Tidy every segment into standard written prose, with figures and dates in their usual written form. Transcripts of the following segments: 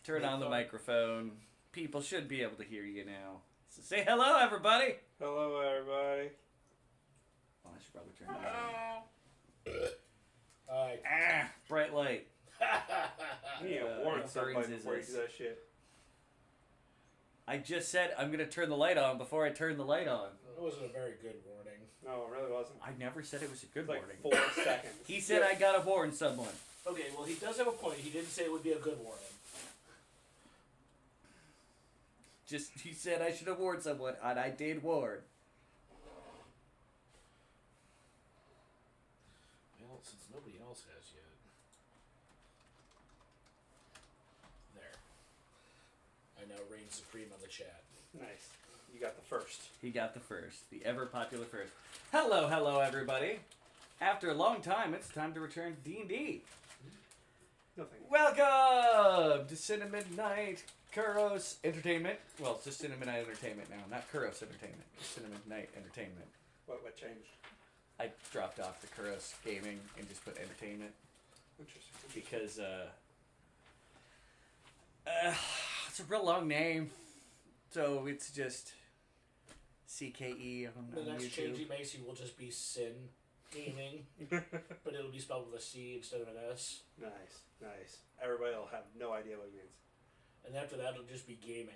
Turn on the microphone. People should be able to hear you now. So say hello, everybody. Hello, everybody. Oh, I should probably turn it on. Hi. Bright light. You need to warn it somebody burns his before you eyes. do that shit. I just said I'm gonna turn the light on before I turn the light on. It wasn't a very good warning. No, it really wasn't. I never said it was a good Like warning. 4 seconds. He said I gotta warn someone. Okay, well, he does have a point. He didn't say it would be a good warning. Just he said I should have warned someone, and I did warn. Well, since nobody else has yet. There. I now reign supreme on the chat. Nice. You got the first. He got the first, the ever popular first. Hello, everybody. After a long time, it's time to return to D&D. Nothing. Welcome to Cinnamon Night Kuros Entertainment. Well, it's just Cinnamon Night Entertainment now, not Kuros Entertainment. It's Cinnamon Night Entertainment. What changed? I dropped off the Kuros gaming and just put entertainment Interesting. because it's a real long name, so it's just CKE on The next YouTube. change he makes, he will just be Sin Gaming, but it'll be spelled with a C instead of an S. Nice. Everybody will have no idea what it means. And after that, it'll just be gaming.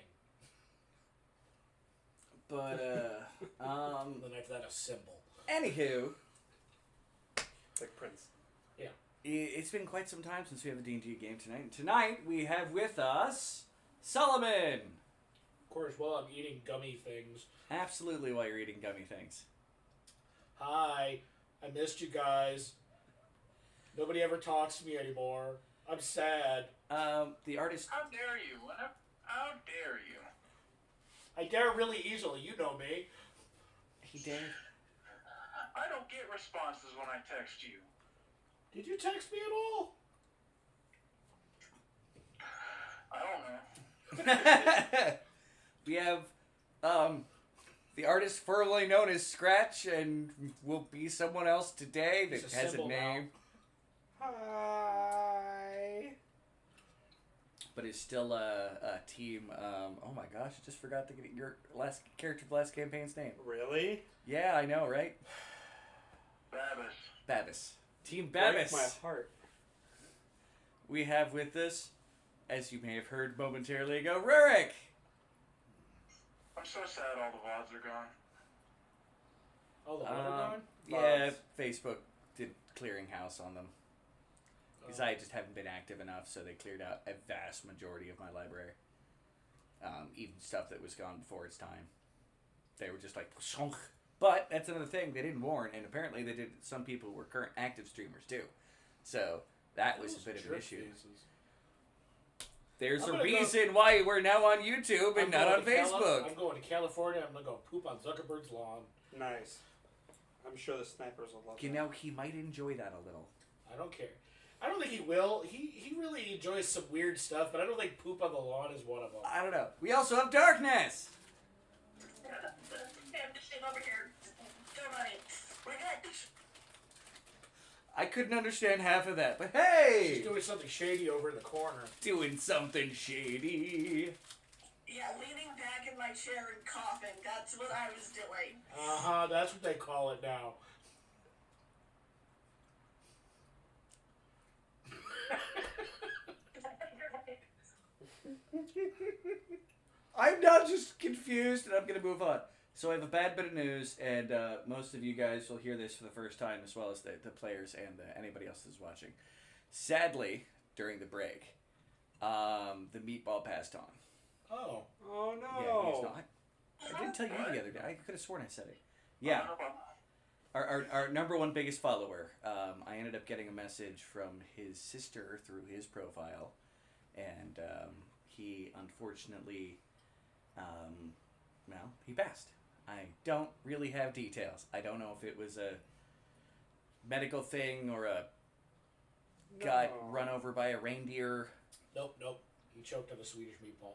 But And then after that, a symbol. anywho, Like Prince. Yeah. it's been quite some time since we have a D&D game tonight. And tonight we have with us Solomon. Of course, while I'm eating gummy things. Absolutely, while you're eating gummy things. Hi, I missed you guys. Nobody ever talks to me anymore. I'm sad. The artist. How dare you? How dare you? I dare really easily. You know me. He dared. I don't get responses when I text you. Did you text me at all? I don't know. We have the artist formerly known as Scratch and will be someone else today that It's a has a symbol name, Hi. but is still a team. Oh my gosh, I just forgot to get your last character, last campaign's name. Really? Yeah, I know, right? Babis. Babis. Team Break Babis. my heart. We have with us, as you may have heard momentarily ago, Rurik. I'm so sad all the VODs are gone. Oh, the water gone? Yeah, Facebook did clearinghouse on them. Because I just haven't been active enough, so they cleared out a vast majority of my library. Even stuff that was gone before its time. They were just like, shonk. But that's another thing, they didn't warn, and apparently they did. Some people were current active streamers too. So that was a bit of an issue. There's I'm a gonna reason why we're now on YouTube and not on Facebook. I'm going to California. I'm going to go poop on Zuckerberg's lawn. Nice. I'm sure the snipers will love You that. know, he might enjoy that a little. I don't care. I don't think he will. He really enjoys some weird stuff, but I don't think poop on the lawn is one of them. I don't know. We also have Darkness. I'm just sitting over here. Don't worry. We're good. I couldn't understand half of that, but He's hey! doing something shady over in the corner. Doing something shady. Yeah, leaning back in my chair and coughing. That's what I was doing. Uh-huh, that's what they call it now. I'm now just confused, and I'm going to move on. So I have a bad bit of news, and most of you guys will hear this for the first time, as well as the players and anybody else that's watching. Sadly, during the break, the meatball passed on. Oh. Oh no. Yeah, he's not. I didn't tell you the other day. I could have sworn I said it. Yeah. Our number one biggest follower. I ended up getting a message from his sister through his profile, and he unfortunately, well, he passed. I don't really have details. I don't know if it was a medical thing or a got run over by a reindeer, Nope. He choked on a Swedish meatball.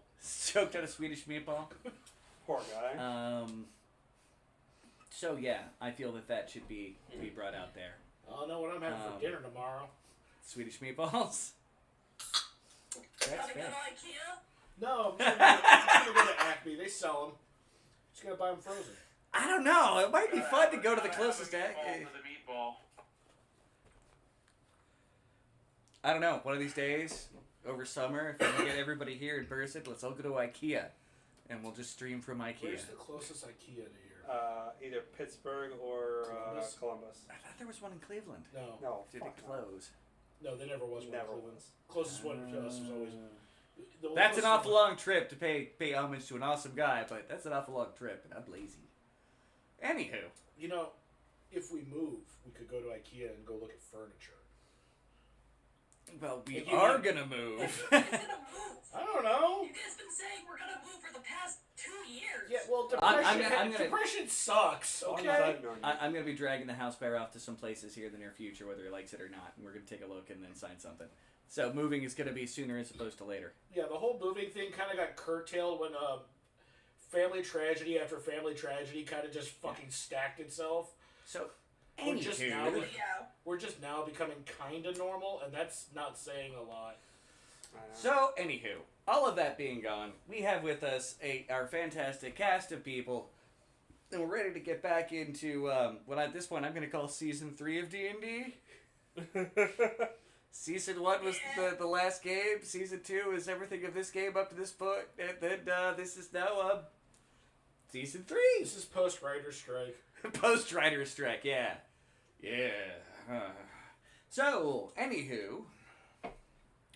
choked on a Swedish meatball. Poor guy. So yeah, I feel that should be brought out there. I don't know what I'm having for dinner tomorrow. Swedish meatballs. Gotta go fair. to IKEA? No, I'm just gonna go to Acme. They sell them. Just gonna buy them frozen. I don't know. It might be fun to go to the Gotta have closest. a meatball for the meatball. I don't know. One of these days, over summer, if we can get everybody here in person, let's all go to IKEA, and we'll just stream from IKEA. Where's the closest IKEA to here? Either Pittsburgh or Columbus? I thought there was one in Cleveland. No. No, Did fuck it no. close? No, there never was one. Never in Cleveland. was. Closest one to us was always. The That's an closest awful one- long trip to pay homage to an awesome guy, but that's an awful long trip, and I'm lazy. Anywho, You know, if we move, we could go to IKEA and go look at furniture. well, we If you are need- gonna move. Who's gonna move? I don't know. You guys been saying we're gonna move for the past 2 years. Yeah, well, I'm depression, gonna- depression sucks, On okay? side note, I'm gonna be dragging the house bear off to some places here in the near future, whether he likes it or not, and we're gonna take a look and then sign something. So moving is gonna be sooner as opposed to later. Yeah, the whole moving thing kind of got curtailed when family tragedy after family tragedy kind of just fucking stacked itself. So, We're just now, anywho, Yeah. we're just now becoming kind of normal, and that's not saying a lot. I know. so anywho, all of that being gone, we have with us our fantastic cast of people, and we're ready to get back into what at this point I'm gonna call season 3 of D&D. Season 1 was the last game. Season 2 is everything of this game up to this point, and then this is now season 3. This is post writer strike. Post Rider Strike, yeah. So, anywho,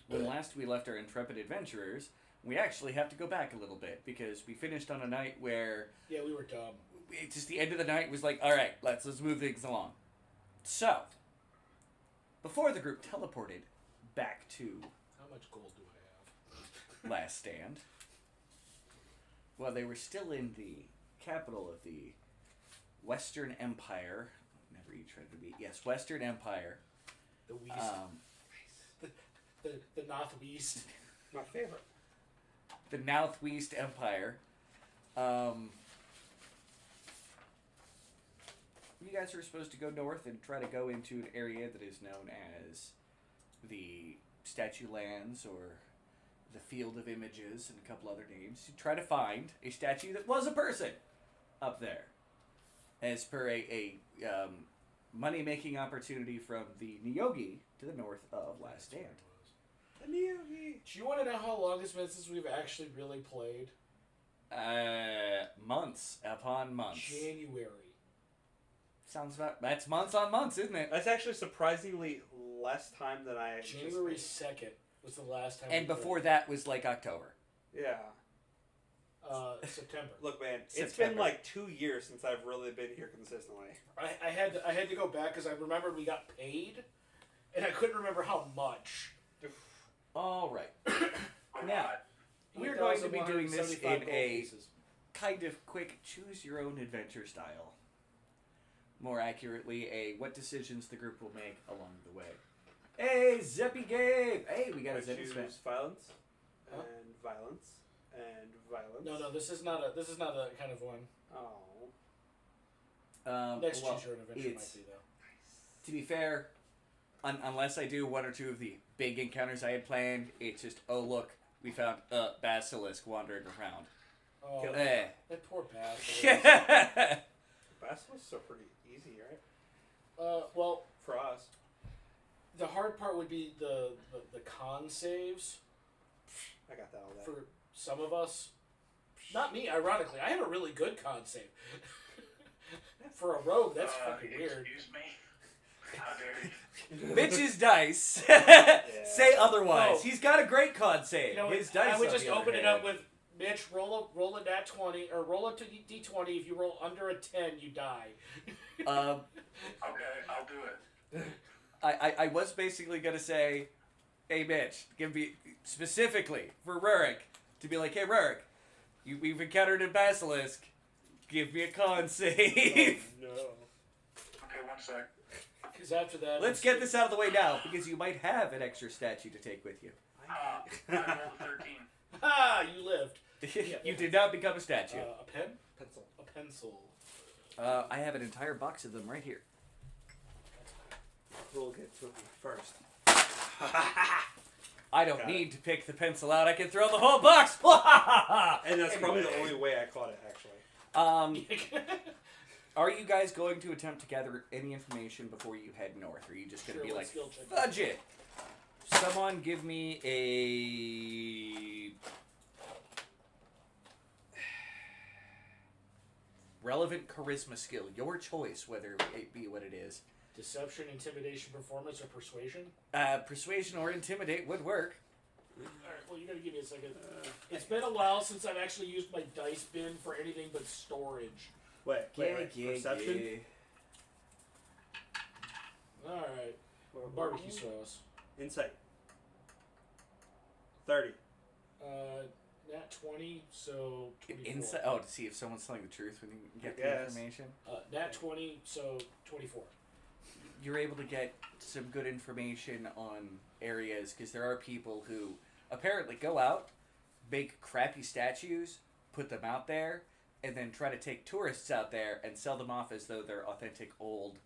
when last we left our intrepid adventurers, we actually have to go back a little bit because we finished on a night where Yeah, we were dumb. just the end of the night was like, all right, let's move things along. So, before the group teleported back to How much gold do I have? Last Stand, well, they were still in the capital of the Western Empire. Never you tried to be. Yes, Western Empire. The West. The Northwest. My favorite. The Northwest Empire. You guys are supposed to go north and try to go into an area that is known as the Statue Lands or the Field of Images and a couple other names. You try to find a statue that was a person up there. As per a money-making opportunity from the Niyogi to the north of Last Stand. The Neo-Gi. Do you want to know how long it's been since we've actually really played? Months upon months. January. Sounds about... That's months on months, isn't it? That's actually surprisingly less time than I January anticipated. 2nd was the last time. And we before played. that was like October. Yeah. September. Look, man, it's September. been like 2 years since I've really been here consistently. I had to go back because I remembered we got paid, and I couldn't remember how much. All right. Or Now, not. we're going to be doing this 1,175 in gold a pieces. kind of quick choose-your-own-adventure style. More accurately, a what decisions the group will make along the way. Hey, Zeppy Gabe! Hey, we got a I Zeppy choose fan. violence Huh? and violence and violence. No, this is not a kind of one. Oh. Next well, choose your own adventure might it's- be though. To be fair, unless I do one or two of the big encounters I had planned, it's just, oh look, we found a basilisk wandering around. Oh, Kill Eh. that poor bastard. Basilisks are pretty easy, right? Well, For us. the hard part would be the con saves I got that all day. for some of us. Not me, ironically. I have a really good con save. For a rogue, that's fucking weird. Excuse me? How dare you? Mitch's dice say otherwise. Oh. He's got a great con save. You know, His dice I would on just the other open it hand. up with Mitch. Roll a nat 20 or roll a d20. If you roll under a 10, you die. Um, Okay, I'll do it. I was basically gonna say, hey Mitch, give me specifically for Rurik to be like, hey Rurik, we've encountered a basilisk. Give me a con save. No. Okay, one sec. Because after that, Let's get this out of the way now because you might have an extra statue to take with you. I rolled a 13. Ah, you lived. You did not become a statue. A pen, Pencil. a pencil. I have an entire box of them right here. We'll get to it first. I don't Got need to pick the pencil out. I can throw the whole box. And that's probably the only way I caught it, actually. Are you guys going to attempt to gather any information before you head north? Or are you just going to be like, skill check. fudge it? Someone give me a relevant charisma skill. Your choice, whether it be what it is. Deception, intimidation, performance, or persuasion? Persuasion or intimidate would work. Alright, well, you gotta give me a second. It's been a while since I've actually used my dice bin for anything but storage. Wait. Perception? Alright. Barbecue sauce. Insight. 30. Nat 20, so 24. To see if someone's telling the truth when you get the Yes. information. Nat 20, so 24. You're able to get some good information on areas because there are people who apparently go out, make crappy statues, put them out there, and then try to take tourists out there and sell them off as though they're authentic old,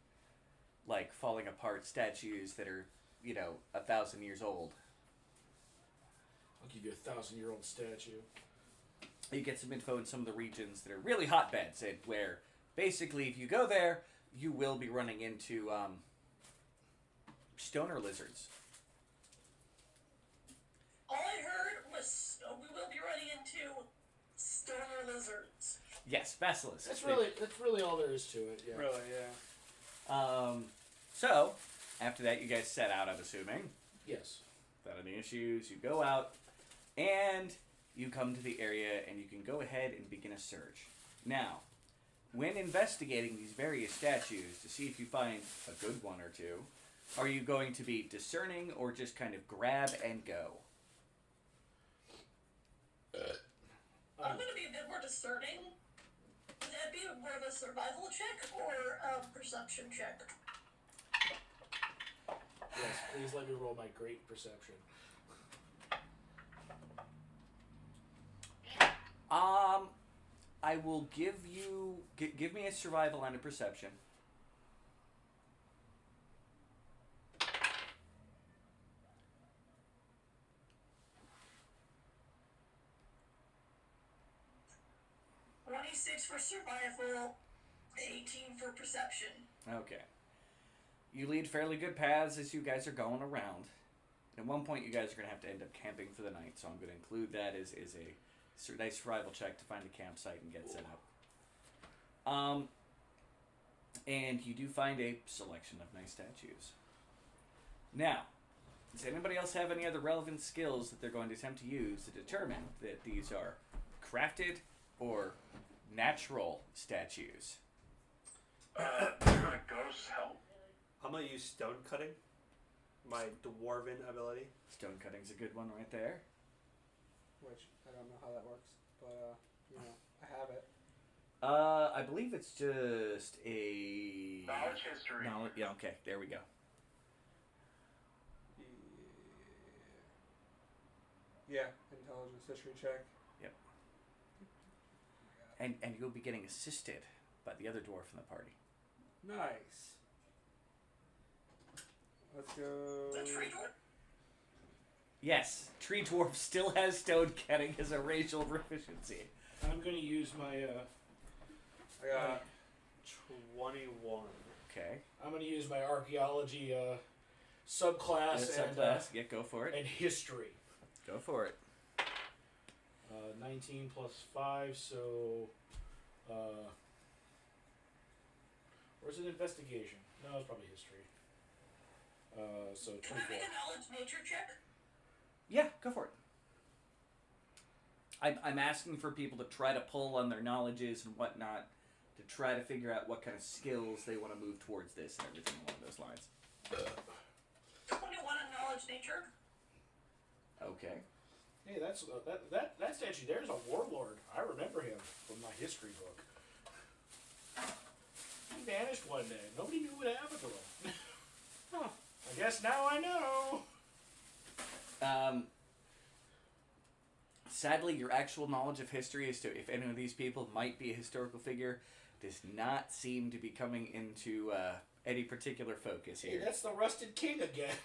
like falling apart statues that are, 1,000 years old. I'll give you a 1,000-year-old statue. You get some info in some of the regions that are really hotbeds, and where basically if you go there, you will be running into stoner lizards. All I heard was we will be running into stoner lizards. Yes, basilisks. That's really all there is to it. Yeah. Really, yeah. So after that, you guys set out. I'm assuming. Yes. Without any issues, you go out, and you come to the area, and you can go ahead and begin a search. Now, when investigating these various statues to see if you find a good one or two, are you going to be discerning or just kind of grab and go? I'm going to be a bit more discerning. Would that be more of a survival check or a perception check? Yes, please let me roll my great perception. I will give you... give me a survival and a perception. For survival, 18 for perception. Okay. You lead fairly good paths as you guys are going around. At one point, you guys are going to have to end up camping for the night, so I'm going to include that as a nice survival check to find a campsite and get set up. And you do find a selection of nice statues. Now, does anybody else have any other relevant skills that they're going to attempt to use to determine that these are crafted or natural statues? Ghosts help. I'm gonna use stone cutting. My dwarven ability. Stone cutting's a good one right there. Which, I don't know how that works, but, I have it. I believe it's just a... Knowledge history. Yeah, okay, there we go. Yeah, intelligence history check. Yep. And you'll be getting assisted by the other dwarf in the party. Nice. Let's go. The tree dwarf? Yes, tree dwarf still has stone cutting as a racial proficiency. I'm going to use my... I got 21. Okay. I'm going to use my archaeology subclass Yeah, go for it. and history. Go for it. 19 plus 5, so... Or is it investigation? No, it's probably history. So Can I 24. make a knowledge nature check? Yeah, go for it. I'm asking for people to try to pull on their knowledges and whatnot to try to figure out what kind of skills they want to move towards this and everything along those lines. 21 in knowledge nature. Okay. Hey, that's that statue there's a warlord. I remember him from my history book. He vanished one day. Nobody knew what happened to him. Huh. I guess now I know. Sadly, your actual knowledge of history as to if any of these people might be a historical figure does not seem to be coming into any particular focus Hey, here. that's the Rusted King again.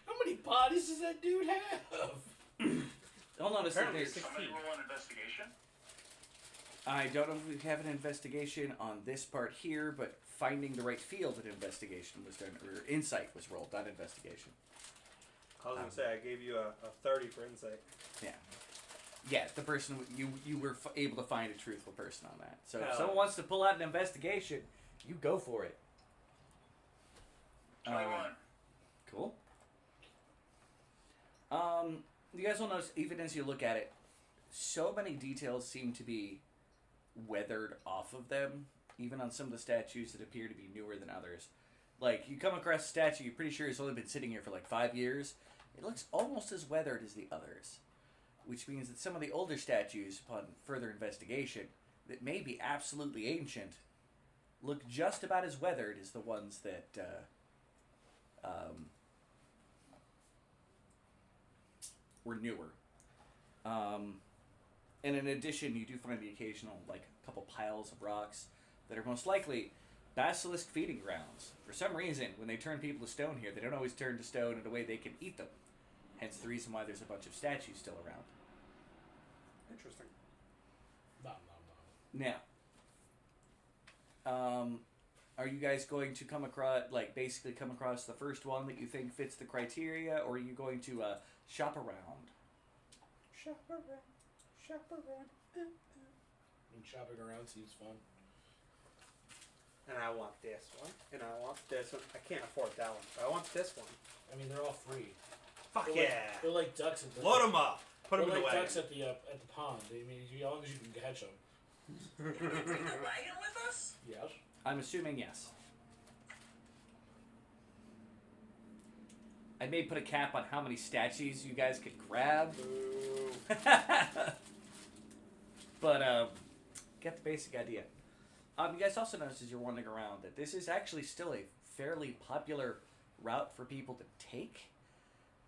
Come many bodies does that dude have? I'll notice that Apparently there's... Somebody roll an investigation? I don't know if we have an investigation on this part here, but finding the right field of investigation was done, or insight was rolled, not investigation. I was gonna say I gave you a 30 for insight. Yeah. Yeah, the person, you were able to find a truthful person on that. So if Hell. someone wants to pull out an investigation, you go for it. 21. Cool. You guys will notice, even as you look at it, so many details seem to be weathered off of them, even on some of the statues that appear to be newer than others. Like, you come across a statue, you're pretty sure it's only been sitting here for like 5 years. It looks almost as weathered as the others, which means that some of the older statues, upon further investigation, that may be absolutely ancient, look just about as weathered as the ones that were newer. And in addition, you do find the occasional, like, couple piles of rocks that are most likely basilisk feeding grounds. For some reason, when they turn people to stone here, they don't always turn to stone in a way they can eat them. Hence the reason why there's a bunch of statues still around. Interesting. Now, are you guys going to come across, like, basically come across the first one that you think fits the criteria, or are you going to shop around? Shop around. Shop around. I mean, shopping around seems fun. And I want this one. And I want this one. I can't afford that one, but I want this one. I mean, they're all free. Fuck They're yeah. Like, they're like ducks at the Load them up. Put them they're in the like wagon. ducks at the pond. I mean, as long as you can catch them. Can we bring the wagon with us? Yes. I'm assuming yes. I may put a cap on how many statues you guys could grab. Boo. But, get the basic idea. You guys also notice as you're wandering around that this is actually still a fairly popular route for people to take.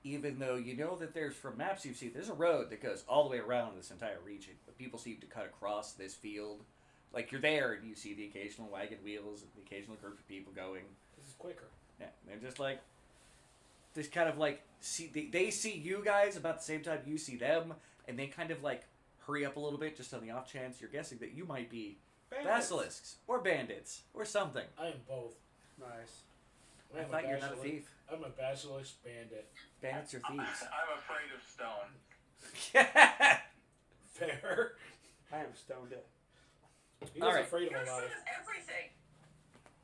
Even though you know that there's, from maps you've seen, there's a road that goes all the way around this entire region. But people seem to cut across this field. Like, you're there and you see the occasional wagon wheels and the occasional group of people going. This is quicker. Yeah, they're just like, just kind of like, they see you guys about the same time you see them, and they kind of like hurry up a little bit just on the off chance you're guessing that you might be basilisks or bandits or something. I am both. Nice. I thought you're not a thief. I'm a basilisk bandit. Bandits are thieves. I'm afraid of stone. Fair. I am stoned it. He was Alright. afraid of You're a lot. afraid of everything.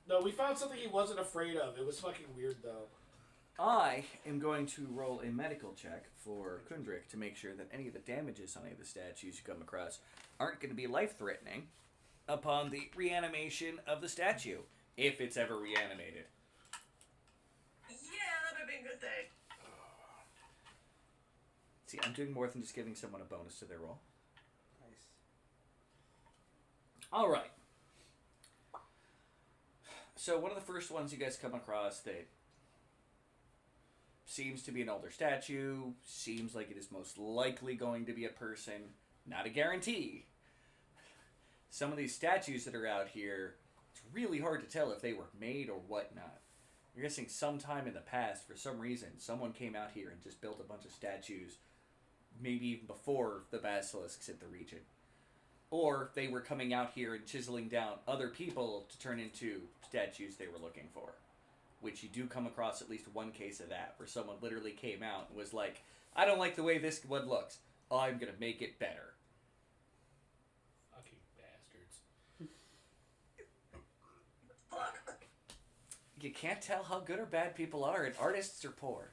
No, we found something he wasn't afraid of. It was fucking weird, though. I am going to roll a medical check for Kundrik to make sure that any of the damages on any of the statues you come across aren't going to be life-threatening upon the reanimation of the statue, if it's ever reanimated. Yeah, that would be a good thing. See, I'm doing more than just giving someone a bonus to their roll. Nice. All right. So one of the first ones you guys come across that seems to be an older statue, seems like it is most likely going to be a person, not a guarantee. Some of these statues that are out here, it's really hard to tell if they were made or whatnot. You're guessing sometime in the past, for some reason, someone came out here and just built a bunch of statues, maybe even before the basilisks hit the region. Or they were coming out here and chiseling down other people to turn into statues they were looking for. Which you do come across at least one case of that, where someone literally came out and was like, I don't like the way this one looks. I'm going to make it better. Fucking bastards. Fuck. You can't tell how good or bad people are, and artists are poor.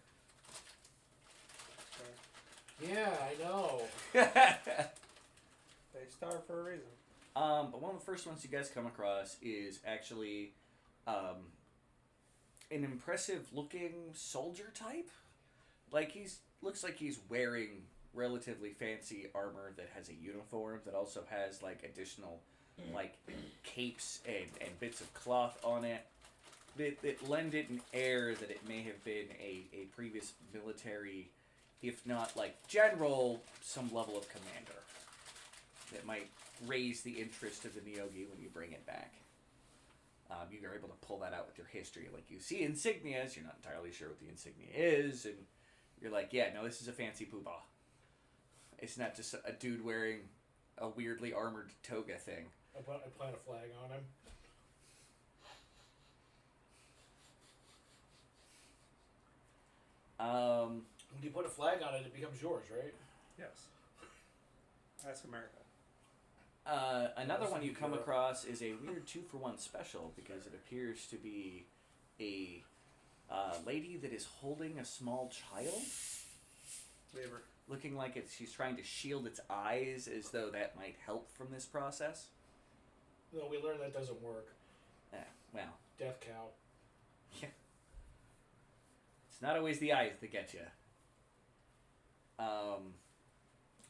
Yeah, I know. They starve for a reason. But one of the first ones you guys come across is actually an impressive looking soldier type. Like, looks like he's wearing relatively fancy armor that has a uniform that also has like additional like capes and bits of cloth on it that lend it an air that it may have been a previous military, if not like general, some level of commander that might raise the interest of the Neogi when you bring it back. You are able to pull that out with your history. Like, you see insignias, you're not entirely sure what the insignia is, and you're like, yeah, no, this is a fancy poobah. It's not just a dude wearing a weirdly armored toga thing. I plant a flag on him. When you put a flag on it, it becomes yours, right? Yes. That's America. Another one you come across is a weird 2-for-1 special because it appears to be a lady that is holding a small child. Labor. Looking like she's trying to shield its eyes as though that might help from this process. No, we learned that doesn't work. Well. Death cow. Yeah. It's not always the eyes that get you.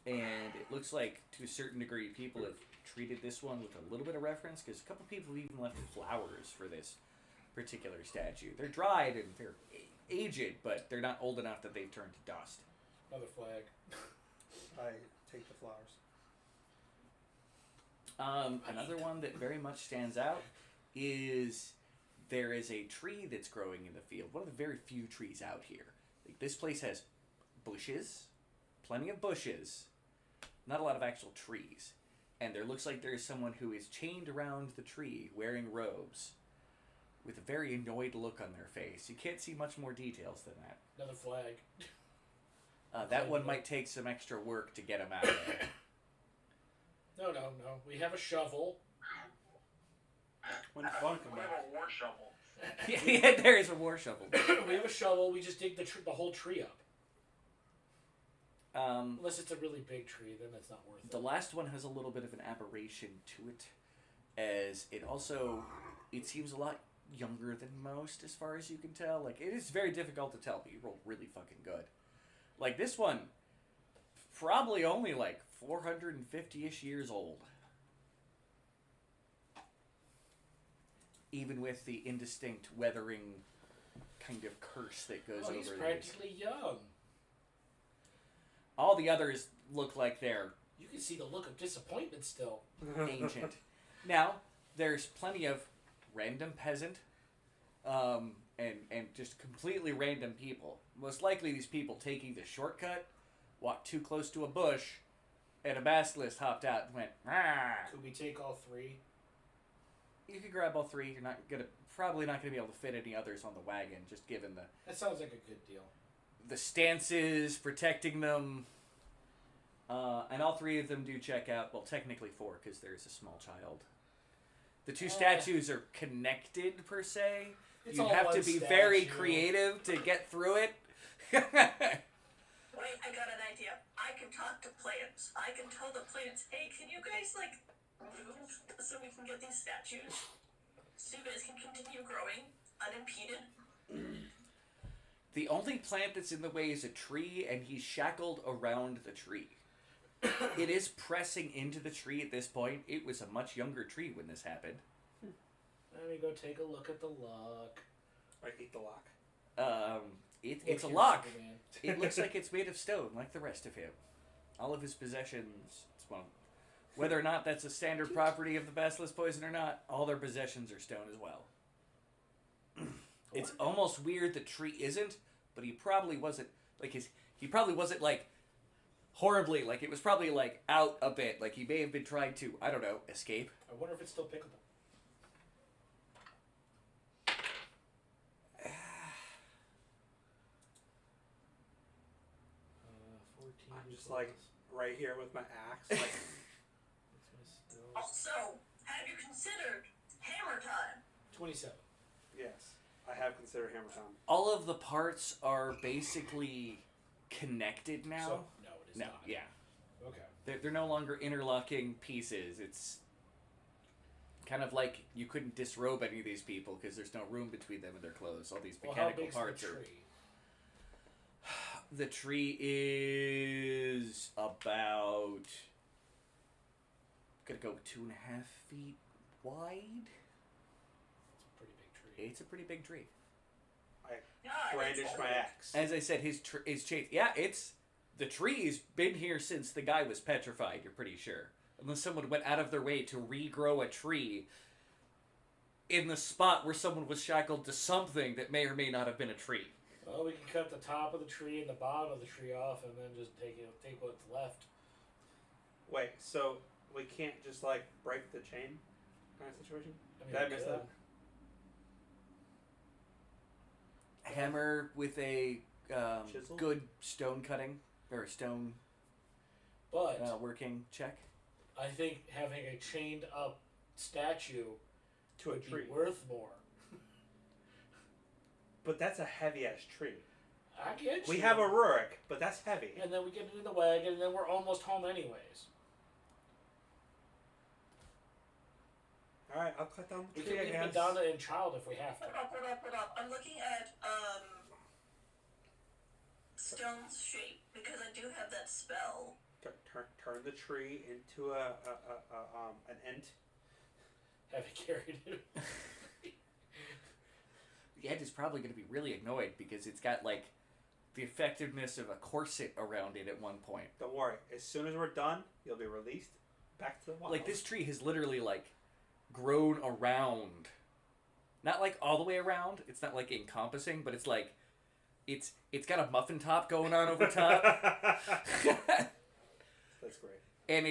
And it looks like, to a certain degree, people have treated this one with a little bit of reference, because a couple people even left flowers for this particular statue. They're dried and they're aged, but they're not old enough that they've turned to dust. Another flag. I take the flowers. Another one that very much stands out is there is a tree that's growing in the field. One of the very few trees out here. Like, this place has bushes, plenty of bushes, not a lot of actual trees. And there looks like there is someone who is chained around the tree wearing robes with a very annoyed look on their face. You can't see much more details than that. Another flag. That one might take some extra work to get him out of there. No. We have a shovel. When fun We come have back. a war shovel. Yeah, there is a war shovel. We have a shovel. We just dig the whole tree up. Unless it's a really big tree, then it's not worth it. The last one has a little bit of an aberration to it, as it seems a lot younger than most, as far as you can tell. Like, it is very difficult to tell, but you rolled really fucking good. Like, this one, probably only like 450-ish years old. Even with the indistinct weathering kind of curse that goes over he's these. practically young. All the others look like they're You can see the look of disappointment still. ancient. Now, there's plenty of random peasant, and just completely random people. Most likely these people taking the shortcut, walked too close to a bush, and a basilisk hopped out and went, "Rah!" Could we take all three? You could grab all three. You're probably not gonna be able to fit any others on the wagon, just given That sounds like a good deal. the stances protecting them. And all three of them do check out. Well, technically four, because there's a small child. The two statues are connected, per se. It's You all have one to be very statue. creative to get through it. Wait, I got an idea. I can talk to plants. I can tell the plants, hey, can you guys, move so we can get these statues? So you guys can continue growing unimpeded? The only plant that's in the way is a tree, and he's shackled around the tree. It is pressing into the tree at this point. It was a much younger tree when this happened. Let me go take a look at the lock. I eat the lock. It's a Look here, lock. Superman. It looks like it's made of stone, like the rest of him. All of his possessions, well, whether or not that's a standard property of the basilisk poison or not, all their possessions are stone as well. It's almost weird the tree isn't, but he probably wasn't, horribly, it was probably, out a bit. Like, he may have been trying to, I don't know, escape. I wonder if it's still pickable. 14. I'm just right here with my axe. Also, have you considered hammer time? 27. Yes, I have considered hammer time. All of the parts are basically connected now. So, no, it is No, not. yeah. Okay. They're no longer interlocking pieces. It's kind of like you couldn't disrobe any of these people because there's no room between them and their clothes. All these Well, how mechanical big's parts the are. tree? The tree is about gonna go 2.5 feet wide. It's a pretty big tree. It's a pretty big tree. Yeah, Brandish my axe. As I said, his chain. Yeah, the tree's been here since the guy was petrified. You're pretty sure, unless someone went out of their way to regrow a tree in the spot where someone was shackled to something that may or may not have been a tree. Well, we can cut the top of the tree and the bottom of the tree off, and then just take what's left. Wait, so we can't just like break the chain kind of situation? I mean, Did I we miss could. that? Hammer with a Chisel? good stone cutting or stone But working check. I think having a chained up statue To a would tree. be worth more. But that's a heavy ass tree. I get We you. have a Rurik, but that's heavy. And then we get into the wagon, and then we're almost home anyways. Alright, I'll cut down the We tree, can I leave guess. Madonna and Child if we have to. Hold up. I'm looking at stone's shape because I do have that spell. Turn the tree into an ent. Have you carried it? The ant is probably going to be really annoyed because it's got like the effectiveness of a corset around it at one point. Don't worry. As soon as we're done, you'll be released back to the wild. Like this tree has literally like grown around, not like all the way around. It's not like encompassing, but it's like it's got a muffin top going on over top, That's great. Would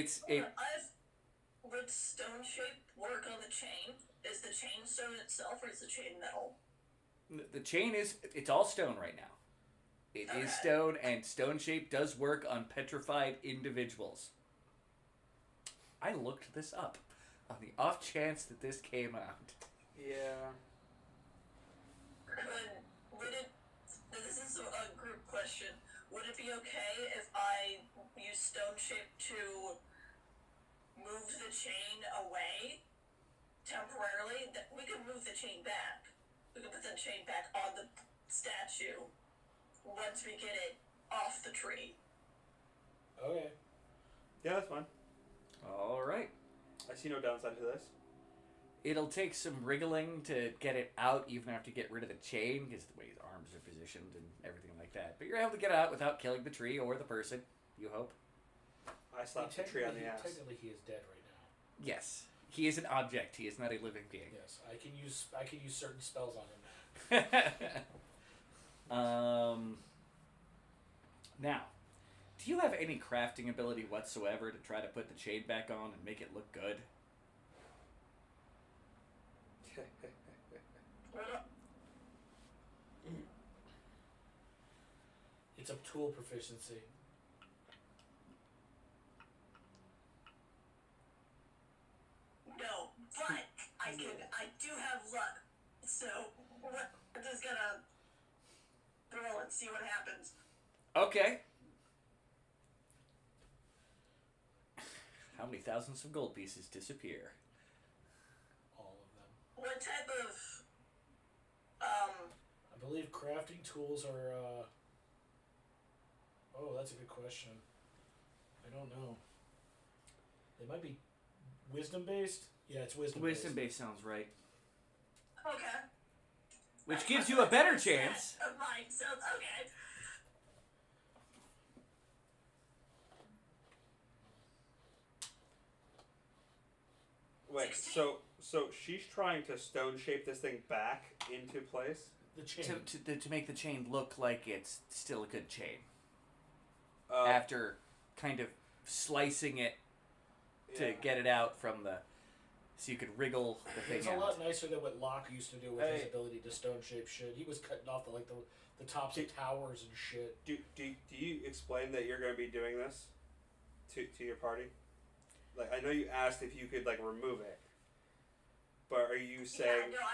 and stone shape work on the chain? Is the chain stone itself, or is the chain metal? the chain it's all stone right now. It is Okay. stone, and stone shape does work on petrified individuals. I looked this up on the off chance that this came out. Yeah. Would it? This is a group question. Would it be okay if I use stone shape to move the chain away temporarily? That we could move the chain back. We could put the chain back on the statue once we get it off the tree. Okay. Yeah, that's fine. All right. I see no downside to this. It'll take some wriggling to get it out. You even have to get rid of the chain because the way his arms are positioned and everything like that. But you're able to get it out without killing the tree or the person. You hope. I slapped the tree on the ass. Technically, he is dead right now. Yes, he is an object. He is not a living being. Yes, I can use certain spells on him. Now, do you have any crafting ability whatsoever to try to put the chain back on and make it look good? It's a tool proficiency. No, but I do have luck. So I'm just gonna roll and see what happens. Okay. How many thousands of gold pieces disappear? All of them. What type of I believe crafting tools are. Oh, that's a good question. I don't know. They might be wisdom based. Yeah, it's wisdom. Wisdom base sounds right. okay. Which gives you a better chance. Of mine, so okay. Wait, so she's trying to stone shape this thing back into place? The chain. To make the chain look like it's still a good chain. After kind of slicing it to Yeah. get it out from the... So you could wriggle the thing It's out. a lot nicer than what Locke used to do with his Hey. ability to stone shape shit. He was cutting off the tops of towers and shit. Do you explain that you're going to be doing this to your party? Like, I know you asked if you could, like, remove it. But are you saying... Yeah, no,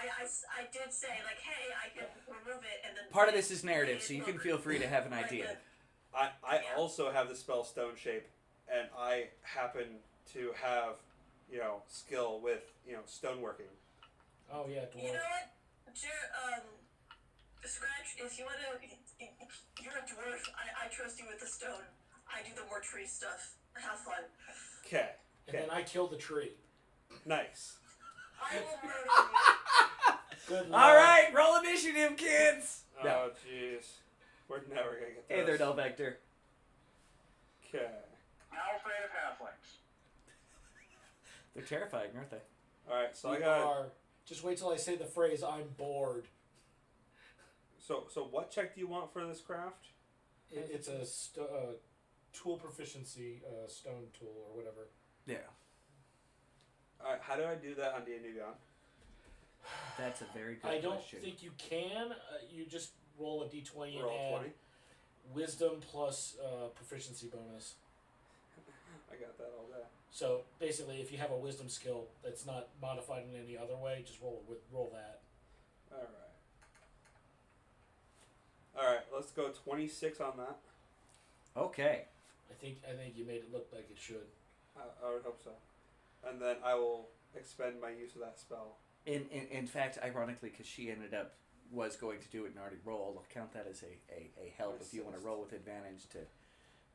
I did say, like, hey, I can remove it and then... Part of this is narrative, so you can feel free to have an idea. I Yeah. also have the spell Stone Shape, and I happen to have, skill with, stoneworking. Oh yeah, dwarf. You know what? Scratch, if you want to... You're a dwarf. I trust you with the stone. I do the more tree stuff. Have fun. Okay. And then I kill the tree. Nice. I will murder you. Good luck. All right, roll initiative, kids. No. Oh, jeez. We're never going to get this. Hey there, Del Vector. Okay. Now afraid of halflings. They're terrifying, aren't they? Alright, so We I got... are. Just wait till I say the phrase, I'm bored. So what check do you want for this craft? It's a tool proficiency stone tool or whatever. Yeah. All right, how do I do that on D&D Beyond? That's a very good I don't question. think you can. You just roll a d20 Roll and 20. add wisdom plus proficiency bonus. I got that all day. So basically, if you have a wisdom skill that's not modified in any other way, just roll that. All right. All right, let's go 26 on that. Okay. I think you made it look like it should. I would hope so. And then I will expend my use of that spell. In fact, ironically, because she was going to do it and already rolled, I'll count that as a help if you want to roll with advantage to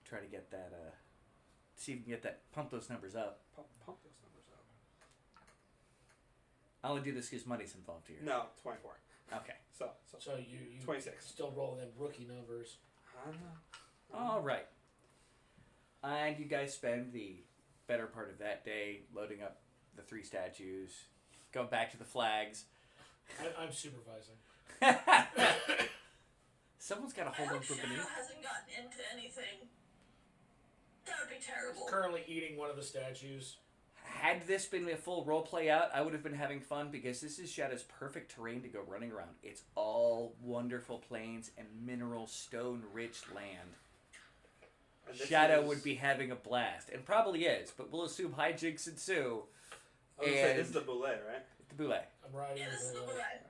try to get that, see if you can get that, pump those numbers up. Pump those numbers up. I'll only do this because money's involved here. No, 24. Okay. So You 26. still roll them rookie numbers. All right. And you guys spend the better part of that day loading up the 3 statues, going back to the flags. I'm supervising. Someone's got to I hold hope on for Shadow beneath. hasn't gotten into anything. That would be terrible. Currently eating one of the statues. Had this been a full role play out, I would have been having fun because this is Shadow's perfect terrain to go running around. It's all wonderful plains and mineral stone-rich land. And this Shadow is- would be having a blast, and probably is, but we'll assume hijinks ensue. I was gonna say, And this is the boulet, right? the boulet. I'm riding Yeah, this is the the bullet. way.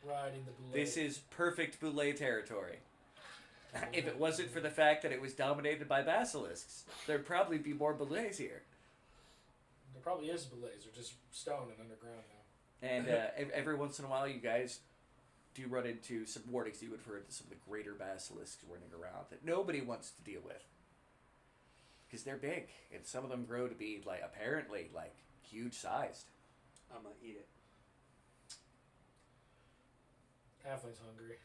Riding the bullet. This is perfect boulet territory. If it wasn't for the fact that it was dominated by basilisks, there'd probably be more boulets here. There probably is billets. They're just stone and underground now. And every once in a while, you guys do run into some warnings you would refer to some of the greater basilisks running around that nobody wants to deal with. Because they're big, and some of them grow to be, apparently, huge sized. I'm gonna eat it. Halfling's hungry.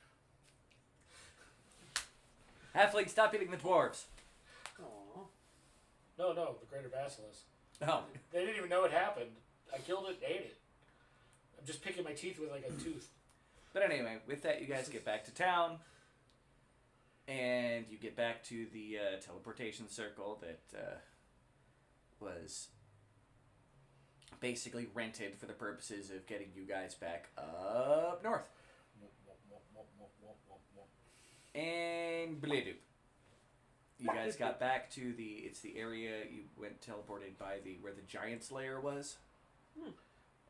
Halfling, stop eating the dwarves. Aww. No, the greater basilisk. Oh, They didn't even know it happened. I killed it and ate it. I'm just picking my teeth with like a tooth. but anyway, with that, you guys get back to town, and you get back to the teleportation circle that was basically rented for the purposes of getting you guys back up north. And Bledoop. You guys got back to it's the area you went teleported by where the giant's lair was.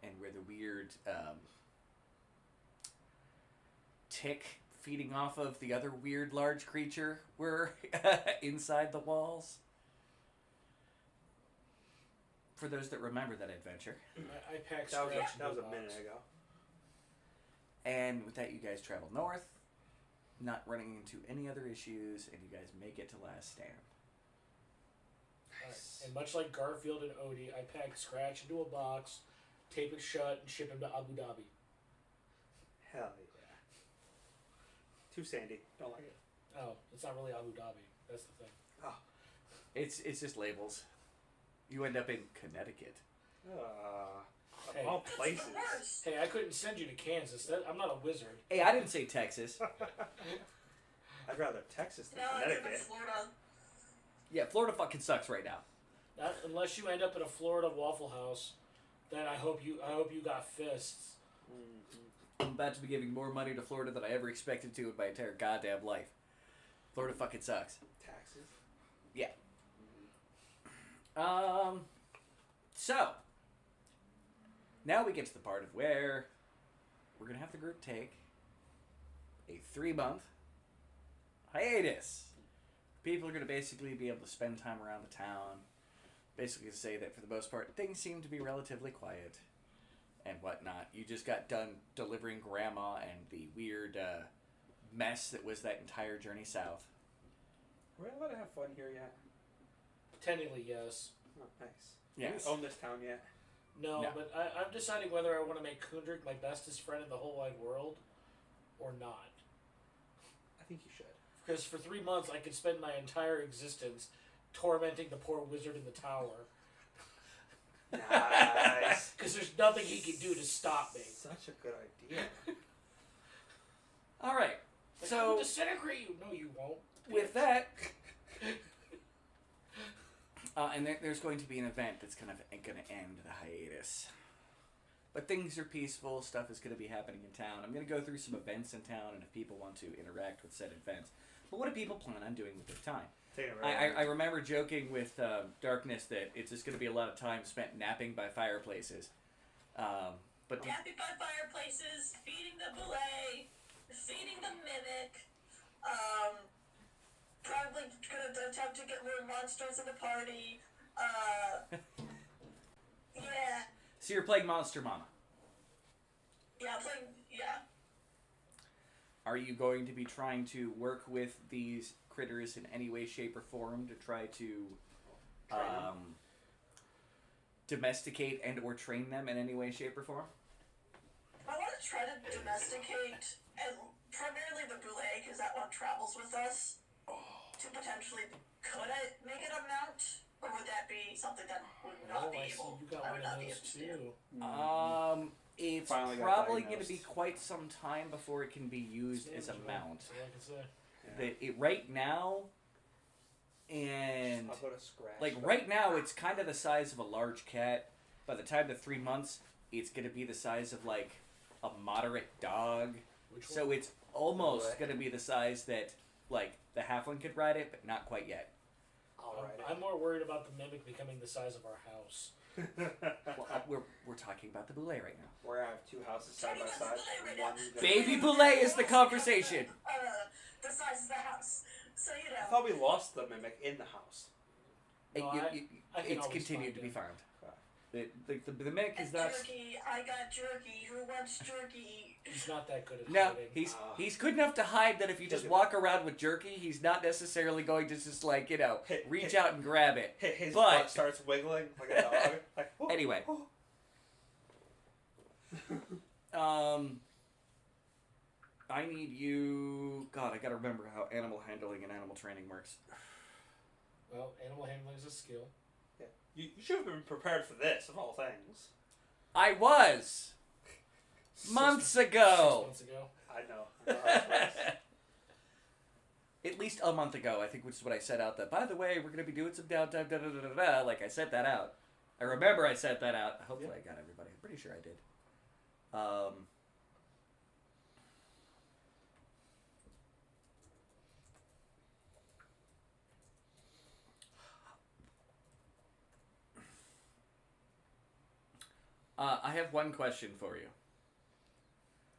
And where the weird tick feeding off of the other weird large creature were inside the walls. For those that remember that adventure. I packed That was scratch that was into a box. minute ago. And with that, you guys travel north, not running into any other issues, and you guys make it to Last Stand. Alright. And much like Garfield and Odie, I packed Scratch into a box, tape it shut, and ship him to Abu Dhabi. Hell yeah. Too sandy. Don't like it. Oh, it's not really Abu Dhabi. That's the thing. Oh. It's just labels. You end up in Connecticut. Of Hey. all That's places. the worst. Hey, I couldn't send you to Kansas. I'm not a wizard. Hey, I didn't say Texas. I'd rather Texas than No, I live in Connecticut. Florida. Yeah, Florida fucking sucks right now. Not unless you end up in a Florida Waffle House. Then I hope you got fists. I'm about to be giving more money to Florida than I ever expected to in my entire goddamn life. Florida fucking sucks. Taxes. So now we get to the part of where we're gonna have the group take a 3-month hiatus. People are gonna basically be able to spend time around the town. Basically to say that for the most part, things seem to be relatively quiet and whatnot. You just got done delivering Grandma and the weird mess that was that entire journey south. Are we allowed to have fun here yet? Technically, yes. Oh, nice. Yes. Do you own this town yet? No, No. but I'm deciding whether I want to make Kundrik my bestest friend in the whole wide world or not. I think you should. Because for 3 months, I could spend my entire existence tormenting the poor wizard in the tower. Nice. Because there's nothing he can do to stop me. Such a good idea. All right. Like, So- I will disintegrate you. No, you won't. With that, and there's going to be an event that's kind of going to end the hiatus. But things are peaceful. Stuff is going to be happening in town. I'm going to go through some events in town, and if people want to interact with said events. But what do people plan on doing with their time? I remember joking with Darkness that it's just going to be a lot of time spent napping by fireplaces. But Napping by fireplaces, feeding the boulet, feeding the mimic. Probably gonna attempt to get more monsters in the party. Yeah. So you're playing Monster Mama. Yeah, playing. Yeah. Are you going to be trying to work with these critters in any way, shape, or form to try to domesticate and or train them in any way, shape, or form? I want to try to domesticate, and primarily the boulet, because that one travels with us. To potentially, could I make it a mount, or would that be something that would not Oh, be I see. able? You got I one would of not be those able to do. too. It's Finally got probably going to diagnosed. be quite some time before it can be used as a mount. That's all I can say. Right now, and I'll go to scratch. like right now, it's kind of the size of a large cat. By the time to 3 months, it's going to be the size of like a moderate dog. Which So one? it's almost What? going to be the size that like the halfling could ride it, but not quite yet. Alright. I'm more worried about the mimic becoming the size of our house. Well, we're talking about the boulet right now. We're gonna have two houses side by side. One's gonna Baby boulet is the conversation. The size of the house. So you I know. thought we lost the mimic in the house. No, I can It's always continued find to be it. found. The mimic is And not. jerky. I got jerky. Who wants jerky? He's not that good at No, hiding. he's good enough to hide that if you just walk around with jerky, he's not necessarily going to just like reach out and grab it. His But- butt starts wiggling like a dog. Like, oh, Anyway. oh. I need you. God, I gotta remember how animal handling and animal training works. Well, animal handling is a skill. You should have been prepared for this, of all things. I was months 6 ago. months ago. I know. I know how this works. At least a month ago, I think, which is what I set out. That, by the way, we're going to be doing some downtime, da-da-da-da-da. Like, I set that out. I remember I set that out. Hopefully I got everybody. I'm pretty sure I did. I have one question for you.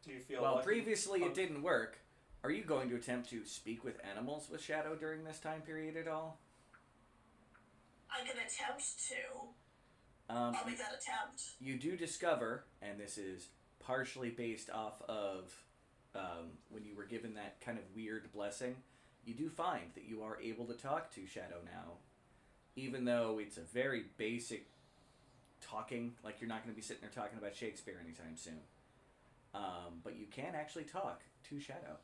Do you feel Well, like previously it didn't work. Are you going to attempt to speak with animals with Shadow during this time period at all? I can attempt to. I'll make that attempt. You do discover, and this is partially based off of when you were given that kind of weird blessing, you do find that you are able to talk to Shadow now, even though it's a very basic talking, like you're not going to be sitting there talking about Shakespeare anytime soon. But you can actually talk to Shadow.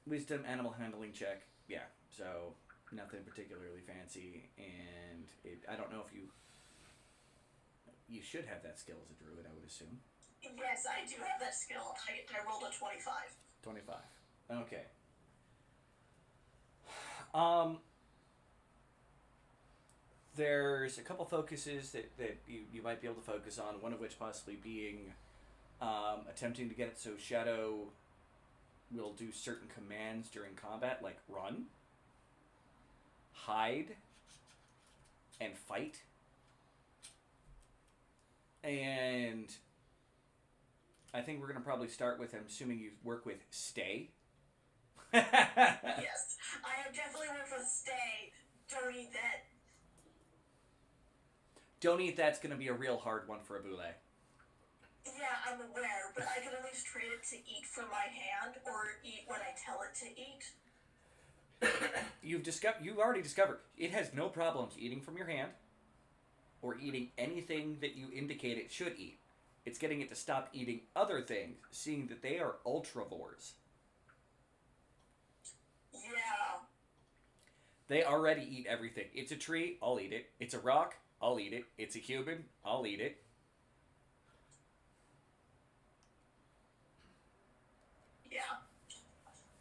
Wisdom, animal handling check. Yeah, so nothing particularly fancy, and I don't know if you should have that skill as a druid, I would assume. Yes, I do have that skill. I rolled a 25. 25. Okay. There's a couple focuses that you might be able to focus on, one of which possibly being attempting to get it so Shadow will do certain commands during combat, like run, hide, and fight. And I think we're going to probably start with, I'm assuming you work with stay. Yes, I have definitely worked with stay. Don't eat that. Don't eat that's going to be a real hard one for a boulet. Yeah, I'm aware, but I can at least trade it to eat from my hand or eat what I tell it to eat. You've already discovered it has no problems eating from your hand or eating anything that you indicate it should eat. It's getting it to stop eating other things, seeing that they are ultravores. Yeah. They already eat everything. It's a tree, I'll eat it. It's a rock, I'll eat it. It's a human, I'll eat it.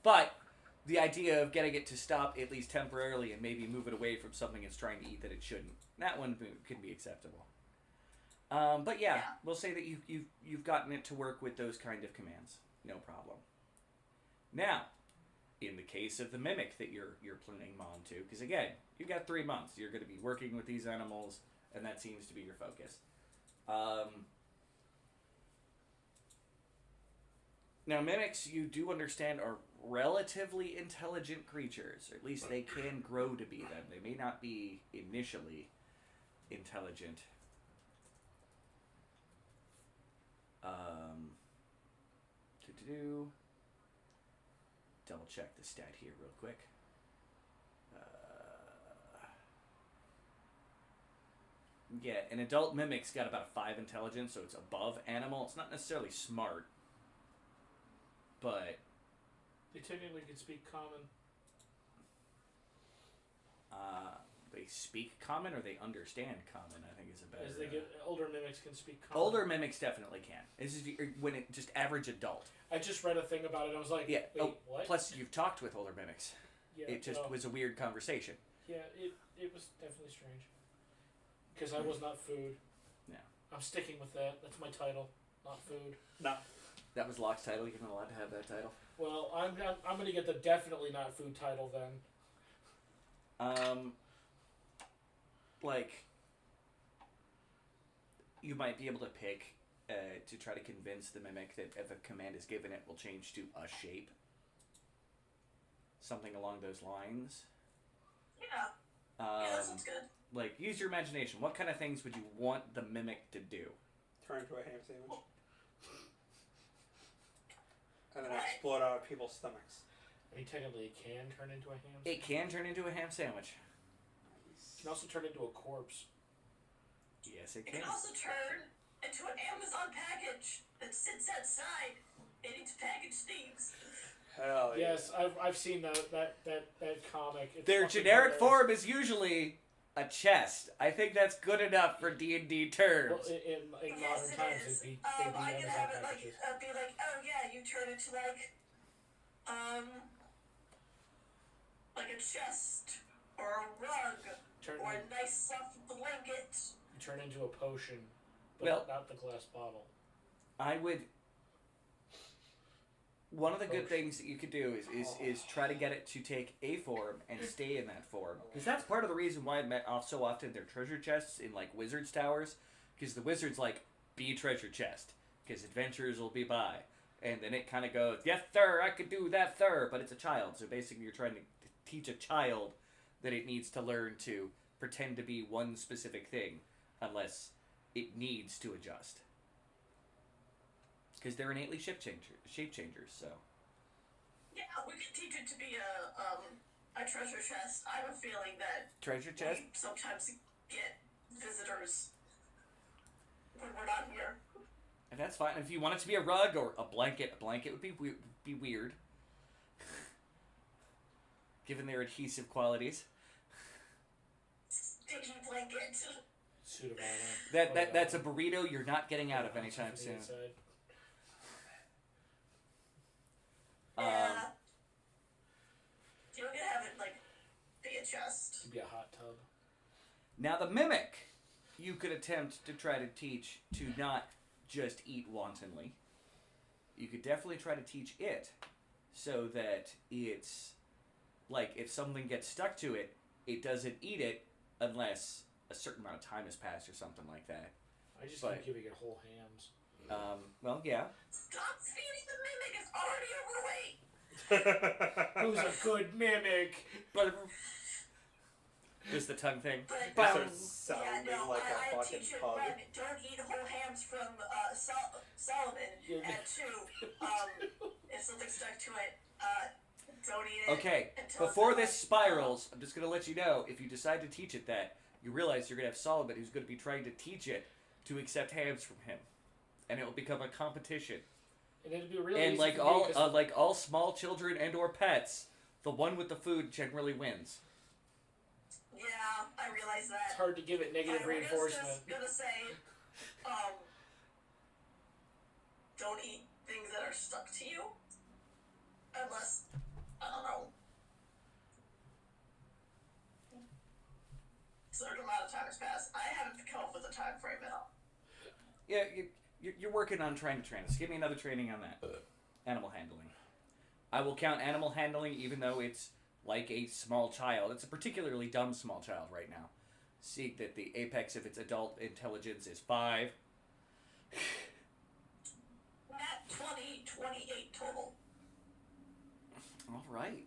But the idea of getting it to stop at least temporarily and maybe move it away from something it's trying to eat that it shouldn't, that one can be acceptable. But yeah, we'll say that you've gotten it to work with those kind of commands, no problem. Now, in the case of the mimic that you're putting on to, because again, you've got 3 months, you're going to be working with these animals, and that seems to be your focus. Now, mimics, you do understand, are relatively intelligent creatures, or at least they can grow to be them. They may not be initially intelligent. Double check the stat here real quick. Yeah, an adult mimic's got about a 5 intelligence, so it's above animal. It's not necessarily smart, but They technically can speak common. they speak common or they understand common, I think is a better. As they get older, mimics can speak common. Older mimics definitely can. This is when it just average adult. I just read a thing about it. I was like, Yeah. wait, what? Plus, you've talked with older mimics. Yeah, It just was a weird conversation. Yeah, it was definitely strange. Because I was not food. Yeah. I'm sticking with that. That's my title. Not food. No. That was Locke's title. You're not allowed to have that title. Well, I'm gonna get the definitely not food title then. Like, you might be able to pick to try to convince the mimic that if a command is given, it will change to a shape. Something along those lines. Yeah. Yeah, that sounds good. Like, use your imagination. What kind of things would you want the mimic to do? Turn into a ham sandwich. And then explode out of people's stomachs. I mean, technically, it can turn into a ham. It can turn into a ham sandwich. It can also turn into a corpse. Yes, it It can. can also turn into an Amazon package that sits outside and eats packaged things. Hell yeah. Yes, I've seen that comic. It's Their fucking generic hilarious. form is usually a chest. I think that's good enough for D&D terms. Well, in Yes, modern it times, is. they'd be I Amazon could have it packages. be like, oh yeah, you turn into like a chest or a rug Turn or a nice soft blanket. you turn into a potion, but Well- not the glass bottle. I would. One of the good Oh, things that you could do is try to get it to take a form and stay in that form, because that's part of the reason why so often they're treasure chests in like wizards' towers, because the wizards like be treasure chest, because adventurers will be by, and then it kind of goes, yes sir, I could do that sir, but it's a child, so basically you're trying to teach a child that it needs to learn to pretend to be one specific thing, unless it needs to adjust. Because they're innately shape changers, so. Yeah, we could teach it to be a treasure chest. I have a feeling that Treasure chest? we sometimes get visitors when we're not here. And that's fine. If you want it to be a rug or a blanket would be weird. Given their adhesive qualities. Sticky blanket. Suit of armor. That's a burrito you're not getting out of anytime soon. Inside. Yeah. You're gonna have it like be a chest. To be a hot tub. Now the mimic, you could attempt to try to teach to not just eat wantonly. You could definitely try to teach it so that it's like if something gets stuck to it, it doesn't eat it unless a certain amount of time has passed or something like that. I just But- keep giving it whole hams. Well, yeah. Stop feeding the mimic. It's already overweight. Who's a good mimic? But just the tongue thing. But Starts yeah, sounding no, like I a fucking teach it pug. one, don't eat whole hams from Solomon, and two, if something's stuck to it, don't eat it. Okay, until before it's this alive. spirals, I'm just going to let you know, if you decide to teach it that, you realize you're going to have Solomon who's going to be trying to teach it to accept hams from him. And it will become a competition. And it'd be really And easy like for me 'cause like all small children and or pets, the one with the food generally wins. Yeah, I realize that. it's hard to give it negative I was reinforcement. just gonna say, don't eat things that are stuck to you, unless I don't know. Certain amount of time has passed. I haven't come up with a time frame at all. Yeah, you're working on trying to train us. Give me another training on that. Animal handling. I will count animal handling even though it's like a small child. It's a particularly dumb small child right now. See that the apex of its adult intelligence is 5. Nat 20, 28 total. All right.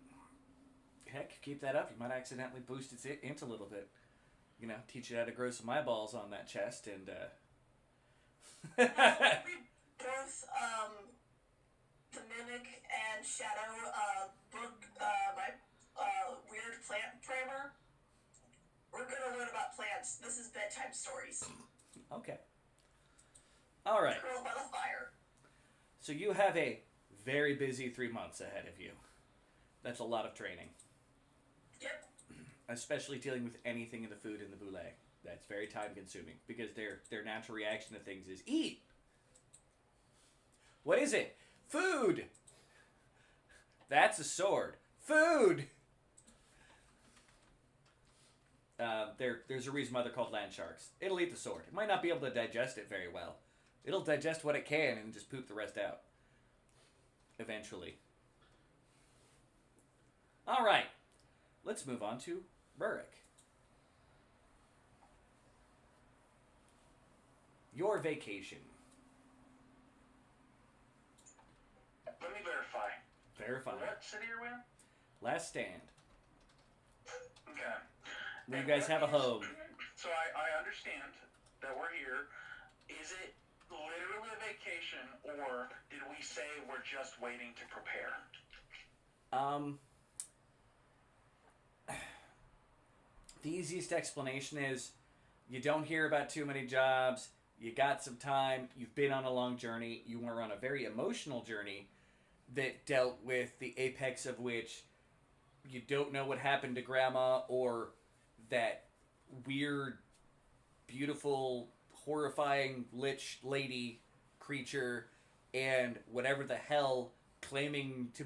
Heck, keep that up. You might accidentally boost its int a little bit. You know, teach it how to grow some eyeballs on that chest and, We both, Dominic and Shadow, book, my, weird plant primer. We're gonna learn about plants. This is bedtime stories. Okay. All right. Girl by the fire. So you have a very busy 3 months ahead of you. That's a lot of training. Yep. Especially dealing with anything in the food in the boule. That's very time consuming because their natural reaction to things is eat. What is it? Food. That's a sword. Food. There's a reason why they're called land sharks. It'll eat the sword. It might not be able to digest it very well. It'll digest what it can and just poop the rest out. Eventually. All right. Let's move on to Rurik. Your vacation. Let me verify. Verify. What city are we in? Last stand. Okay. Will you And guys what have a is- home? So I understand that we're here. Is it literally a vacation, or did we say we're just waiting to prepare? The easiest explanation is you don't hear about too many jobs, you got some time, you've been on a long journey, you were on a very emotional journey that dealt with the apex of which you don't know what happened to Grandma or that weird, beautiful, horrifying lich lady creature and whatever the hell claiming to,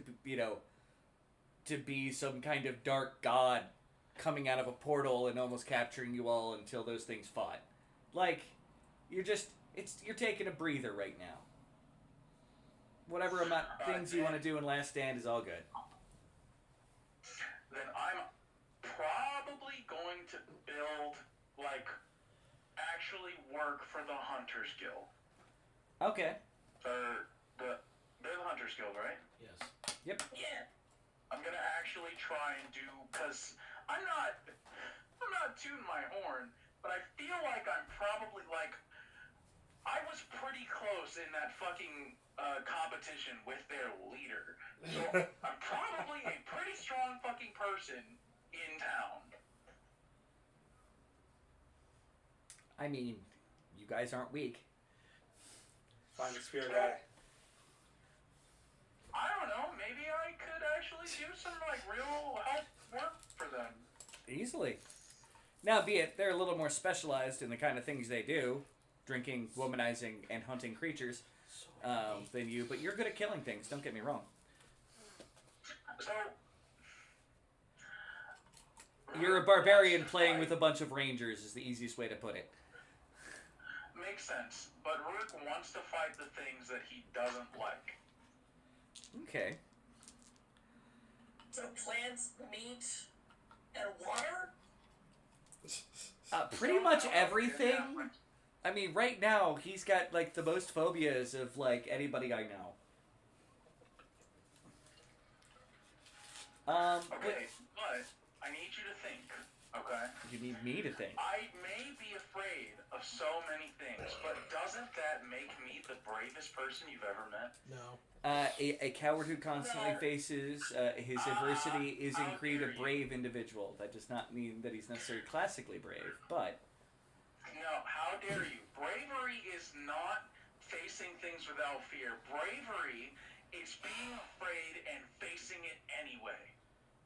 to be some kind of dark god coming out of a portal and almost capturing you all until those things fought. Like, you're taking a breather right now. Whatever amount things you want to do in Last Stand is all good. Then I'm probably going to build, actually work for the Hunters Guild. Okay. They're the Hunters Guild, right? Yes. Yep. Yeah. I'm gonna actually try and do, because I'm not tooting my horn, but I feel like I'm probably, I was pretty close in that fucking competition with their leader. So I'm probably a pretty strong fucking person in town. I mean, you guys aren't weak. Find the spear guy. I don't know, maybe I could actually do some, real help work for them. Easily. Now, be it, they're a little more specialized in the kind of things they do, drinking, womanizing, and hunting creatures, than you, but you're good at killing things, don't get me wrong. So... You're a barbarian playing with a bunch of rangers is the easiest way to put it. Makes sense, but Rook wants to fight the things that he doesn't like. Okay. So plants, meat, and water? Pretty much everything. I mean, right now, he's got, the most phobias of, anybody I know. Okay, but I need you to think, okay? You need me to think. I may be afraid of so many things, but doesn't that make me the bravest person you've ever met? No. A coward who constantly faces his adversity is in Creed a brave individual. That does not mean that he's necessarily classically brave, but... No, how dare you? Bravery is not facing things without fear. Bravery is being afraid and facing it anyway.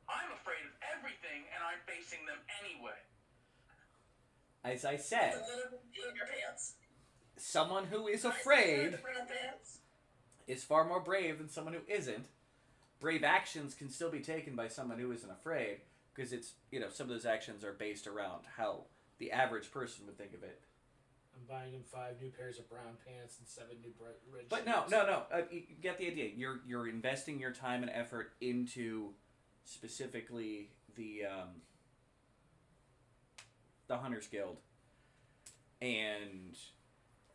I'm afraid of everything, and I'm facing them anyway. As I said, A little bit in your pants. someone who is afraid Pants. is far more brave than someone who isn't, brave actions can still be taken by someone who isn't afraid, because it's, some of those actions are based around how the average person would think of it. I'm buying him 5 new pairs of brown pants and 7 new red But shoes. no. You get the idea. You're investing your time and effort into specifically the Hunters Guild and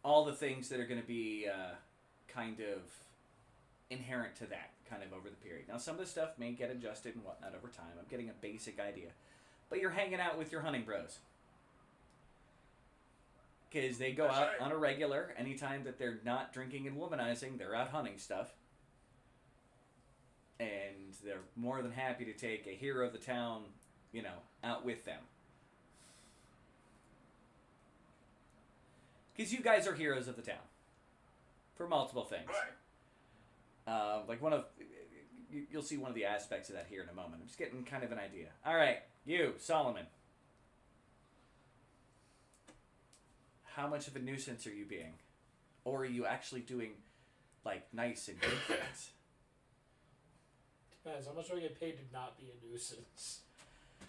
all the things that are going to be kind of inherent to that kind of over the period. Now, some of the stuff may get adjusted and whatnot over time. I'm getting a basic idea. But you're hanging out with your hunting bros. Because they go out on a regular. Anytime that they're not drinking and womanizing, they're out hunting stuff. And they're more than happy to take a hero of the town, out with them. Because you guys are heroes of the town. For multiple things. Right. Like you'll see one of the aspects of that here in a moment. I'm just getting kind of an idea. All right, you, Solomon. How much of a nuisance are you being? Or are you actually doing, nice and good things? Depends. How much do I get paid to not be a nuisance?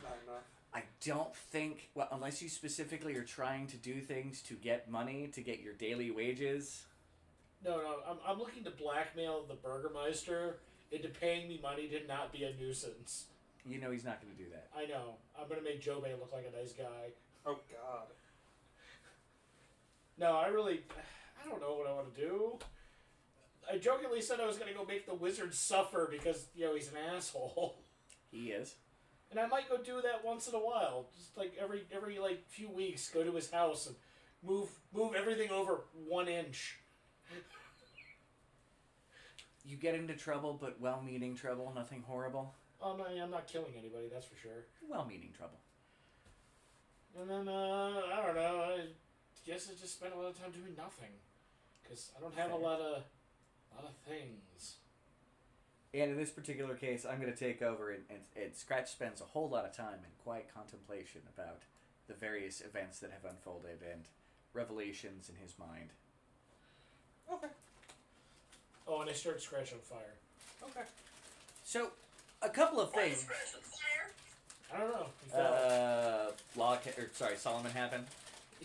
Not enough. I don't think, unless you specifically are trying to do things to get money, to get your daily wages. No. I'm looking to blackmail the Burgermeister into paying me money to not be a nuisance. He's not going to do that. I know. I'm going to make Jobei look like a nice guy. Oh, God. No, I don't know what I want to do. I jokingly said I was going to go make the wizard suffer because, he's an asshole. He is. And I might go do that once in a while. Just every few weeks, go to his house and move everything over 1 inch. You get into trouble, but well-meaning trouble, nothing horrible. Oh, no, I'm not killing anybody, that's for sure. Well-meaning trouble. And then, I don't know, I guess I just spent a lot of time doing nothing. Because I don't have a lot of things. And in this particular case, I'm going to take over, and Scratch spends a whole lot of time in quiet contemplation about the various events that have unfolded and revelations in his mind. Okay. Oh, and I start Scratch on fire. Okay. So, a couple of Why is things. Scratch on fire? I don't know. Solomon happened.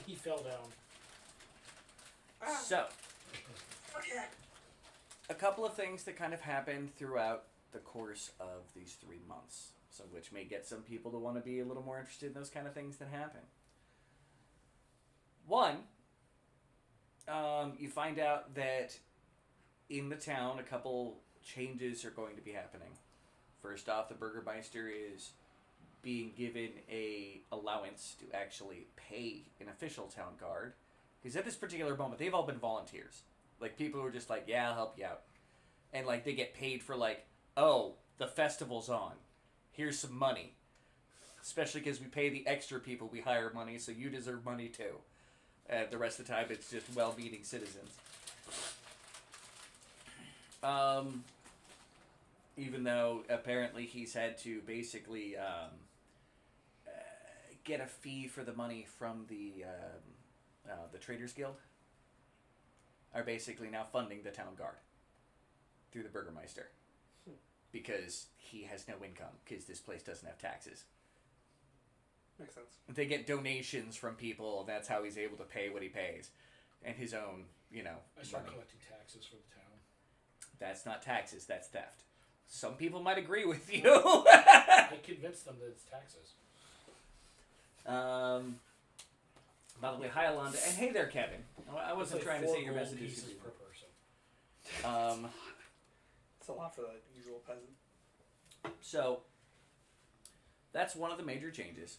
He fell down. So, Okay. a couple of things that kind of happened throughout the course of these 3 months. So, which may get some people to want to be a little more interested in those kind of things that happen. One, you find out that in the town, a couple changes are going to be happening. First off, the Burgermeister is being given a allowance to actually pay an official town guard. Because at this particular moment, they've all been volunteers. People who are just yeah, I'll help you out. And, they get paid for, oh, the festival's on. Here's some money. Especially because we pay the extra people we hire money, so you deserve money too. The rest of the time, it's just well-meaning citizens. Even though apparently he's had to basically get a fee for the money from the Traders Guild, are basically now funding the town guard through the Burgermeister because he has no income because this place doesn't have taxes. Makes sense. They get donations from people, and that's how he's able to pay what he pays, and his own, I start money. collecting taxes for the town. That's not taxes, that's theft. Some people might agree with you. I convinced them that it's taxes. By the way, hi Alonda, and hey there, Kevin. I wasn't It's trying to 4 say your gold messages pieces to per people. person. It's a lot for the usual peasant. So, that's one of the major changes.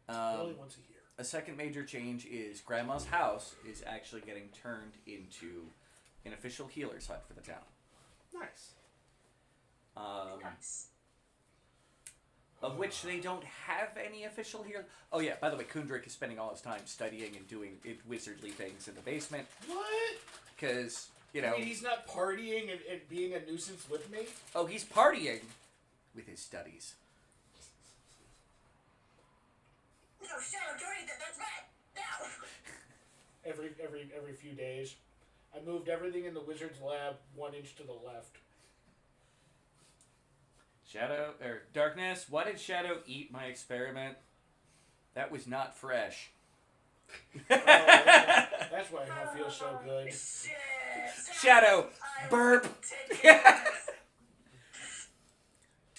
Only once a year. A second major change is Grandma's house is actually getting turned into an official healer's hut for the town. Nice. Nice. Of which they don't have any official here. Oh yeah, by the way, Kundrik is spending all his time studying and doing wizardly things in the basement. What? Because, I mean, he's not partying and being a nuisance with me? oh, he's partying with his studies. No, shut up, Dory, that's right. No. Every few days. I moved everything in the wizard's lab 1 inch to the left. Shadow, or Darkness, why did Shadow eat my experiment? That was not fresh. That's why I don't feel so good. Shadow, burp.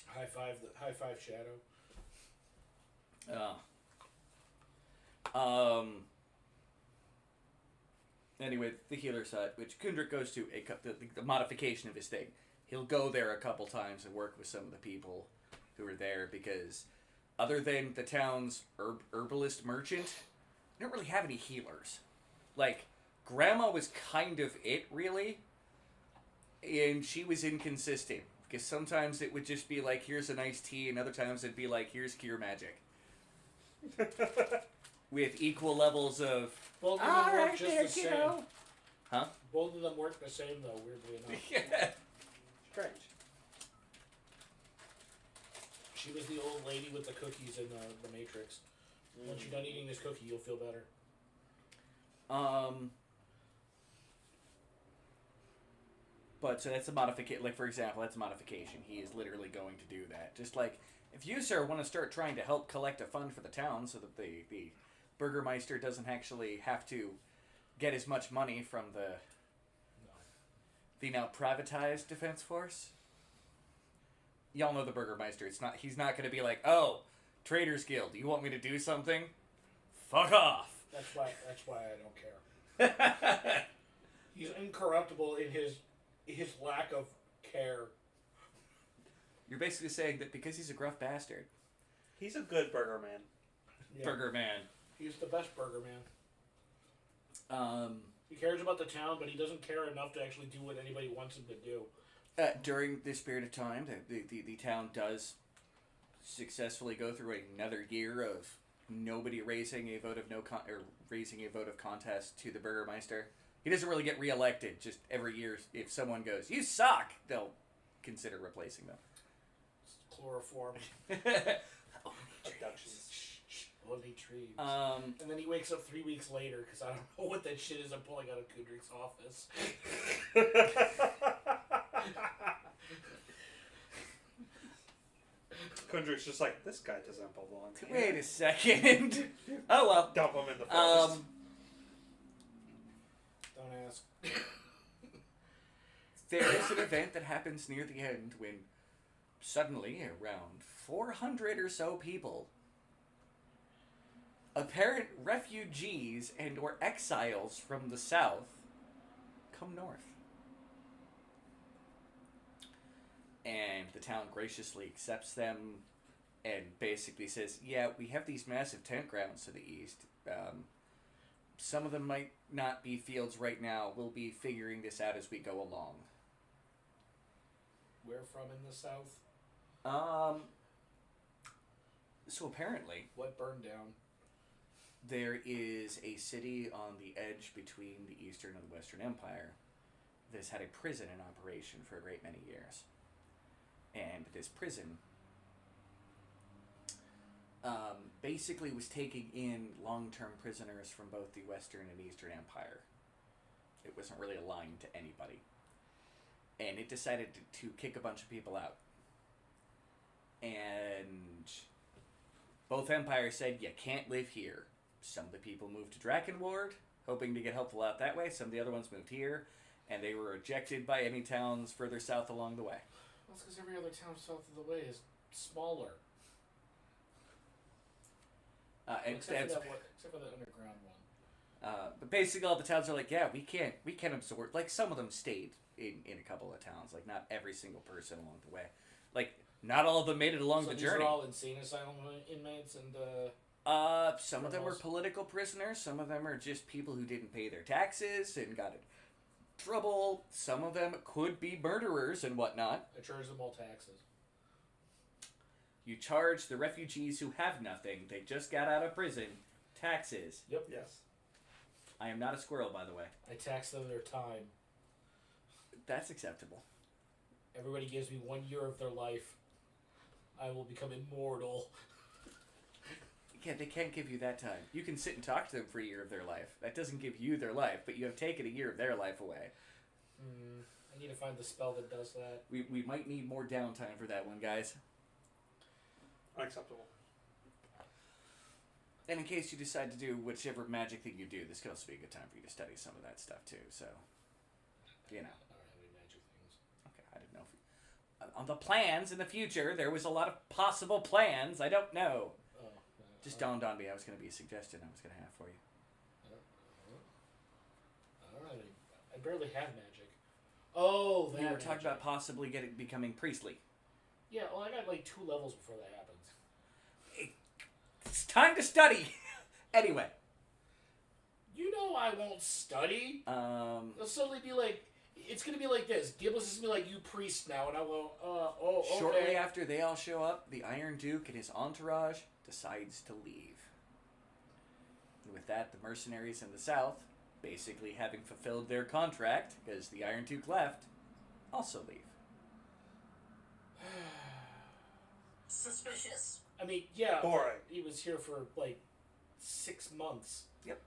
High five, Shadow. Anyway, the healer's hut, which Kundrik goes to, the modification of his thing. He'll go there a couple times and work with some of the people who are there because, other than the town's herbalist merchant, they don't really have any healers. Like, Grandma was kind of it, really, and she was inconsistent. Because sometimes it would just be like, here's a nice tea, and other times it'd be like, here's cure magic. With equal levels of... Both of them work just the same. Huh? Both of them work the same, though, weirdly enough. Yeah. Strange. She was the old lady with the cookies in the Matrix. Once you're done eating this cookie, you'll feel better. But, so that's a modification. Like, for example, that's a modification. He is literally going to do that. Just like, if you, sir, want to start trying to help collect a fund for the town so that the Burgermeister doesn't actually have to get as much money from the now privatized defense force. Y'all know the Burgermeister. He's not going to be like, oh, Traders Guild, you want me to do something? Fuck off. That's why I don't care. He's incorruptible in his lack of care. You're basically saying that because he's a gruff bastard. He's a good burger man. Yeah. Burger man. He's the best burger man. He cares about the town, but he doesn't care enough to actually do what anybody wants him to do. During this period of time, the town does successfully go through another year of nobody raising a vote of raising a vote of contest to the Burgermeister. He doesn't really get reelected. Just every year, if someone goes, "You suck," they'll consider replacing them. It's chloroform. Abductions. Only trees. And then he wakes up 3 weeks later because I don't know what that shit is I'm pulling out of Kudrik's office. Kundrik's just like, this guy doesn't belong here. wait a second. Oh well. Dump him in the forest. Don't ask. There is an event that happens near the end when suddenly around 400 or so people, apparent refugees and or exiles from the south, come north. And the town graciously accepts them and basically says, yeah, we have these massive tent grounds to the east. Some of them might not be fields right now. We'll be figuring this out as we go along. Where from in the south? So apparently, What burned down? there is a city on the edge between the Eastern and the Western Empire that has had a prison in operation for a great many years. And this prison basically was taking in long-term prisoners from both the Western and Eastern Empire. It wasn't really aligned to anybody. And it decided to kick a bunch of people out. And both empires said, you can't live here. Some of the people moved to Drakenward, hoping to get helpful out that way. Some of the other ones moved here, and they were rejected by any towns further south along the way. Well, it's because every other town south of the way is smaller. Except for the underground one. But basically all the towns are like, yeah, we can't absorb. Like, some of them stayed in a couple of towns. Like, not every single person along the way. Like, not all of them made it along the journey. These are all insane asylum inmates and some of them were political prisoners. Some of them are just people who didn't pay their taxes and got in trouble. Some of them could be murderers and whatnot. I charge them all taxes. You charge the refugees who have nothing, they just got out of prison, taxes. Yep. Yes. I am not a squirrel, by the way. I tax them their time. That's acceptable. Everybody gives me 1 year of their life. I will become immortal. Yeah, they can't give you that time. You can sit and talk to them for a year of their life. That doesn't give you their life, but you have taken a year of their life away. I need to find the spell that does that. We might need more downtime for that one, guys. Unacceptable. And in case you decide to do whichever magic thing you do, this could also be a good time for you to study some of that stuff too. So, you know. I don't have any magic things. Okay, I didn't know if on the plans in the future there was a lot of possible plans. I don't know. Oh, Just dawned on me. I was going to be a suggestion I was going to have for you. I don't have any. I barely have magic. Oh, that You were magic. talking about possibly becoming priestly. Yeah, well, I got like 2 levels before that happens. It's time to study. Anyway. You know I won't study. It'll suddenly be like, it's gonna be like this. Gibless is gonna be like, you priest now, and I will. Okay. Shortly after they all show up, the Iron Duke and his entourage decides to leave. And with that, the mercenaries in the south, basically having fulfilled their contract, because the Iron Duke left, also leave. Suspicious. I mean, yeah. Boring. He was here for like 6 months. Yep.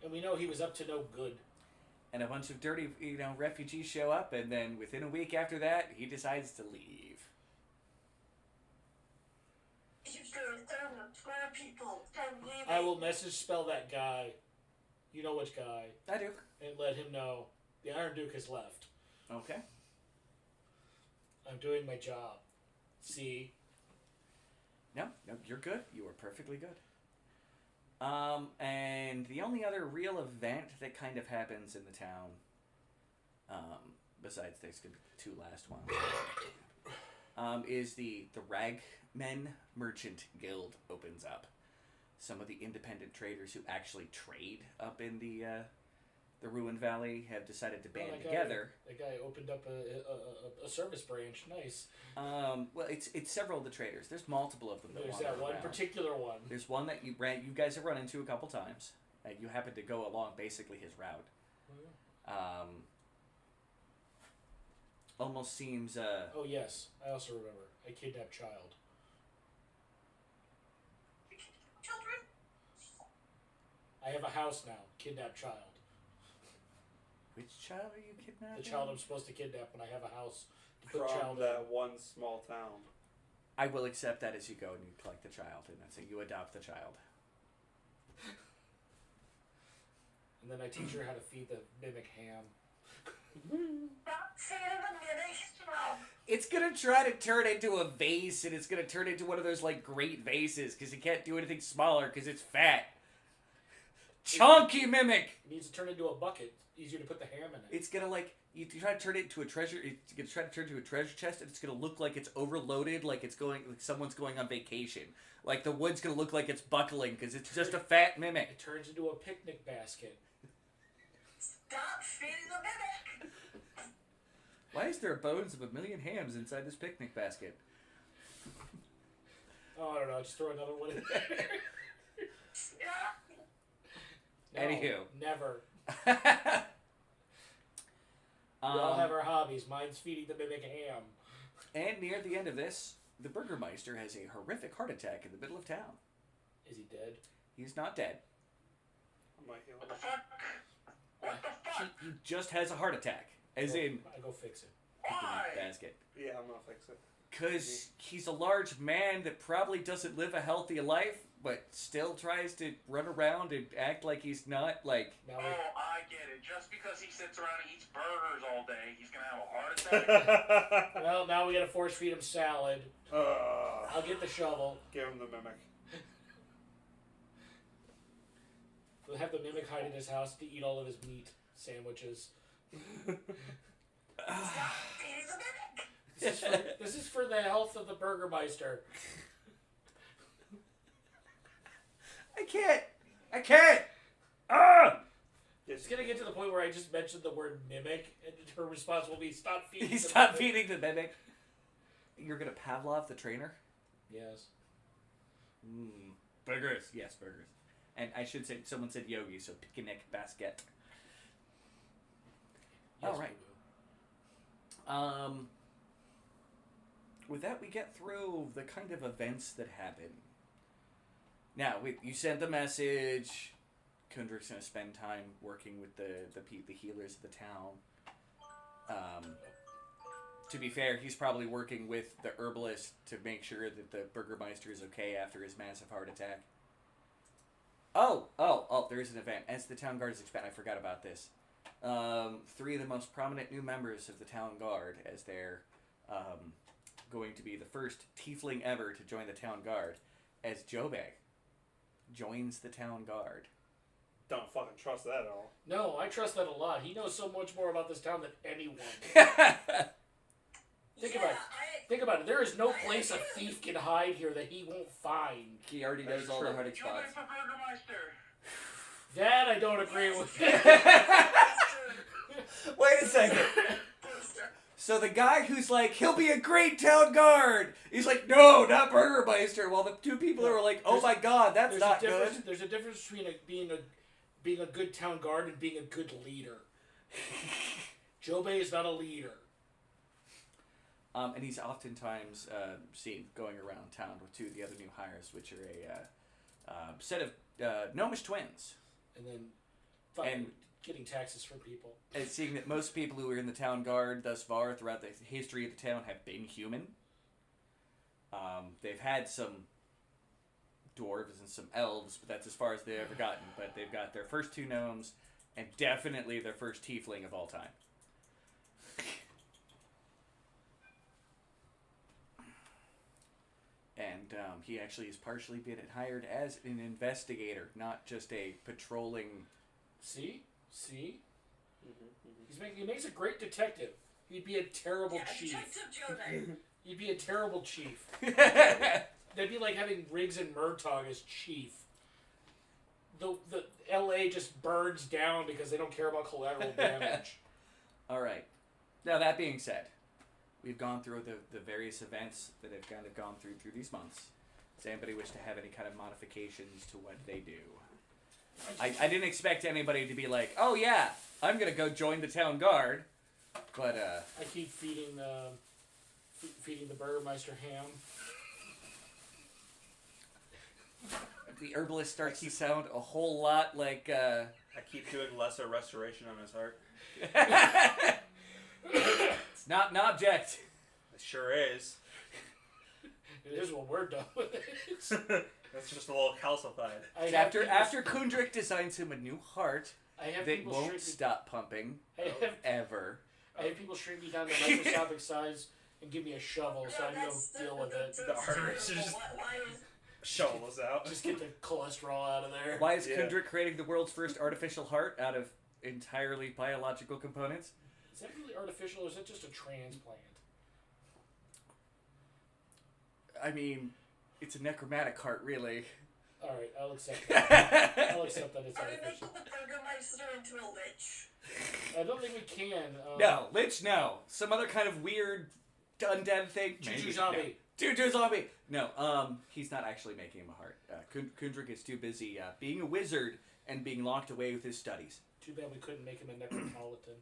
And we know he was up to no good. And a bunch of dirty, refugees show up, and then within a week after that, he decides to leave. You don't swear people. I'm leaving. I will message spell that guy. You know which guy. I do. And let him know the Iron Duke has left. Okay. I'm doing my job. See? No, you're good. You are perfectly good. And the only other real event that kind of happens in the town, besides these 2 last ones, is the Ragmen Merchant Guild opens up. Some of the independent traders who actually trade up in the Ruined Valley have decided to band together. That guy opened up a service branch. Nice. Well, it's several of the traders. There's multiple of them. There's that one particular one. There's one that you guys have run into a couple times. You happen to go along basically his route. Almost seems. Oh yes, I also remember. I kidnapped child. Children? I have a house now. Kidnapped child. Which child are you kidnapping? The child I'm supposed to kidnap when I have a house to put From child that in. one small town. I will accept that as you go and you collect the child, and that's it. You adopt the child. And then I teach her how to feed the mimic ham. Stop feeding the mimic. It's gonna try to turn into a vase, and it's gonna turn into one of those great vases because it can't do anything smaller because it's fat. Chunky mimic. It needs to turn into a bucket. Easier to put the ham in it. It's gonna you try to turn it into a treasure. It's gonna try to turn into a treasure chest, and it's gonna look like it's overloaded, like someone's going on vacation. Like the wood's gonna look like it's buckling because it's just a fat mimic. It turns into a picnic basket. Stop feeding the mimic. Why is there bones of 1,000,000 hams inside this picnic basket? Oh, I don't know. Just throw another one in there. No, Anywho. Never. We all have our hobbies. Mine's feeding the mimic ham. And near the end of this, the Burgermeister has a horrific heart attack in the middle of town. Is he dead? He's not dead. I might heal What the him. fuck? What the fuck? He just has a heart attack. As in, I go fix it. Why? basket. Yeah, I'm gonna fix it. Because he's a large man that probably doesn't live a healthy life, but still tries to run around and act like he's not, Now Oh, I get it. Just because he sits around and eats burgers all day, he's gonna have a heart attack? well, now we gotta force feed him salad. Ugh. I'll get the shovel. Give him the mimic. We'll have the mimic hide in his house to eat all of his meat sandwiches. Stop feeding the mimic. This is for the health of the Burgermeister. I can't! Ah! It's gonna get to the point where I just mentioned the word mimic, and her response will be, "Stop feeding." Stop feeding the mimic. You're gonna Pavlov the trainer? Yes. Burgers. Yes, burgers. And I should say, someone said yogi, so picnic basket. Yes, All right. With that, we get through the kind of events that happen. Now, you sent the message. Kundrik's going to spend time working with the healers of the town. To be fair, he's probably working with the herbalist to make sure that the Burgermeister is okay after his massive heart attack. Oh, there's an event. As the town guard is expanding, I forgot about this. 3 of the most prominent new members of the town guard, as they're going to be the first tiefling ever to join the town guard, as Jobeg joins the town guard. Don't fucking trust that at all. No, I trust that a lot. He knows so much more about this town than anyone. Think about it. There is no place a thief can hide here that he won't find. He already knows all the hiding spots. For Burgermeister. That I don't agree with. Wait a second. So the guy who's like, he'll be a great town guard, he's like, no, not Burgermeister. While the 2 people who are like, oh my god, that's not good. There's a difference between being a good town guard and being a good leader. Jobei is not a leader. And he's oftentimes seen going around town with 2 of the other new hires, which are a set of gnomish twins. And then getting taxes from people. And seeing that most people who are in the town guard thus far throughout the history of the town have been human. They've had some dwarves and some elves, but that's as far as they've ever gotten. But they've got their first 2 gnomes, and definitely their first tiefling of all time. And he actually is partially been hired as an investigator, not just a patrolling... See? He makes a great detective. He'd be a terrible chief. He'd be a terrible chief. That'd be like having Riggs and Murtaugh as chief. The LA just burns down because they don't care about collateral damage. Alright. Now that being said, we've gone through the various events that have kind of gone through these months. Does anybody wish to have any kind of modifications to what they do? I didn't expect anybody to be like, oh yeah, I'm going to go join the town guard. But, I keep feeding the Burgermeister ham. The herbalist starts to sound a whole lot like, I keep doing lesser restoration on his heart. It's not an object. It sure is. It is when we're done with it. That's just a little calcified. After Kundrik designs him a new heart that won't stop pumping ever. I have people shrink me down to microscopic size and give me a shovel so I can go deal with it. The arteries are just shovel us out. Just get the cholesterol out of there. Why is Kundrik creating the world's first artificial heart out of entirely biological components? Is that really artificial or is it just a transplant? I mean, it's a necromantic heart, really. Alright, I'll accept that. I'll accept that it's Are we artificial. making the Burgermeister into a lich? I don't think we can. No, Lich, no. Some other kind of weird undead thing. Juju zombie. No. Juju zombie. No, he's not actually making him a heart. Kundrik is too busy being a wizard and being locked away with his studies. Too bad we couldn't make him a necropolitan.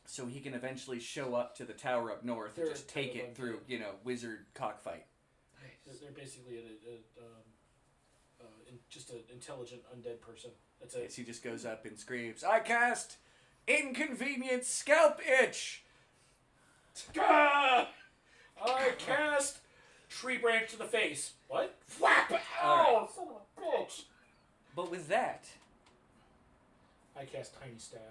So he can eventually show up to the tower up north and just take it through, wizard cockfight. They're basically just an intelligent undead person. That's it. Yes, he just goes up and screams, I cast Inconvenient Scalp Itch! Ah! I cast Tree Branch to the face. What? Whap! Oh, son of a bitch! But with that, I cast Tiny Staff.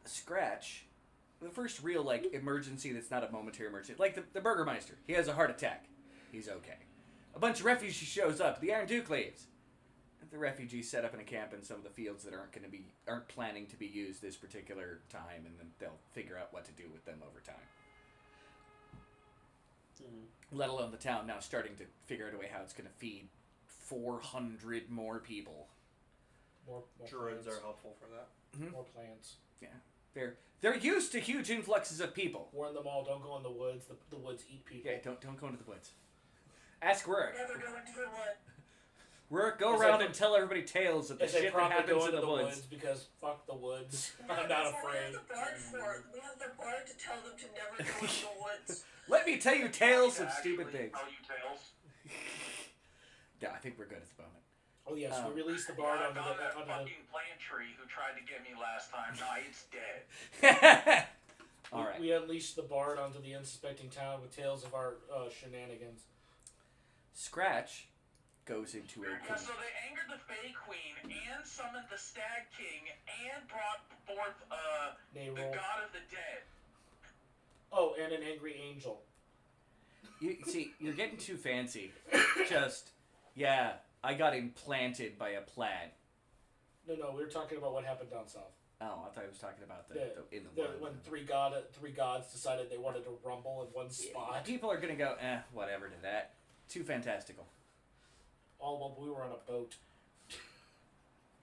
Scratch, the first real, emergency that's not a momentary emergency, like the Burgermeister. He has a heart attack. He's okay. A bunch of refugees shows up. The Iron Duke leaves. The refugees set up in a camp in some of the fields that aren't planning to be used this particular time, and then they'll figure out what to do with them over time. Let alone the town now starting to figure out a way how it's going to feed 400 more people. More Druids plants. are helpful for that. Mm-hmm. More plants. Yeah. They're used to huge influxes of people. Warn them all, don't go in the woods. The woods eat people. Yeah, don't go into the woods. Ask Rurik. Never go into the wood. Rurik, go around and tell everybody tales of the shit that happens in the woods. Because fuck the woods. I'm not That's what afraid. we have the bard for. We have the bard to tell them to never go into the woods. Let me tell you tales of Actually stupid things. Tell you tales. Yeah, I think we're good at the moment. Oh yes, Oh. we released the bard Yeah, I onto got that the fucking plant tree who tried to get me last time. Nah, it's dead. All right. We unleashed the bard onto the unsuspecting town with tales of our shenanigans. Scratch goes into a Yeah, so they angered the Fey Queen and summoned the Stag King and brought forth the Nayrol. God of the Dead. Oh, and an angry angel. You see, you're getting too fancy. Just, yeah, I got implanted by a plaid. No, we were talking about what happened down south. Oh, I thought I was talking about in the world. When three gods decided they wanted to rumble in one spot. People are gonna go, whatever to that. Too fantastical. All while we were on a boat.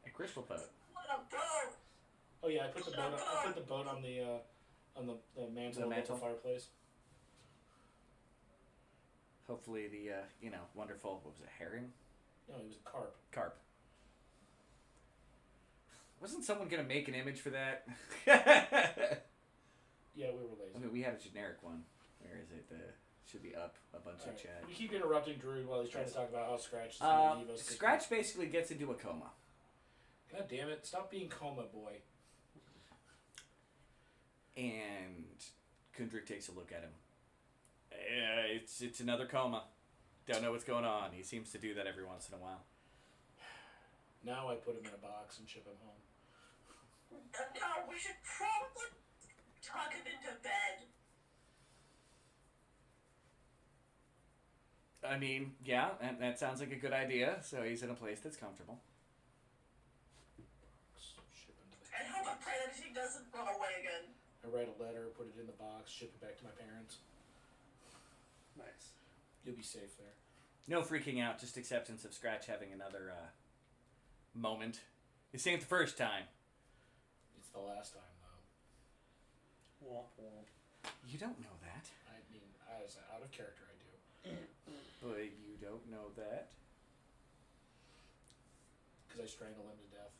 A crystal boat. What a boat! Oh yeah, I put the boat on the mantle of the fireplace. Hopefully the wonderful, what was it, herring? No, he was a carp. Carp. Wasn't someone gonna make an image for that? Yeah, we were lazy. I mean, we had a generic one. Where is it? Should be up a bunch of chat. We keep interrupting Drew while he's trying to talk about how Scratch is going to leave us. Scratch basically gets into a coma. God damn it! Stop being coma boy. And Kundrik takes a look at him. It's another coma. Don't know what's going on. He seems to do that every once in a while. Now I put him in a box and ship him home. No, we should probably tuck him into bed. I mean, yeah, and that sounds like a good idea. So he's in a place that's comfortable. Ship him to the And hope and pray that he doesn't run away again. I write a letter, put it in the box, ship it back to my parents. Nice. You'll be safe there. No freaking out, just acceptance of Scratch having another moment. This ain't the first time. It's the last time, though. Womp womp. You don't know that. I mean, as out of character, I do. But you don't know that. Because I strangle him to death.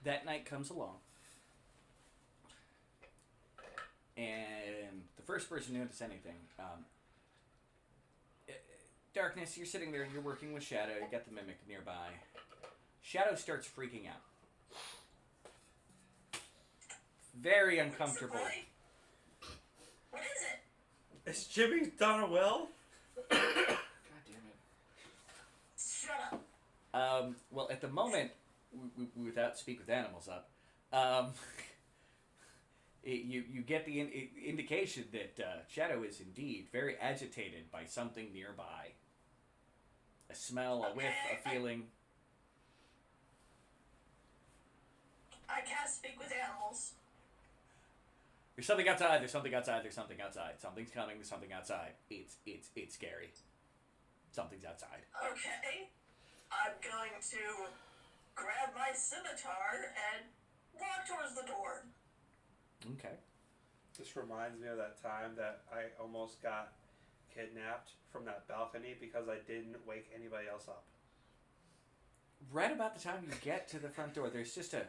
That night comes along. And the first person to notice anything, Darkness, you're sitting there, you're working with Shadow, you got the Mimic nearby. Shadow starts freaking out. Very uncomfortable. What is it? Is Jimmy Donna well? God damn it. Shut up. Well, at the moment, without Speak with Animals up, you get the indication that Shadow is indeed very agitated by something nearby. A smell, a whiff, a feeling. I can't speak with animals. There's something outside, there's something outside, there's something outside. Something's coming, there's something outside. It's scary. Something's outside. Okay. I'm going to grab my scimitar and walk towards the door. Okay. This reminds me of that time that I almost got kidnapped from that balcony because I didn't wake anybody else up. Right about the time you get to the front door, there's just I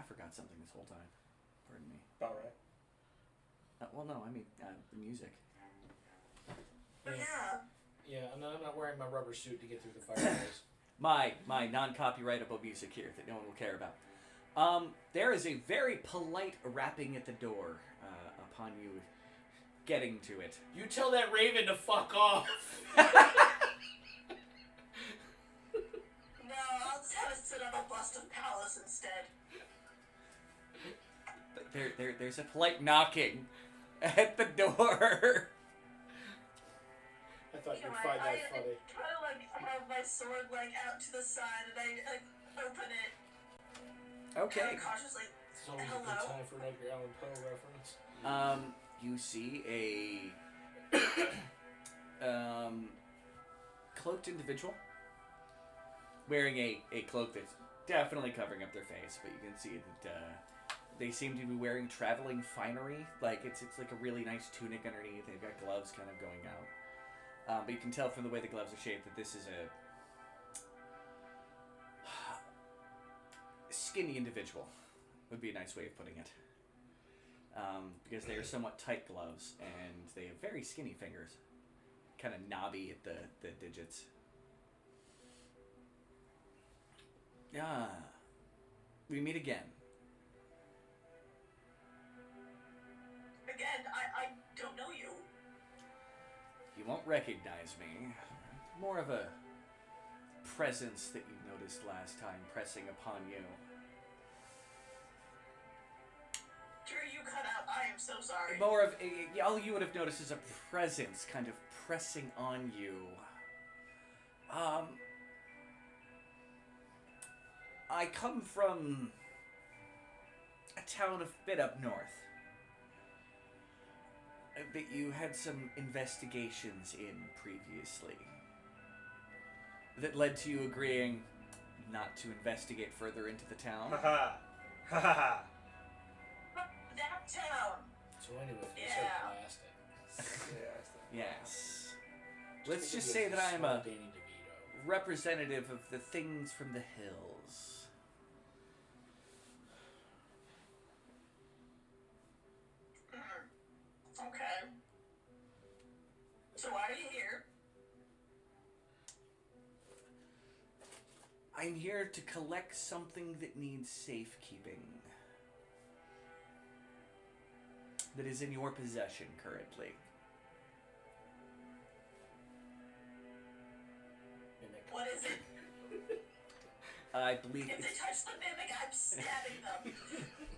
forgot something this whole time. Pardon me. About right. Well, no, I mean, the music. Yeah. Yeah, I'm not wearing my rubber suit to get through the fireplace. My non-copyrightable music here that no one will care about. There is a very polite rapping at the door upon you getting to it. You tell that raven to fuck off. No, I'll just have it sit on a bust of Palace instead. But there's a polite knocking at the door. I thought You you'd know, find I that funny. try to have my sword out to the side and I open it. Okay. Kind of cautiously. It's always a good Hello? time for an Edgar Allan Poe reference. You see a cloaked individual wearing a cloak that's definitely covering up their face, but you can see that they seem to be wearing traveling finery. Like it's like a really nice tunic underneath. They've got gloves kind of going out, but you can tell from the way the gloves are shaped that this is a skinny individual. Would be a nice way of putting it. Because they are somewhat tight gloves, and they have very skinny fingers. Kind of knobby at the digits. Ah, we meet again. Again, I don't know you. You won't recognize me. More of a presence that you noticed last time pressing upon you. Drew, you cut out. I am so sorry. More of all you would have noticed is a presence kind of pressing on you. I come from a town a bit up north. That you had some investigations in previously. That led to you agreeing not to investigate further into the town. Haha. Haha. That town. So anyway, you Yeah. said plastic. Yes. Let's just say that I am a Danny DeVito. representative of the things from the hills. Okay. So why are you here? I'm here to collect something that needs safekeeping. That is in your possession currently. Mimic. What is it? I believe If they it's, touch the mimic, I'm stabbing them.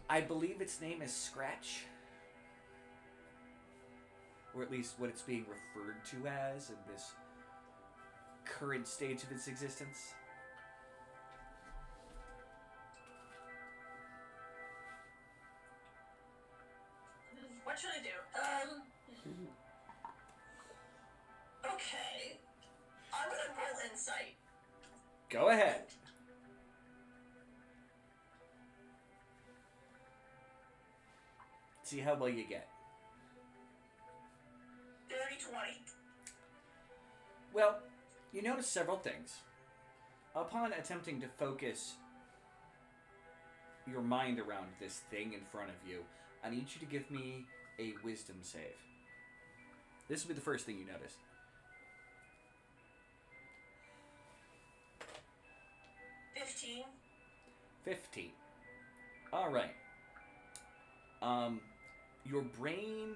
I believe its name is Scratch. Or at least what it's being referred to as in this current stage of its existence. What should I do? Okay. I'm gonna roll insight. Go ahead. See how well you get. 30-20. Well, you notice several things. Upon attempting to focus your mind around this thing in front of you, I need you to give me a wisdom save. This will be the first thing you notice. 15. 15. Alright. Your brain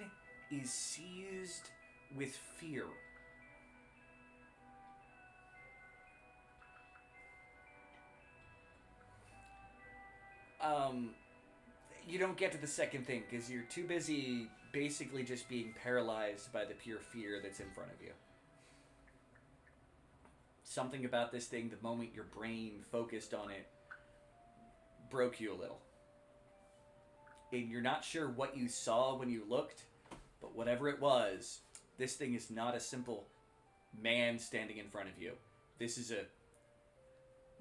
is seized with fear. You don't get to the second thing because you're too busy basically just being paralyzed by the pure fear that's in front of you. Something about this thing, the moment your brain focused on it, broke you a little. And you're not sure what you saw when you looked, but whatever it was, this thing is not a simple man standing in front of you. This is a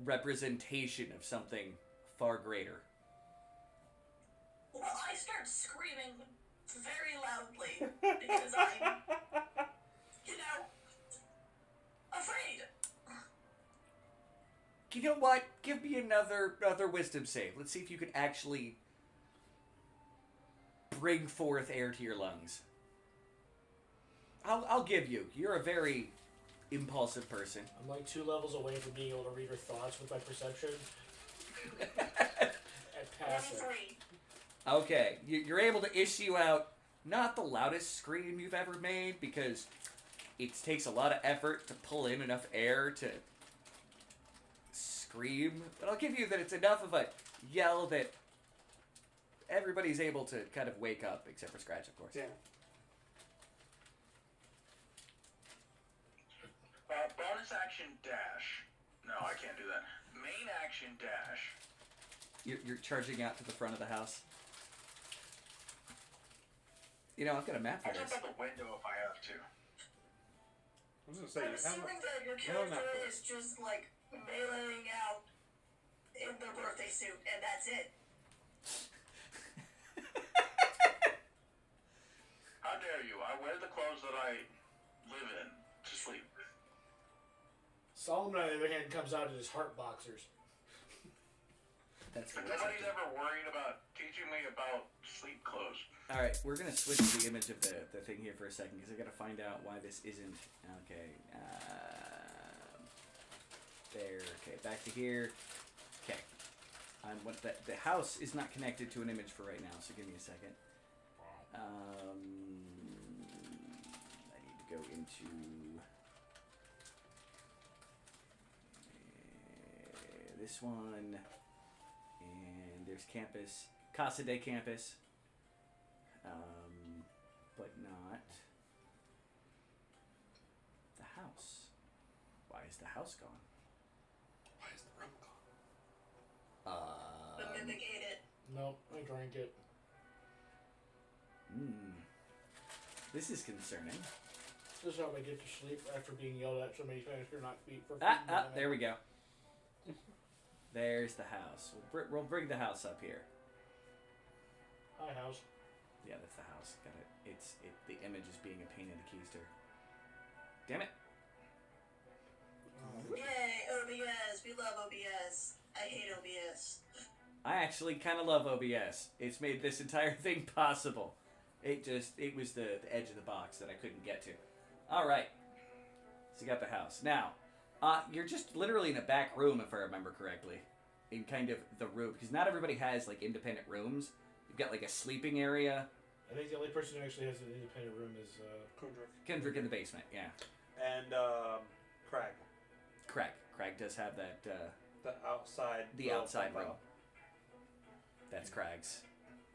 representation of something far greater. Well, I start screaming very loudly because I'm, afraid. You know what? Give me another wisdom save. Let's see if you can actually bring forth air to your lungs. I'll give you. You're a very impulsive person. I'm like 2 levels away from being able to read her thoughts with my perception. At passive. 23. Okay, you're able to issue out not the loudest scream you've ever made because it takes a lot of effort to pull in enough air to scream, but I'll give you that it's enough of a yell that everybody's able to kind of wake up, except for Scratch, of course. Yeah. Bonus action dash. No, I can't do that. Main action dash. You're charging out to the front of the house. You know, I've got a map for I'll jump this. out the window if I have to. I was gonna say I'm you have assuming that your no map character for is just like meleeing out in their birthday suit, and that's it. How dare you? I wear the clothes that I live in to sleep. Solomon, on the other hand, comes out in his heart boxers. That's what Nobody's ever worried about teaching me about sleep clothes. All right, we're gonna switch to the image of the thing here for a second because I gotta find out why this isn't okay. There. Okay, back to here. Okay. what the house is not connected to an image for right now, so give me a second. I need to go into this one, and there's campus, Casa de Campus, but not the house. Why is the house gone? Why is the room gone? Mimicate it. Nope, I drank it. This is concerning. This is how I get to sleep after being yelled at so many times for not feet for There we go. There's the house. We'll bring the house up here. Hi, house. Yeah, that's the house. Got it. The image is being a pain in the keister. Damn it. Yay, OBS. We love OBS. I hate OBS. I actually kind of love OBS. It's made this entire thing possible. It was the edge of the box that I couldn't get to. Alright. So you got the house. Now, you're just literally in a back room, if I remember correctly. In kind of the room. Because not everybody has, like, independent rooms. You've got, like, a sleeping area. I think the only person who actually has an independent room is Kendrick in the basement, yeah. And Craig. Craig does have that, The outside. the outside room. That's Craig's.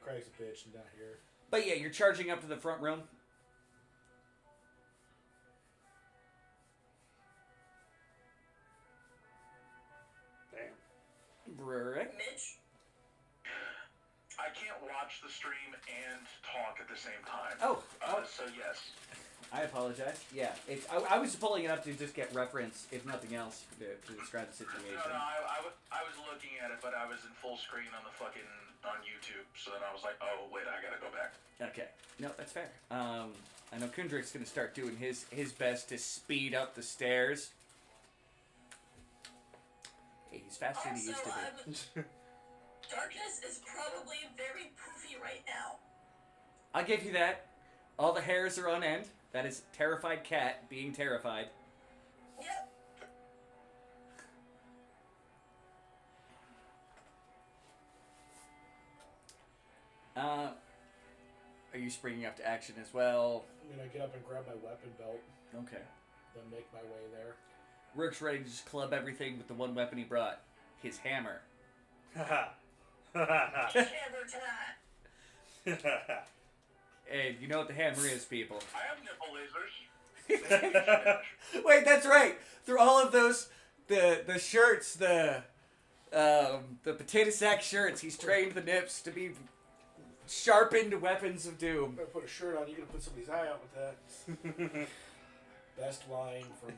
Craig's a bitch and not here. But yeah, you're charging up to the front room. Damn. Brick. Mitch? I can't watch the stream and talk at the same time. So yes. I apologize. Yeah, I was pulling it up to just get reference, if nothing else, to describe the situation. No, I was looking at it, but I was in full screen on the fucking on YouTube. So then I was like, oh wait, I gotta go back. Okay, no, that's fair. I know Kendrick's gonna start doing his best to speed up the stairs. Hey, he's faster than he used to be. Darkness is probably very poofy right now. I'll give you that. All the hairs are on end. That is terrified cat being terrified. Yep. Are you springing up to action as well? I'm gonna get up and grab my weapon belt, Okay. then make my way there. Rourke's ready to just club everything with the one weapon he brought. His hammer. Hammer time. And you know what the hammer is, people. I have nipple lasers. Wait, that's right. Through all of those, the shirts, the potato sack shirts, he's trained the nips to be sharpened weapons of doom. I'm gonna put a shirt on, you're gonna put somebody's eye out with that. Best line from...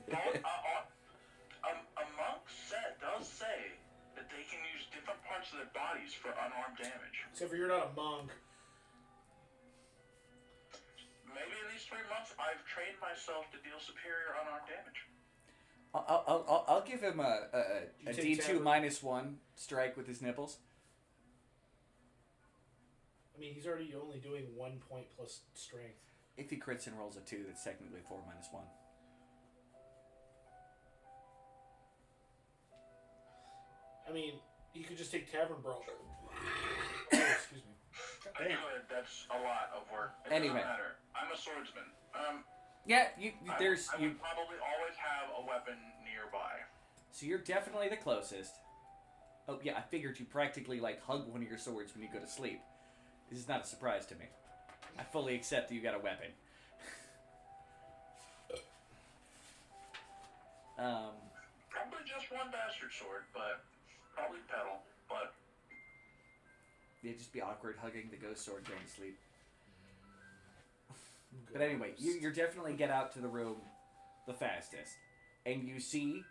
A monk does say that they can use different parts of their bodies for unarmed damage. Except for you're not a monk. Maybe in these 3 months, I've trained myself to deal superior unarmed damage. I'll give him a D2 -1 strike with his nipples. I mean, he's already only doing 1 point plus strength. If he crits and rolls a 2, that's technically 4 -1. I mean, you could just take Tavern Brawl. Oh, excuse me. I could. That's a lot of work. It Anyway. doesn't matter. I'm a swordsman. Yeah, I would probably always have a weapon nearby. So you're definitely the closest. Oh yeah, I figured you practically like hug one of your swords when you go to sleep. This is not a surprise to me. I fully accept that you got a weapon. Probably just one bastard sword, but probably pedal. But It'd just be awkward hugging the ghost sword going to sleep. But anyway, you definitely get out to the room the fastest. And you see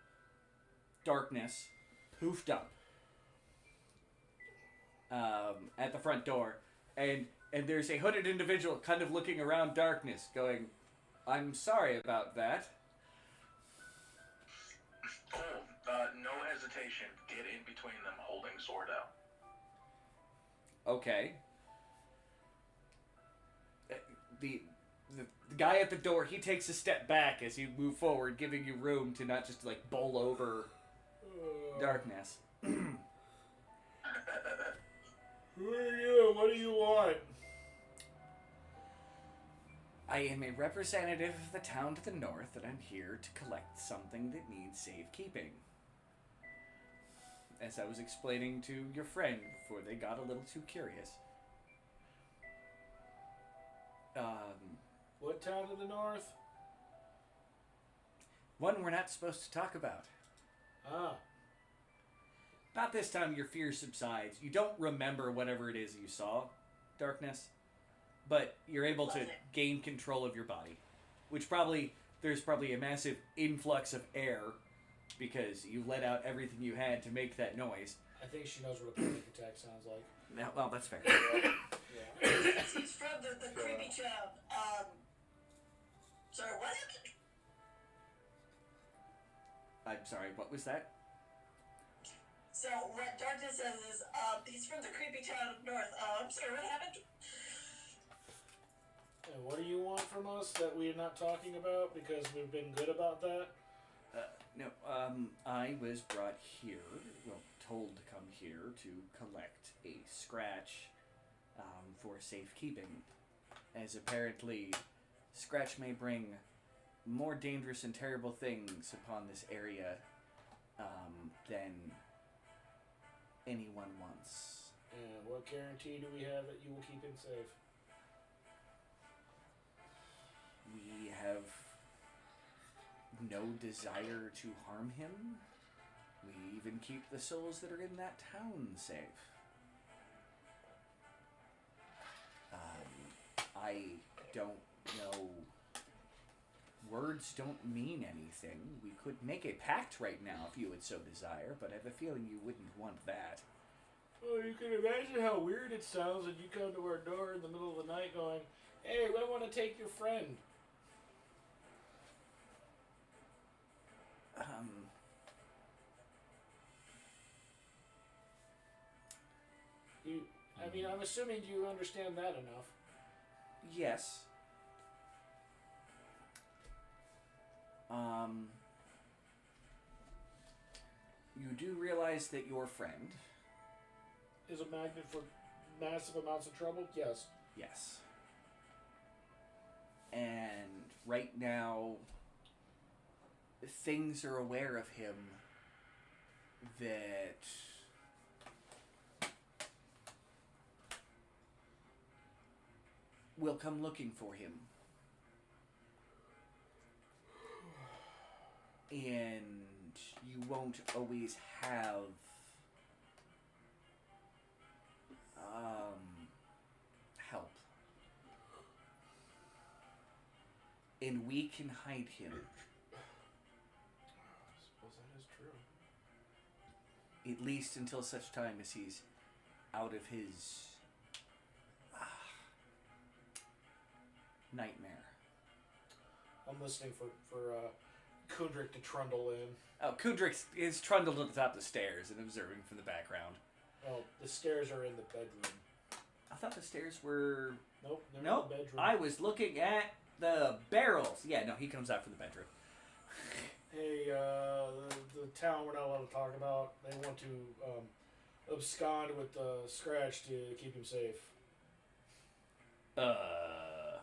darkness poofed up at the front door. And there's a hooded individual kind of looking around darkness going, I'm sorry about that. cool. No hesitation. Get in between them, holding sword out. Okay. The guy at the door, he takes a step back as you move forward, giving you room to not just like bowl over darkness. Who are you? What do you want? I am a representative of the town to the north, and I'm here to collect something that needs safekeeping. As I was explaining to your friend before they got a little too curious. What town to the north? One we're not supposed to talk about. Ah. About this time, your fear subsides. You don't remember whatever it is you saw, Darkness, but you're able to gain control of your body, which there's probably a massive influx of air because you let out everything you had to make that noise. I think she knows what a panic attack sounds like. Now, well, that's fair. Yeah. He's from the creepy town. Sorry, what happened? I'm sorry, what was that? So what Darkness says is, he's from the creepy town up north. I'm sorry, what happened? And what do you want from us that we're not talking about because we've been good about that? No, I was brought here, told to come here to collect a scratch for safekeeping, as apparently scratch may bring more dangerous and terrible things upon this area than anyone wants. And what guarantee do we have that you will keep him safe? We have no desire to harm him. We even keep the souls that are in that town safe. I don't know. Words don't mean anything. We could make a pact right now if you would so desire, but I have a feeling you wouldn't want that. Well, you can imagine how weird it sounds when you come to our door in the middle of the night going, "Hey, I want to take your friend." I'm assuming you understand that enough. Yes. You do realize that your friend... Is a magnet for massive amounts of trouble? Yes. Yes. And right now, things are aware of him that will come looking for him. And you won't always have help. And we can hide him. I suppose that is true. At least until such time as he's out of his nightmare. I'm listening for Kudrick to trundle in. Oh, Kudrick is trundled to the top of the stairs and observing from the background. Oh, the stairs are in the bedroom. I thought the stairs were... Nope, they're Nope, in the bedroom. I was looking at the barrels. Yeah, no, he comes out from the bedroom. Hey, the town we're not allowed to talk about, they want to abscond with the scratch to keep him safe. I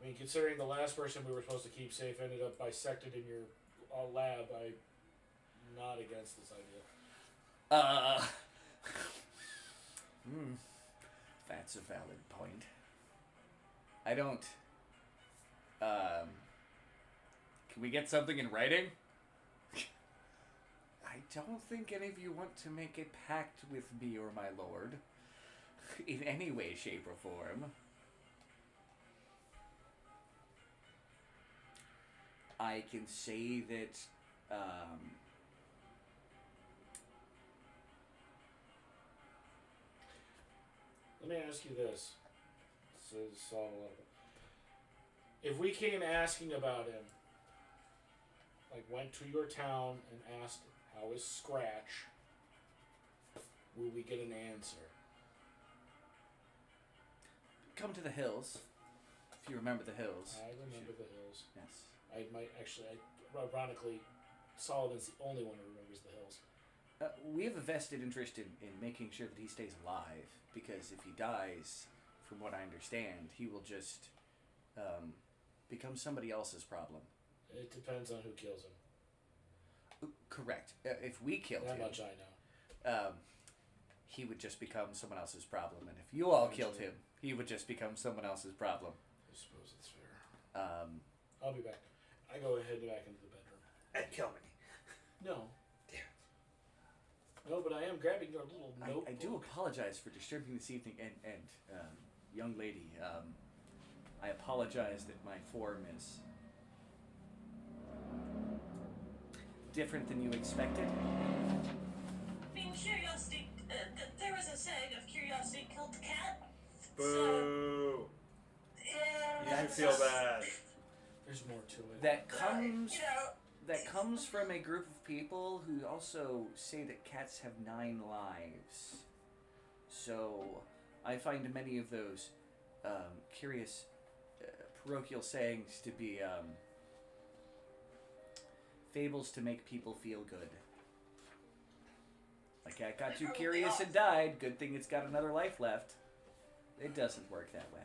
mean, considering the last person we were supposed to keep safe ended up bisected in your lab, I'm not against this idea. That's a valid point. I don't... Can we get something in writing? I don't think any of you want to make a pact with me or my lord. In any way, shape, or form. I can say that, Let me ask you this. This is solve a lot of it. If we came asking about him, like went to your town and asked how is Scratch, will we get an answer? come to the hills. If you remember the hills. I remember the hills. Yes. I might actually, ironically, Solomon's the only one who remembers the hills. We have a vested interest in making sure that he stays alive, because if he dies, from what I understand, he will just become somebody else's problem. It depends on who kills him. Correct. If we killed That him, much I know. he would just become someone else's problem, and if you all killed him, he would just become someone else's problem. I suppose it's fair. Um, I'll be back. I go ahead back into the bedroom. And kill me. No. No, but I am grabbing your little notebook. I do apologize for disturbing this evening, and young lady, I apologize that my form is different than you expected. I mean, curiosity. There was a saying of curiosity killed the cat. Boo! Yeah. You should feel bad. There's more to it. That comes You know, that comes from a group of people who also say that cats have 9 lives. So I find many of those curious parochial sayings to be fables to make people feel good. My cat got too curious and died. Good thing it's got another life left. It doesn't work that way.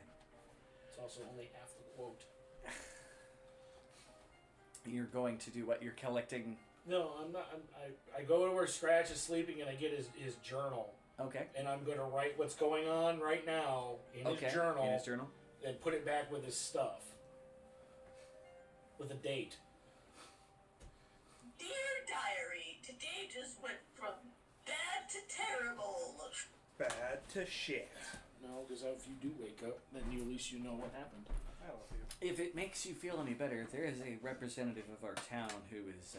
It's also only half the quote. You're going to do what? You're collecting... No, I'm not. I go to where Scratch is sleeping and I get his journal. Okay. And I'm going to write what's going on right now in his journal. In his journal. And put it back with his stuff. With a date. dear diary, today just went from bad to terrible. Bad to shit. No, because if you do wake up, then at least you know what happened. I love you. If it makes you feel any better, there is a representative of our town who is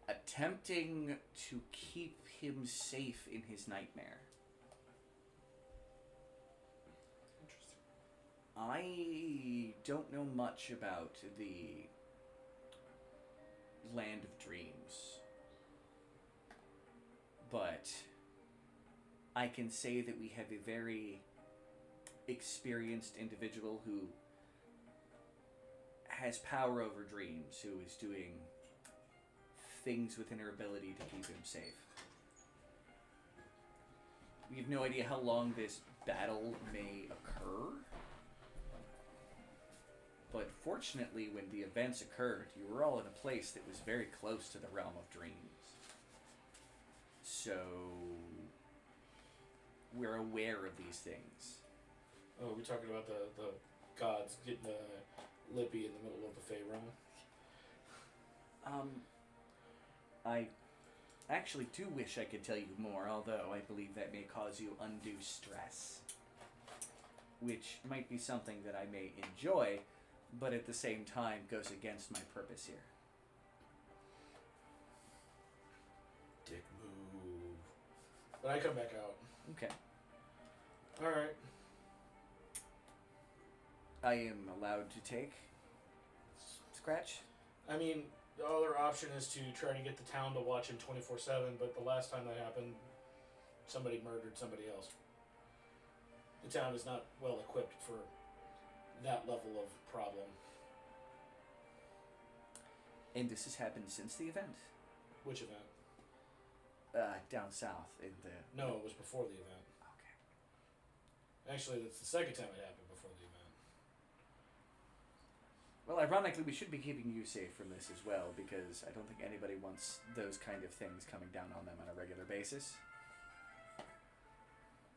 attempting to keep him safe in his nightmare. I don't know much about the Land of Dreams, but I can say that we have a very experienced individual who has power over dreams, who is doing things within her ability to keep him safe. We have no idea how long this battle may occur, but fortunately when the events occurred, you were all in a place that was very close to the realm of dreams. So we're aware of these things. Oh, we're talking about the gods getting lippy in the middle of the Fey realm. I actually do wish I could tell you more, although I believe that may cause you undue stress. Which might be something that I may enjoy, but at the same time goes against my purpose here. Dick move. But I come back out. Okay. Alright. I am allowed to take Scratch? I mean, the other option is to try to get the town to watch him 24/7, but the last time that happened, somebody murdered somebody else. The town is not well equipped for that level of problem. And this has happened since the event? Which event? Down south in the... No, it was before the event. Okay. Actually, that's the second time it happened before the event. Well, ironically, we should be keeping you safe from this as well, because I don't think anybody wants those kind of things coming down on them on a regular basis.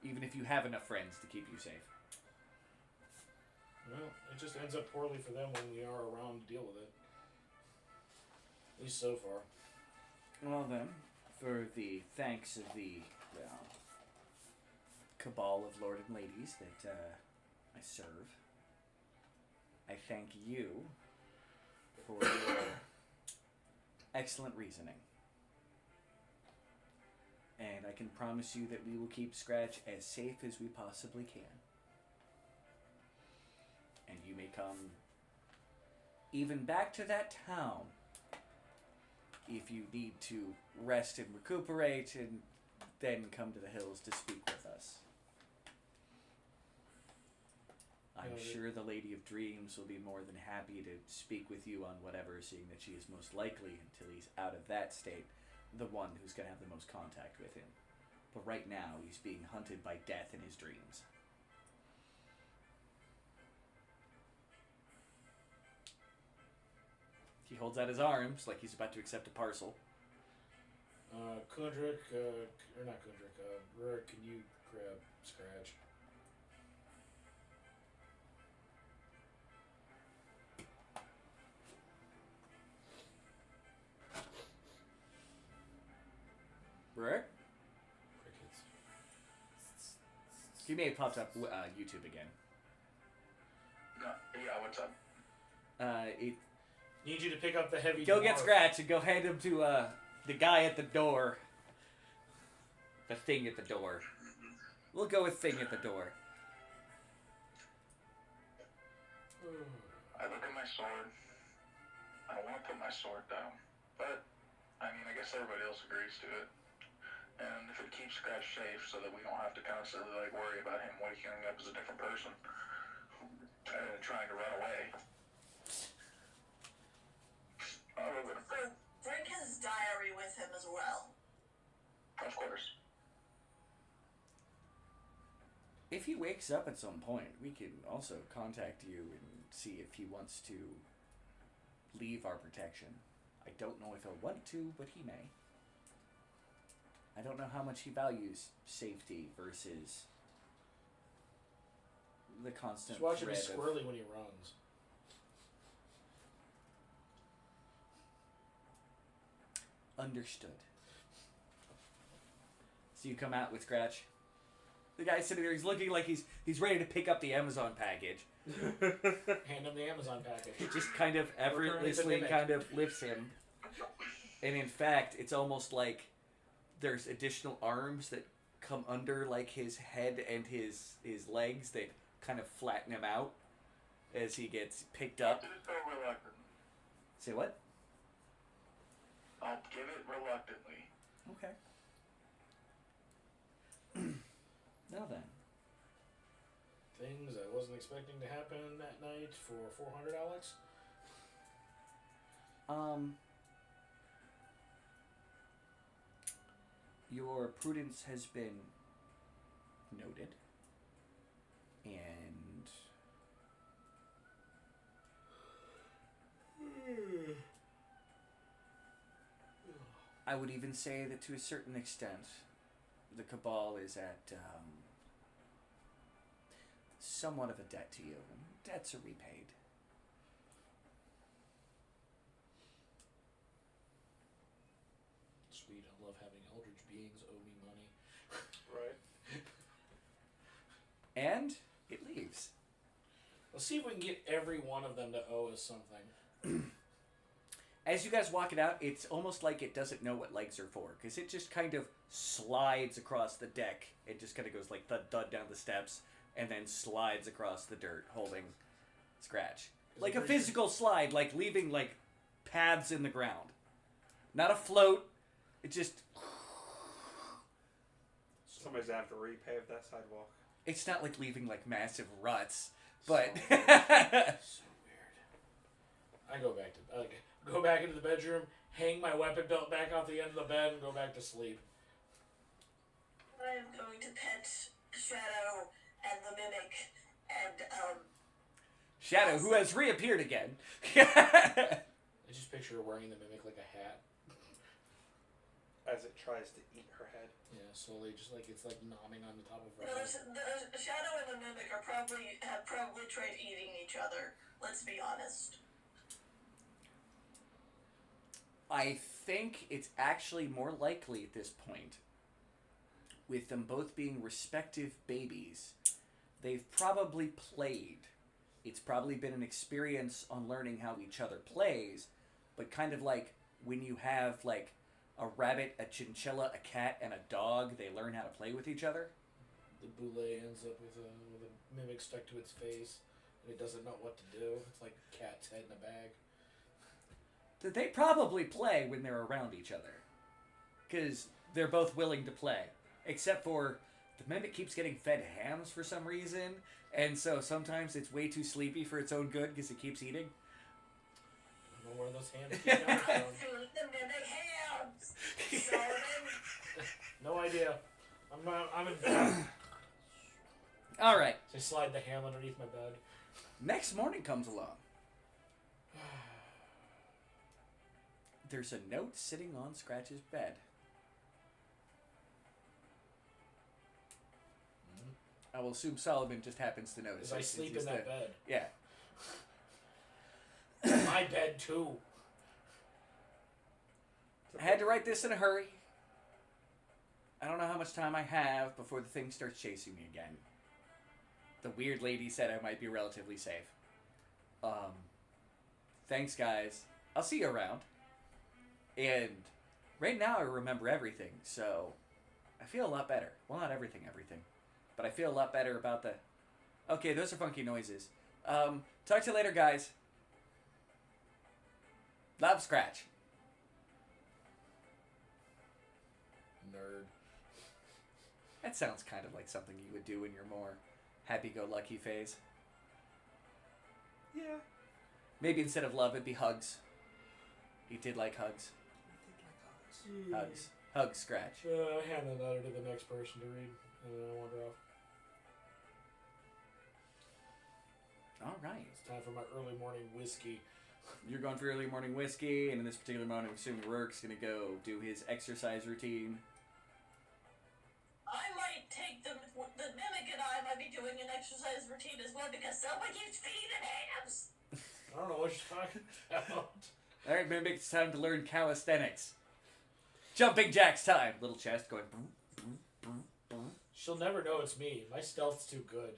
Even if you have enough friends to keep you safe. Well, it just ends up poorly for them when we are around to deal with it. At least so far. Well then, for the thanks of the, well, cabal of lord and ladies that I serve, I thank you for your excellent reasoning. And I can promise you that we will keep Scratch as safe as we possibly can. And you may come even back to that town if you need to rest and recuperate, and then come to the hills to speak with us. I I'm sure the Lady of Dreams will be more than happy to speak with you on whatever, seeing that she is most likely, until he's out of that state, the one who's going to have the most contact with him. But right now, he's being hunted by death in his dreams. He holds out his arms like he's about to accept a parcel. Kundrik, or not Kundrik, Rurik, can you grab Scratch? Rurik? Crickets. He may have popped up YouTube again. No, yeah, what's up? Need you to pick up the heavy Go get dwarf. Scratch and go hand him to the guy at the door. The thing at the door. We'll go with thing at the door. I look at my sword. I don't want to put my sword down, but I mean, I guess everybody else agrees to it. And if it keeps Scratch safe, so that we don't have to constantly like worry about him waking up as a different person, trying to run away. So bring his diary with him as well. Of course. If he wakes up at some point, we can also contact you and see if he wants to leave our protection. I don't know if he'll want to, but he may. I don't know how much he values safety versus the constant Just watch him be threat of... squirrely when he runs. Understood. So you come out with Scratch. The guy's sitting there, he's looking like he's ready to pick up the Amazon package. Hand him the Amazon package. It just kind of effortlessly kind of lifts him. And in fact, it's almost like there's additional arms that come under like his head and his legs that kind of flatten him out as he gets picked up. I'll do it so reluctantly. Say what? I'll give it reluctantly. Okay. Now then. Things I wasn't expecting to happen that night for 400, Alex. Your prudence has been noted. And I would even say that to a certain extent, the Cabal is at somewhat of a debt to you. And debts are repaid. Sweet, I love having eldritch beings owe me money. Right. And it leaves. Let's see if we can get every one of them to owe us something. As you guys walk it out, it's almost like it doesn't know what legs are for, because it just kind of slides across the deck. It just kind of goes like thud down the steps, and then slides across the dirt, holding Scratch. Like a physical slide, like leaving like paths in the ground. Not a float. It just... Somebody's gonna have to repave that sidewalk. It's not like leaving like massive ruts, but... So weird. I go back into the bedroom, hang my weapon belt back off the end of the bed, and go back to sleep. I am going to pet Shadow and the Mimic and, Shadow, who has reappeared again. I just picture her wearing the Mimic like a hat. As it tries to eat her head. Yeah, slowly, just like it's like nomming on the top of her No, head. the Shadow and the Mimic have probably tried eating each other. Let's be honest. I think it's actually more likely at this point, with them both being respective babies, they've probably played. It's probably been an experience on learning how each other plays, but kind of like when you have like a rabbit, a chinchilla, a cat, and a dog, they learn how to play with each other. The boule ends up with a Mimic stuck to its face, and it doesn't know what to do. It's like a cat's head in a bag. They probably play when they're around each other, because they're both willing to play, except for the the mimic keeps getting fed hams for some reason, and so sometimes it's way too sleepy for its own good because it keeps eating. I don't know where those hams keep coming from. Feed the mimic hams. Solomon. No idea. I'm in. All right. So I slide the ham underneath my bed. Next morning comes along. There's a note sitting on Scratch's bed. I will assume Solomon just happens to notice Because I it. sleep It's in just that bed. Yeah. My bed too. I had to write this in a hurry. I don't know how much time I have before the thing starts chasing me again. The weird lady said I might be relatively safe. Thanks, guys. I'll see you around. And right now I remember everything, so I feel a lot better. Well, not everything, but I feel a lot better about the... Okay, those are funky noises. Talk to you later, guys. Love, Scratch. Nerd. That sounds kind of like something you would do in your more happy-go-lucky phase. Yeah. Maybe instead of love, it'd be hugs. He did like hugs. Hugs. Hugs, Scratch. I hand the letter to the next person to read, and then I wander off. All right. It's time for my early morning whiskey. You're going for early morning whiskey, and in this particular moment, I'm assuming Rourke's going to go do his exercise routine. I might take the mimic and I might be doing an exercise routine as well because someone keeps feeding hams. I don't know what you're talking about. All right, Mimic, it's time to learn calisthenics. Jumping jacks time. Little chest going boom, boom, boom, boom. She'll never know it's me. My stealth's too good.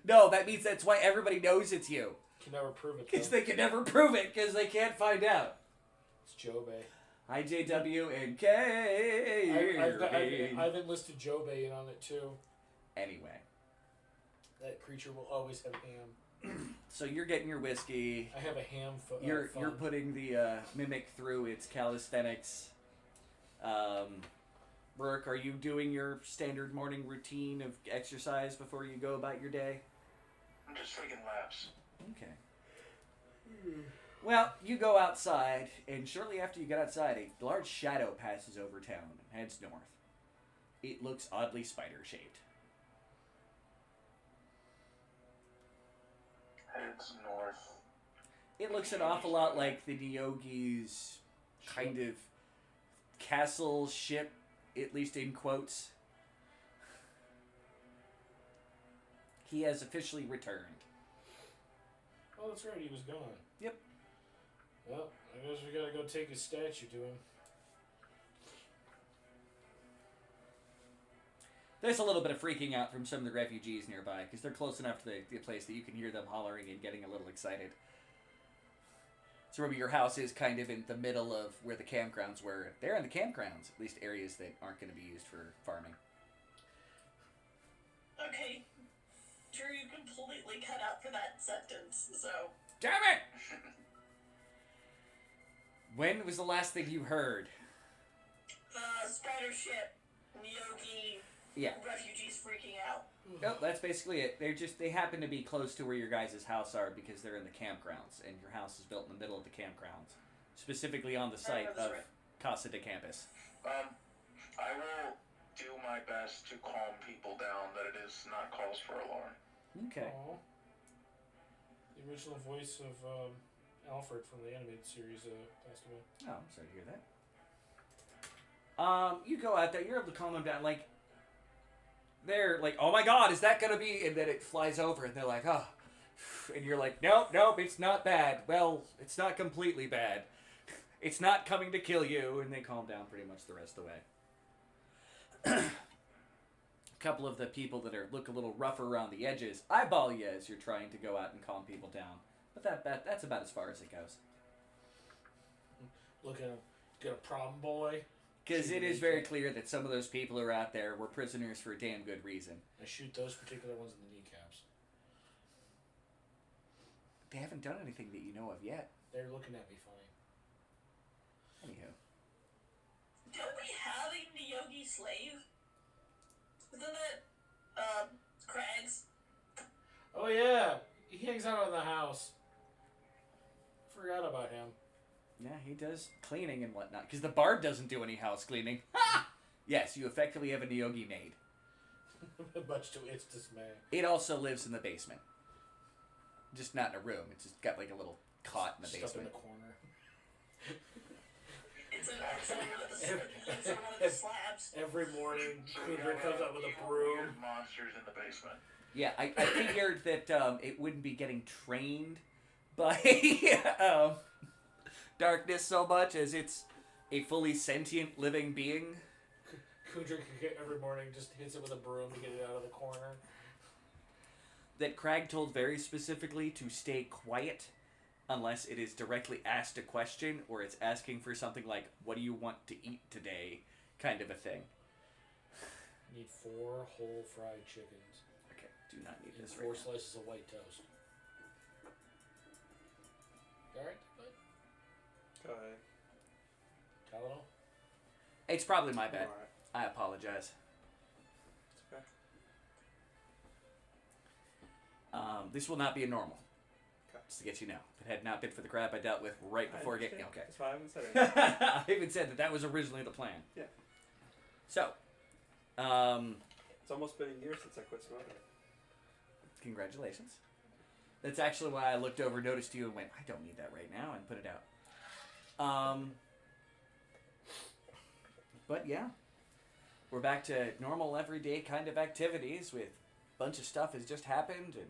No, that means that's why everybody knows it's you. Can never prove it, Because though. they can never prove it, because they can't find out. It's Jobei. IJW and K. I've enlisted Jobei in on it, too. Anyway. That creature will always have ham. So you're getting your whiskey. I have a ham You're fun. putting the mimic through its calisthenics. Rourke, are you doing your standard morning routine of exercise before you go about your day? I'm just taking laps. Okay. Well, you go outside, and shortly after you get outside, a large shadow passes over town and heads north. It looks oddly spider-shaped. Heads north. It looks an awful lot like the Nyogi's kind of castle ship, at least in quotes. He has officially returned. Oh, that's right. He was gone. Yep. Well, I guess we gotta go take his statue to him. There's a little bit of freaking out from some of the refugees nearby, because they're close enough to the place that you can hear them hollering and getting a little excited. So remember, your house is kind of in the middle of where the campgrounds were. They're in the campgrounds, at least areas that aren't going to be used for farming. Okay. Drew, you completely cut out for that sentence, so... Damn it! When was the last thing you heard? Spider ship, Nyogi, Yeah. refugees freaking out. Nope, that's basically it. They happen to be close to where your guys' house are because they're in the campgrounds, and your house is built in the middle of the campgrounds, specifically on the site that's of right. Casa de Campus. I will do my best to calm people down that it is not cause for alarm. Okay. Aww. The original voice of Alfred from the animated series passed away. Oh, I'm sorry to hear that. You go out there, you're able to calm them down, like, they're like, oh my god, is that gonna be, and then it flies over, and they're like, oh, and you're like, nope, it's not bad. Well, it's not completely bad. It's not coming to kill you, and they calm down pretty much the rest of the way. A couple of the people that look a little rougher around the edges eyeball you as you're trying to go out and calm people down, but that's about as far as it goes. Look at him. Got a problem boy. Because it is very clear that some of those people who are out there were prisoners for a damn good reason. I shoot those particular ones in the kneecaps. They haven't done anything that you know of yet. They're looking at me funny. Anywho. Don't we have a Yogi slave? Isn't it, Craig's? Oh yeah, he hangs out in the house. Forgot about him. Yeah, he does cleaning and whatnot. Because the bard doesn't do any house cleaning. Ha! Yes, you effectively have a Neogi maid. Much to its dismay. It also lives in the basement. Just not in a room. It's just got like a little cot in the Stuck basement. in the corner. It's on one of the slabs. Every morning, Cougar comes up with a Evil, broom. weird monsters in the basement. Yeah, I figured that it wouldn't be getting trained by darkness so much as it's a fully sentient living being. Cougar every morning just hits it with a broom to get it out of the corner. That Crag told very specifically to stay quiet unless it is directly asked a question or it's asking for something like, what do you want to eat today? Kind of a thing. Need 4 whole fried chickens. Okay, do not need And this 4 right now. slices of white toast. Alright, bud? Go ahead. Tylenol? It's probably my bad. Alright. I apologize. It's okay. This will not be a normal. Okay. Just to get you know. If it had not been for the crap I dealt with right before getting... Okay. That's why I haven't said it. I even said that was originally the plan. Yeah. So, It's almost been a year since I quit smoking. congratulations. That's actually why I looked over, noticed you, and went, I don't need that right now, and put it out. But yeah. We're back to normal, everyday kind of activities with a bunch of stuff has just happened, and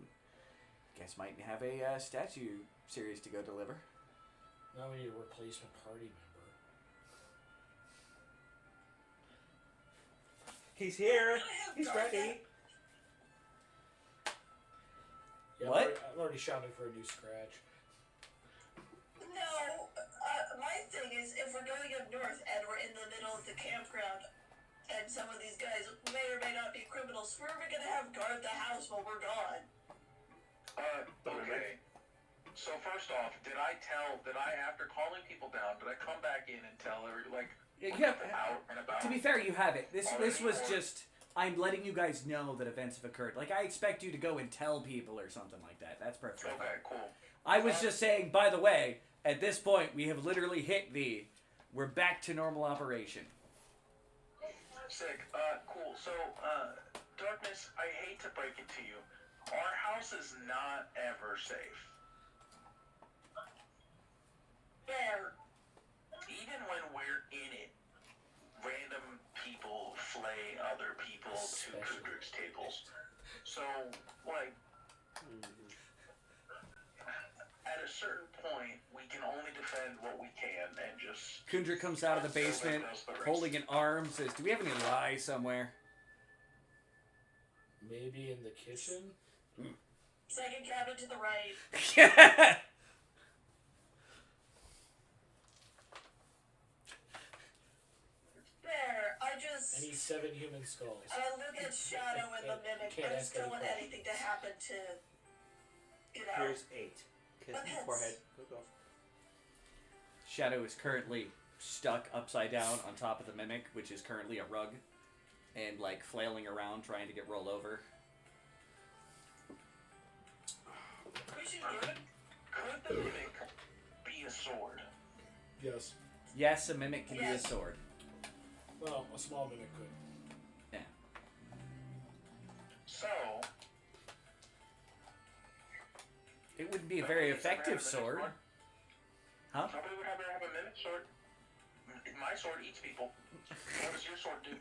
guess might have a statue series to go deliver. Now we need a replacement party member. He's here. He's ready. Yeah, What? I'm already shopping for a new scratch. No, my thing is, if we're going up north and we're in the middle of the campground, and some of these guys may or may not be criminals, where are we gonna have guard the house while we're gone? Okay. So first off, did I, after calling people down, did I come back in and tell like, Yeah, out and about? to be fair, you have it. This was just... I'm letting you guys know that events have occurred. Like, I expect you to go and tell people or something like that. That's perfect. Okay, cool. I was just saying, by the way, at this point, we have literally hit we're back to normal operation. Sick. Cool. So, Darkness, I hate to break it to you. Our house is not ever safe. There. Even when we're in it, random people flay other people to Kudrik's tables. So, like, at a certain point, we can only defend what we can and just... Kundra comes out of the basement, holding an arm, says, do we have any rye somewhere? Maybe in the kitchen? Second cabinet to the right. There. I need 7 human skulls. I look at Shadow and the Mimic. Can't I just ask don't want any anything to happen to, Here's 8. Kiss But the that's- forehead. Go. Shadow is currently stuck upside down on top of the mimic, which is currently a rug, and like flailing around trying to get rolled over. We should do it. Could the mimic be a sword? Yes. Yes, a mimic can be a Yes. sword. Well, a small mimic could. Yeah. So... It wouldn't be a very effective sword. Huh? Somebody would have a mimic sword. My sword eats people. What does your sword do?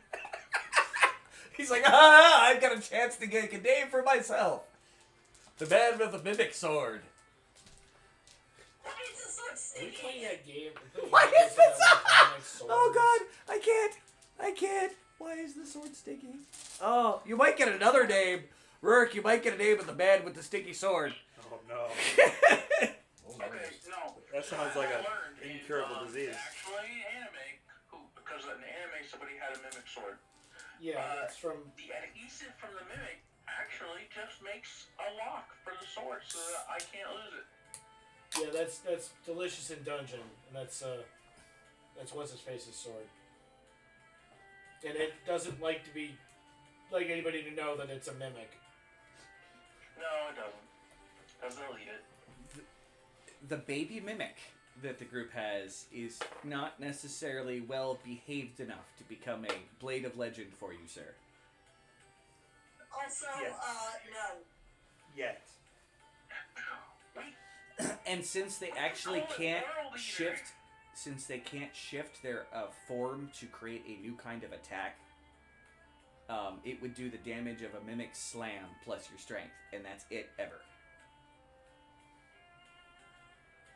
He's like, I've got a chance to get a name for myself. The man with the mimic sword. Why is the sword Are we sticky? playing that game? Why is this? Sword? Oh god, I can't. Why is the sword sticky? Oh, you might get another name. Rourke, you might get a name of the man with the sticky sword. Oh no. Okay, no. That sounds like I an learned incurable in, disease. Actually, because in anime somebody had a mimic sword. Yeah, it's from... The adhesive from the mimic actually just makes a lock for the sword so that I can't lose it. Yeah, that's Delicious in Dungeon, and that's what's his face's sword. And it doesn't like anybody to know that it's a mimic. No, it doesn't. Because they'll eat it. The baby mimic that the group has is not necessarily well behaved enough to become a blade of legend for you, sir. Also, Yes. no. Yet. And since they actually can't shift, their form to create a new kind of attack, it would do the damage of a mimic slam plus your strength, and that's it ever.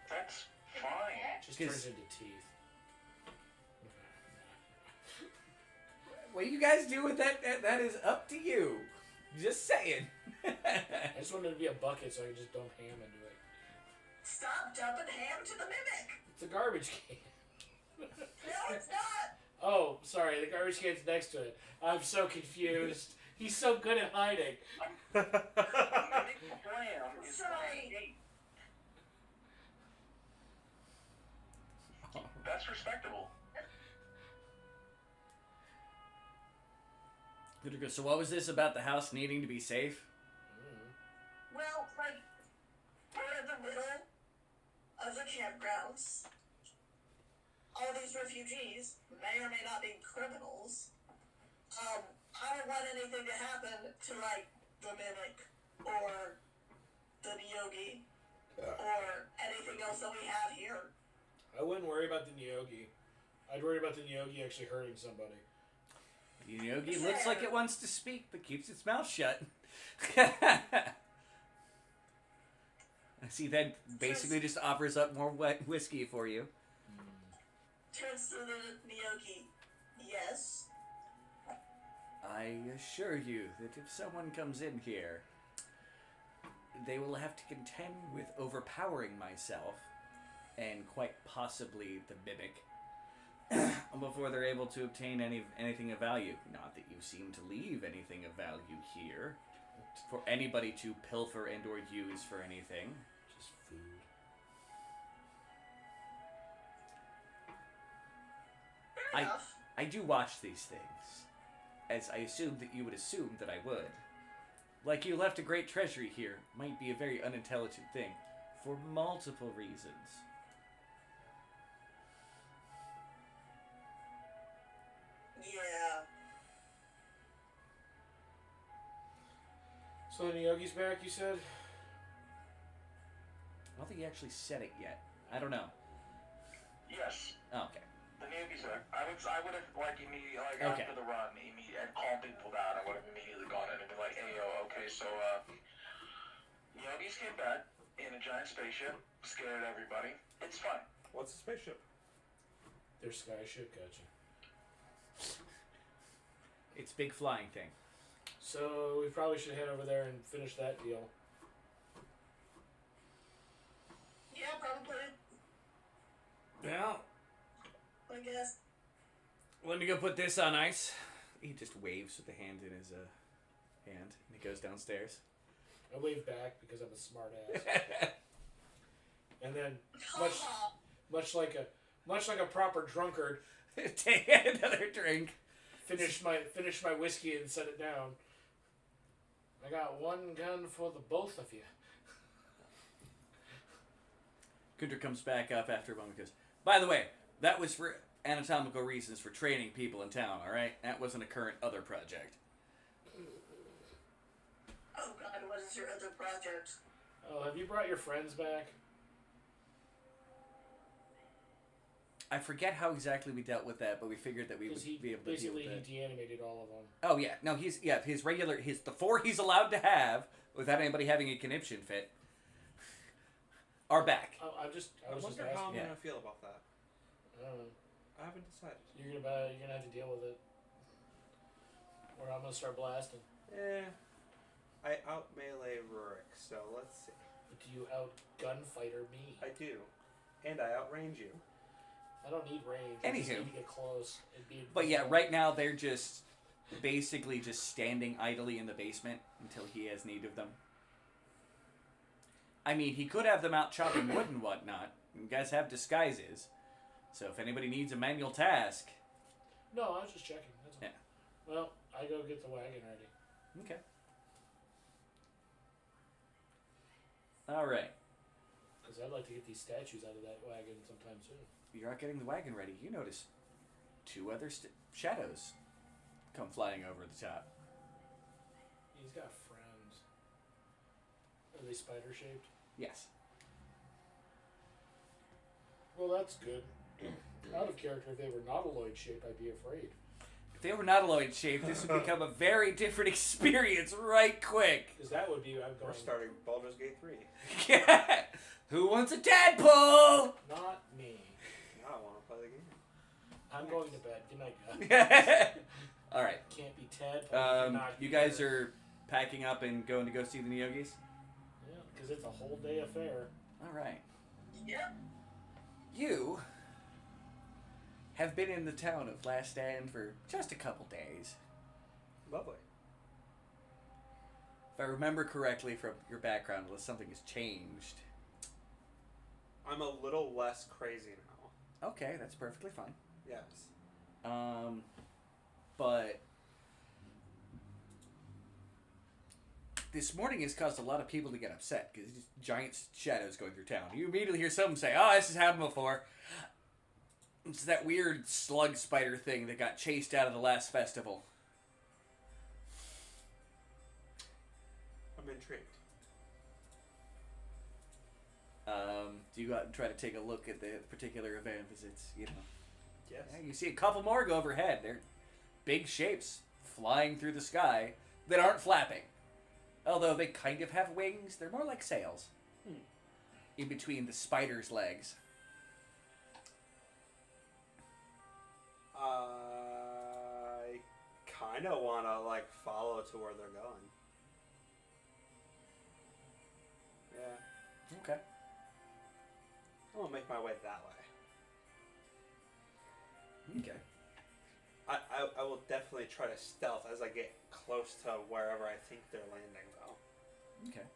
That's fine. Just turns into teeth. What you guys do with that is up to you. Just saying. I just wanted it to be a bucket so I could just dump ham into it. Stop dumping ham to the mimic. It's a garbage can. No, it's not. Oh, sorry, the garbage can's next to it. I'm so confused. He's so good at hiding. Mimic clam is Sorry. 8. That's respectable. So what was this about the house needing to be safe? Well, like, we're in the middle of the campgrounds. All these refugees may or may not be criminals. I don't want anything to happen to, like, the mimic or the Nyogi or anything else that we have here. I wouldn't worry about the Nyogi. I'd worry about the Nyogi actually hurting somebody. The Yogi looks like it wants to speak, but keeps its mouth shut. I see that basically just offers up more wet whiskey for you. Turns to the Nyogi. Yes. I assure you that if someone comes in here, they will have to contend with overpowering myself and quite possibly the mimic before they're able to obtain anything of value. Not that you seem to leave anything of value here for anybody to pilfer and or use for anything. Just food. Fair enough. I do watch these things, as I assume that you would assume that I would. Like you left a great treasury here might be a very unintelligent thing, for multiple reasons. Yeah. So the Nyogi's back, you said? I don't think he actually said it yet. I don't know. Yes. Oh, okay. The Navy, sir. I would have, like, immediately, like, Okay. after the run, and called people down, I would have immediately gone in and been like, hey, yo, okay, so, Yogis came back in a giant spaceship, scared everybody. It's fun. What's the spaceship? Their sky ship, gotcha. It's big flying thing. So we probably should head over there and finish that deal. Yeah, probably. Well, I guess. let me go put this on ice. He just waves with the hand in his hand, and he goes downstairs. I wave back because I'm a smart ass. And then, much like a proper drunkard, Take another drink. finish my whiskey and set it down. I got one gun for the both of you. Gunter comes back up after a moment and goes, by the way, that was for anatomical reasons for training people in town, alright? That wasn't a current other project. Oh God, what is your other project? Oh, have you brought your friends back? I forget how exactly we dealt with that, but we figured that we would be able to deal with Basically, it. he deanimated all of them. Oh yeah, no, the 4 he's allowed to have without anybody having a conniption fit are back. I I was just wonder asking. how I'm Yeah. gonna feel about that. I don't know. I haven't decided. You're gonna have to deal with it, or I'm gonna start blasting. I out melee Rurik, so let's see. But do you out gunfighter me? I do, and I outrange you. I don't need range. I just Anywho. need to get close and be. But yeah, right now they're just basically just standing idly in the basement until he has need of them. I mean, he could have them out chopping wood and whatnot. You guys have disguises. So if anybody needs a manual task, No, I was just checking. That's all. Yeah. Well, I go get the wagon ready. Okay. All right. Because I'd like to get these statues out of that wagon sometime soon. You're out getting the wagon ready. You notice 2 other shadows come flying over the top. He's got friends. Are they spider shaped? Yes. Well, that's good. Out of character, if they were nautiloid shaped, I'd be afraid. If they were nautiloid shaped, this would become a very different experience right quick. Because that would be, I'm going. We're starting Baldur's Gate 3. Yeah. Who wants a tadpole? Not me. Now I want to play the game. I'm going to bed. Good night, guys. All right. Can't be Ted. You guys are packing up and going to go see the Neogis? Yeah, because it's a whole day affair. All right. Yep. You have been in the town of Last Stand for just a couple days. Lovely. If I remember correctly from your background, unless something has changed. I'm a little less crazy now. Okay, that's perfectly fine. Yes. But this morning has caused a lot of people to get upset because there's just giant shadows going through town. You immediately hear someone say, "Oh, this has happened before." It's that weird slug spider thing that got chased out of the last festival. I'm intrigued. Do you go out and try to take a look at the particular event? Because it's, Yes. yeah, you see a couple more go overhead. They're big shapes flying through the sky that aren't flapping. Although they kind of have wings, they're more like sails. In between the spider's legs. I kind of want to, like, follow to where they're going. Yeah. Okay. I want to make my way that way. Okay. I will definitely try to stealth as I get close to wherever I think they're landing, though. Okay.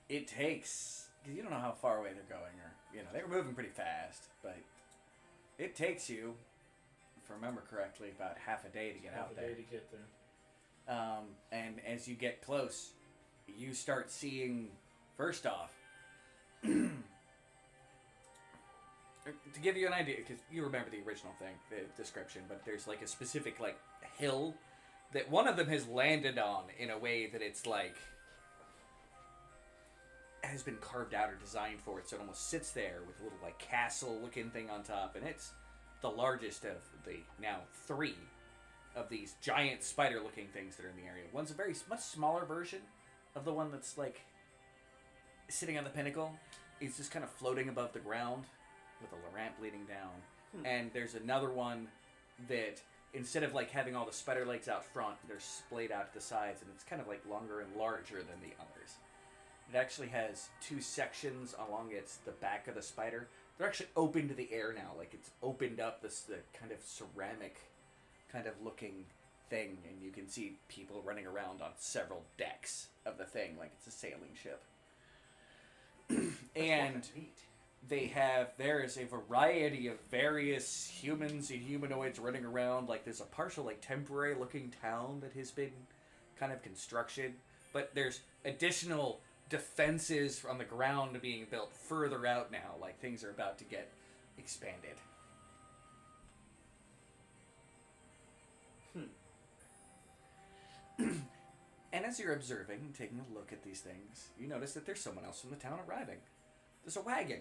It takes, because you don't know how far away they're going, or, they were moving pretty fast, but it takes you, if I remember correctly, about half a day to get out there. Half a day to get there. And as you get close, you start seeing, first off, to give you an idea, because you remember the original thing, the description, but there's like a specific like hill that one of them has landed on in a way that it's like has been carved out or designed for it, so it almost sits there with a little like castle looking thing on top, and it's the largest of the now 3 of these giant spider looking things that are in the area. One's a very much smaller version of the one that's like sitting on the pinnacle. It's just kind of floating above the ground with a ramp leading down. And there's another one that instead of like having all the spider legs out front, they're splayed out to the sides, and it's kind of like longer and larger than the others. It actually has 2 sections along the back of the spider. They're actually open to the air now. Like it's opened up the kind of ceramic kind of looking thing, and you can see people running around on several decks of the thing like it's a sailing ship. And there is a variety of various humans and humanoids running around. Like there's a partial like temporary looking town that has been kind of construction, but there's additional defenses on the ground being built further out now. Like things are about to get expanded. And as you're observing and taking a look at these things, you notice that there's someone else from the town arriving. There's a wagon.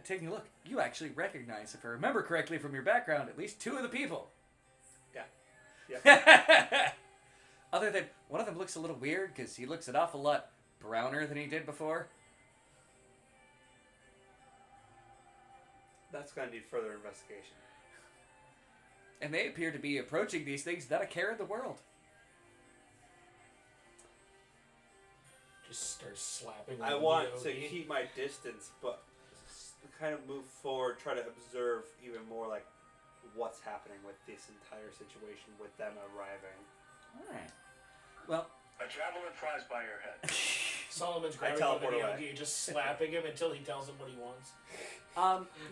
Taking a look, you actually recognize, if I remember correctly from your background, at least 2 of the people. Yeah. Other than, one of them looks a little weird because he looks an awful lot browner than he did before. That's going to need further investigation. And they appear to be approaching these things without a care in the world. Just start slapping. I want to keep my distance, but kind of move forward, try to observe even more like what's happening with this entire situation with them arriving. Alright. Well, A javelin flies by your head. Solomon's I grabbing teleport him away. just slapping him until he tells him what he wants.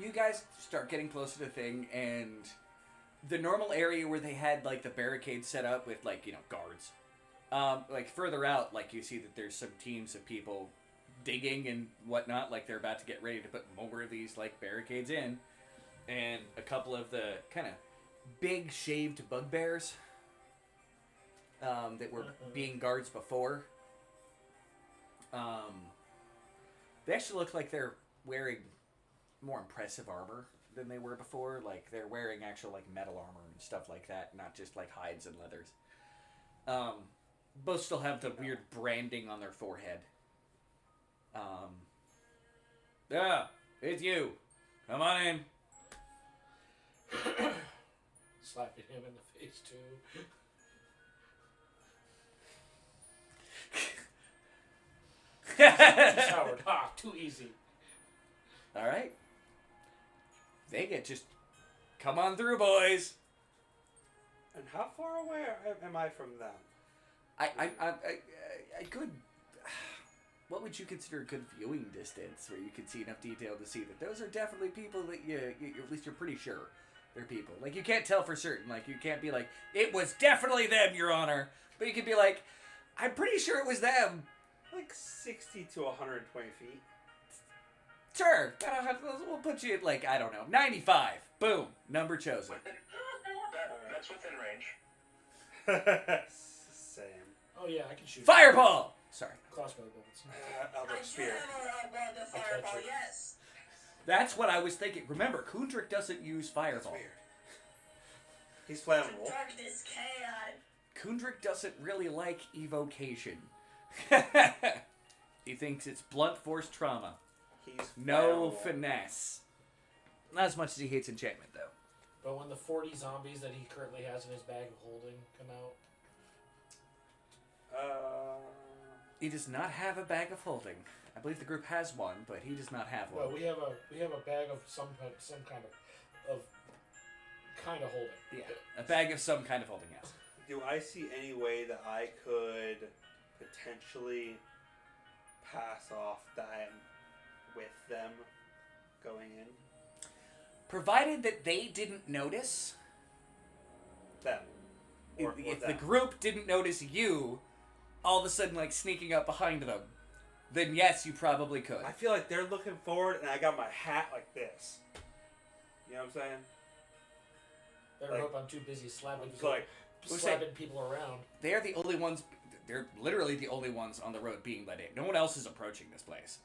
You guys start getting closer to the thing, and the normal area where they had like the barricades set up with like guards. Like further out, like you see that there's some teams of people digging and whatnot, like they're about to get ready to put more of these like barricades in, and a couple of the kind of big shaved bugbears that were being guards before. They actually look like they're wearing more impressive armor than they were before. Like they're wearing actual like metal armor and stuff like that, not just like hides and leathers. Both still have the weird branding on their forehead. Yeah, it's you. Come on in. Slapping him in the face too. Howard, too easy. All right. They get just come on through, boys. And how far away am I from them? A good. What would you consider a good viewing distance, where you can see enough detail to see that those are definitely people that you at least you're pretty sure they're people. Like you can't tell for certain. Like you can't be like it was definitely them, Your Honor. But you can be like, I'm pretty sure it was them. Like 60 to 120 feet. Sure, we'll put you at like I don't know, 95. Boom, number chosen. That's within range. Same. Oh yeah, I can shoot. Fireball. Sorry. Crossbow bolts. I Eldritch do Spear. have a fireball, yes. That's what I was thinking. Remember, Kundrik doesn't use fireball. Weird. He's flammable. Darkness, chaos. Kundrik doesn't really like evocation. He thinks it's blunt force trauma. He's No flammable. finesse. Not as much as he hates enchantment, though. But when the 40 zombies that he currently has in his bag of holding come out, He does not have a bag of holding. I believe the group has one, but he does not have one. well, we have a bag of some kind of holding. Yeah, a bag of some kind of holding, yes. Do I see any way that I could potentially pass off that I'm with them going in? Provided that they didn't notice. Them. Or If them. the group didn't notice you, all of a sudden, like, sneaking up behind them, then yes, you probably could. I feel like they're looking forward and I got my hat like this. You know what I'm saying? Better Like- hope I'm too busy slapping It's like, slapping people around. They are the only ones. They're literally the only ones on the road being let in. No one else is approaching this place.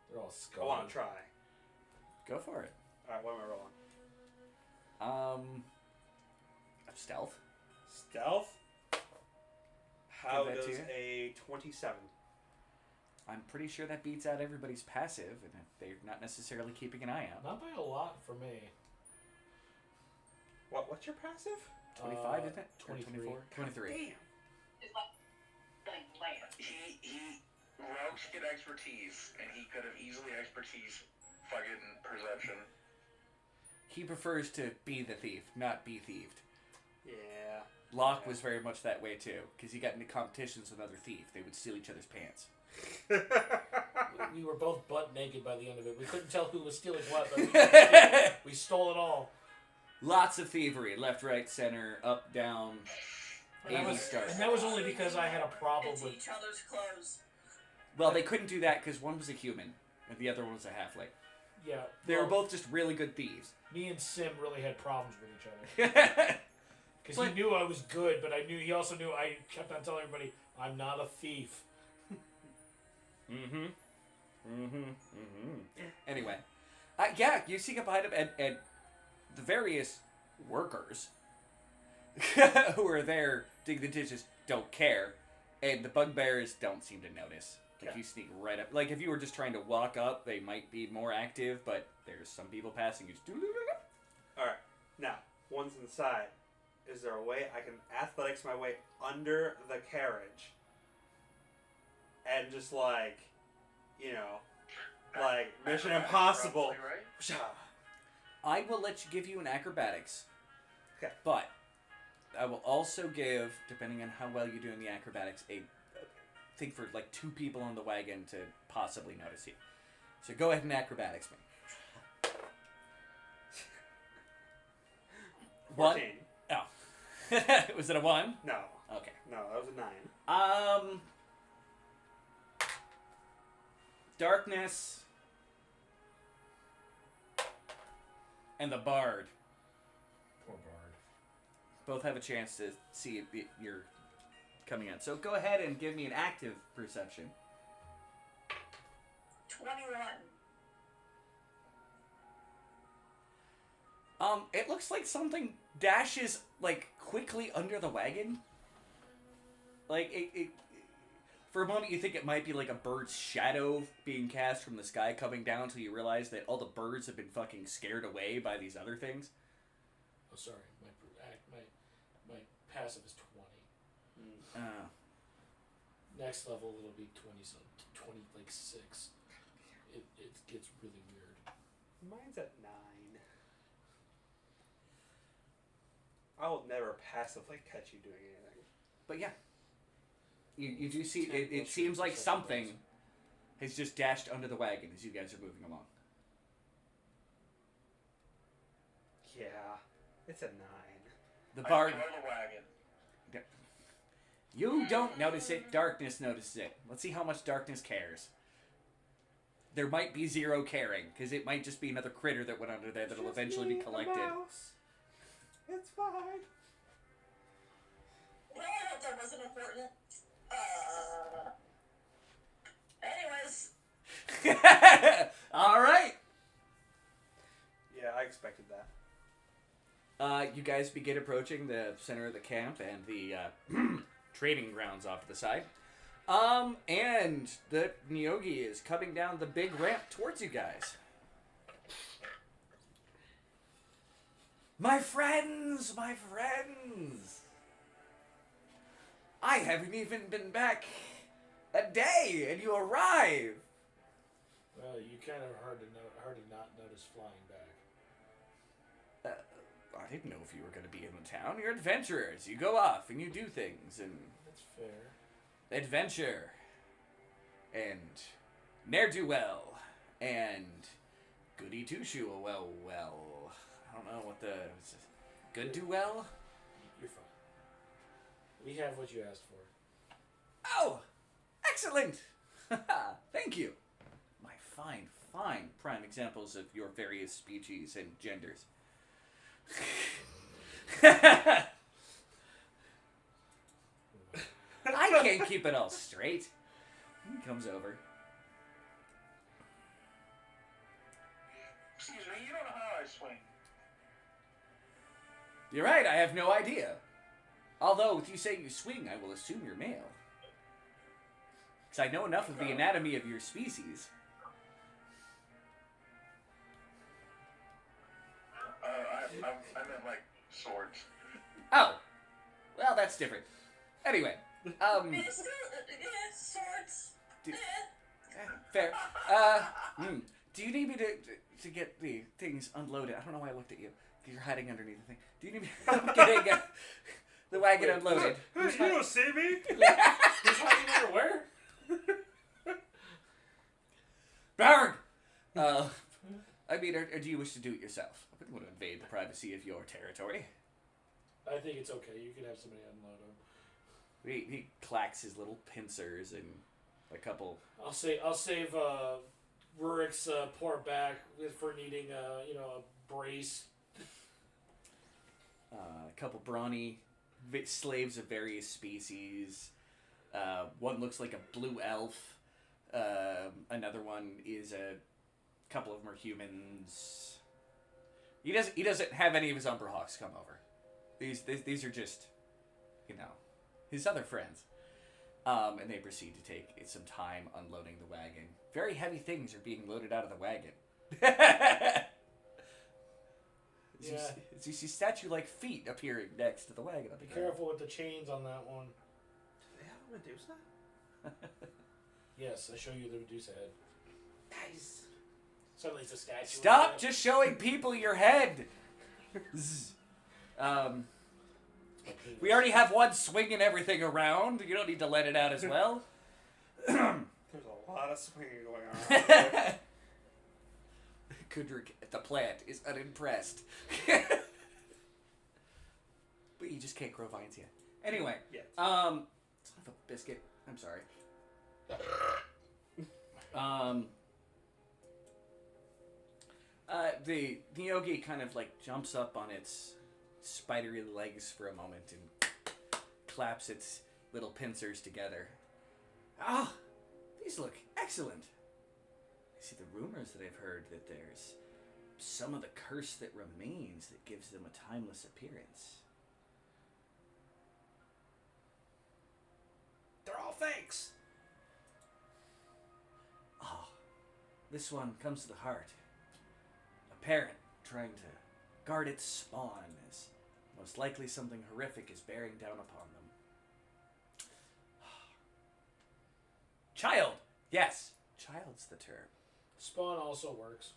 They're all I scarred. want to try. Go for it. Alright, what am I rolling? Stealth. Stealth? How Give that to does you. a 27? I'm pretty sure that beats out everybody's passive, and they're not necessarily keeping an eye out. Not by a lot for me. What's your passive? 25, isn't it? Or 23. 24? 23. Damn. He rogues get expertise, and he could have easily expertise fucking perception. He prefers to be the thief, not be thieved. Yeah. Locke was very much that way too, because he got into competitions with other thieves. They would steal each other's pants. We were both butt naked by the end of it. We couldn't tell who was stealing what, but we stole it all. Lots of thievery, left, right, center, up, down, And that A, B was- stars. And that was only because I had a problem Into with. each other's clothes. Well, they couldn't do that because one was a human and the other one was a halfling. Yeah. They were well, both just really good thieves. Me and Sim really had problems with each other. Because he But- knew I was good, but he also knew I kept on telling everybody, I'm not a thief. Anyway, yeah, you sneak up behind him, and the various workers who are there digging the ditches don't care, and the bugbears don't seem to notice. Like Yeah. you sneak right up. Like if you were just trying to walk up, they might be more active, but there's some people passing. You just Alright. Now, one's inside. Is there a way I can athletics my way under the carriage? And just like, like Mission Impossible. Probably right. Psha. I will let you give you an acrobatics. Okay. But I will also give, depending on how well you do in the acrobatics, a thing for like 2 people on the wagon to possibly notice you. So go ahead and acrobatics me. 1. 14. Oh. Was it a 1? No. Okay. No, that was a 9. Darkness and the Bard Poor Bard. both have a chance to see if you're coming out. So go ahead and give me an active perception. 21. It looks like something dashes like quickly under the wagon. Like it for a moment you think it might be like a bird's shadow being cast from the sky coming down until you realize that all the birds have been fucking scared away by these other things. Oh, sorry. My passive is 20. Next level it'll be 20 like 6. It gets really weird. Mine's at 9. I will never passively catch you doing anything. But yeah. You do see, 10 it plus seems your like perception something bonus. has just dashed under the wagon as you guys are moving along. Yeah, it's a 9. The Bard, I throw the wagon. you don't notice it, darkness notices it. Let's see how much darkness cares. There might be 0 caring, because it might just be another critter that went under there that'll Just eventually me be and the collected. mouse. It's fine. Well, I hope that wasn't important. Anyways, Alright! Yeah, I expected that. You guys begin approaching the center of the camp and the trading grounds off to the side. And the Nyogi is coming down the big ramp towards you guys. My friends! My friends! I haven't even been back a day and you arrive! Well, you kind of hard to not notice flying back. I didn't know if you were going to be in the town. You're adventurers. You go off and you do things and... That's fair. adventure and ne'er-do-well and goody two-shoe well. I don't know what the good do well. You're fine. We have what you asked for. Oh, excellent! Thank you. My fine prime examples of your various species and genders. I can't keep it all straight. He comes over. Excuse me, you don't know how I swing. You're right, I have no idea. Although, if you say you swing, I will assume you're male. Because I know enough of the anatomy of your species. I meant like swords. Oh. Well, that's different. Anyway. swords. Fair. Do you need me to get the things unloaded? I don't know why I looked at you. Because you're hiding underneath the thing. Do you need me getting the wagon unloaded? You don't see me? Who's hiding under where? Bard! I mean, or do you wish to do it yourself? I wouldn't want to invade the privacy of your territory. I think it's okay. You can have somebody unload him. He clacks his little pincers and a couple... I'll save Rurik's poor back for needing a brace. A couple brawny slaves of various species. One looks like a blue elf. Another one is a couple of them are humans. He doesn't have any of his Umberhawks come over. These are just, his other friends. And they proceed to take some time unloading the wagon. Very heavy things are being loaded out of the wagon. As you see statue-like feet appearing next to the wagon. Be careful with the chains on that one. Do they have a Medusa? Yes, I show you the Medusa head. Nice. Suddenly it's a statue. Stop just showing people your head! Zzz. We already have one swinging everything around. You don't need to let it out as well. There's a lot of swinging going on. Out there. Kudrick at the plant is unimpressed. But you just can't grow vines yet. Anyway, son of a biscuit. I'm sorry. The Yogi kind of like jumps up on its spidery legs for a moment and claps its little pincers together. Ah, these look excellent. I see the rumors that I've heard that there's some of the curse that remains that gives them a timeless appearance. They're all fakes. Ah, this one comes to the heart. A parent trying to guard its spawn as most likely something horrific is bearing down upon them. Child! Yes, child's the term. Spawn also works.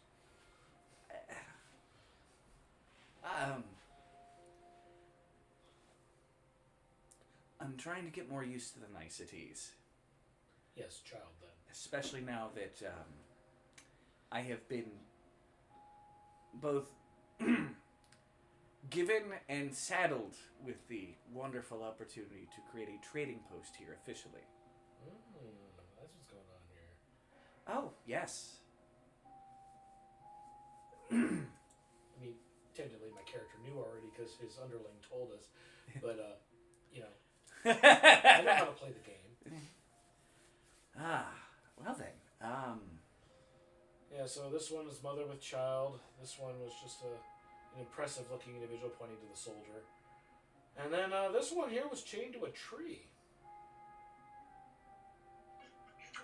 I'm trying to get more used to the niceties. Yes, child then. Especially now that I have been both given and saddled with the wonderful opportunity to create a trading post here officially. That's what's going on here. Oh, yes. I mean, technically my character knew already because his underling told us, but, you know, I know how to play the game. Ah, well then. Yeah, so this one is mother with child. This one was just an impressive-looking individual pointing to the soldier. And then this one here was chained to a tree.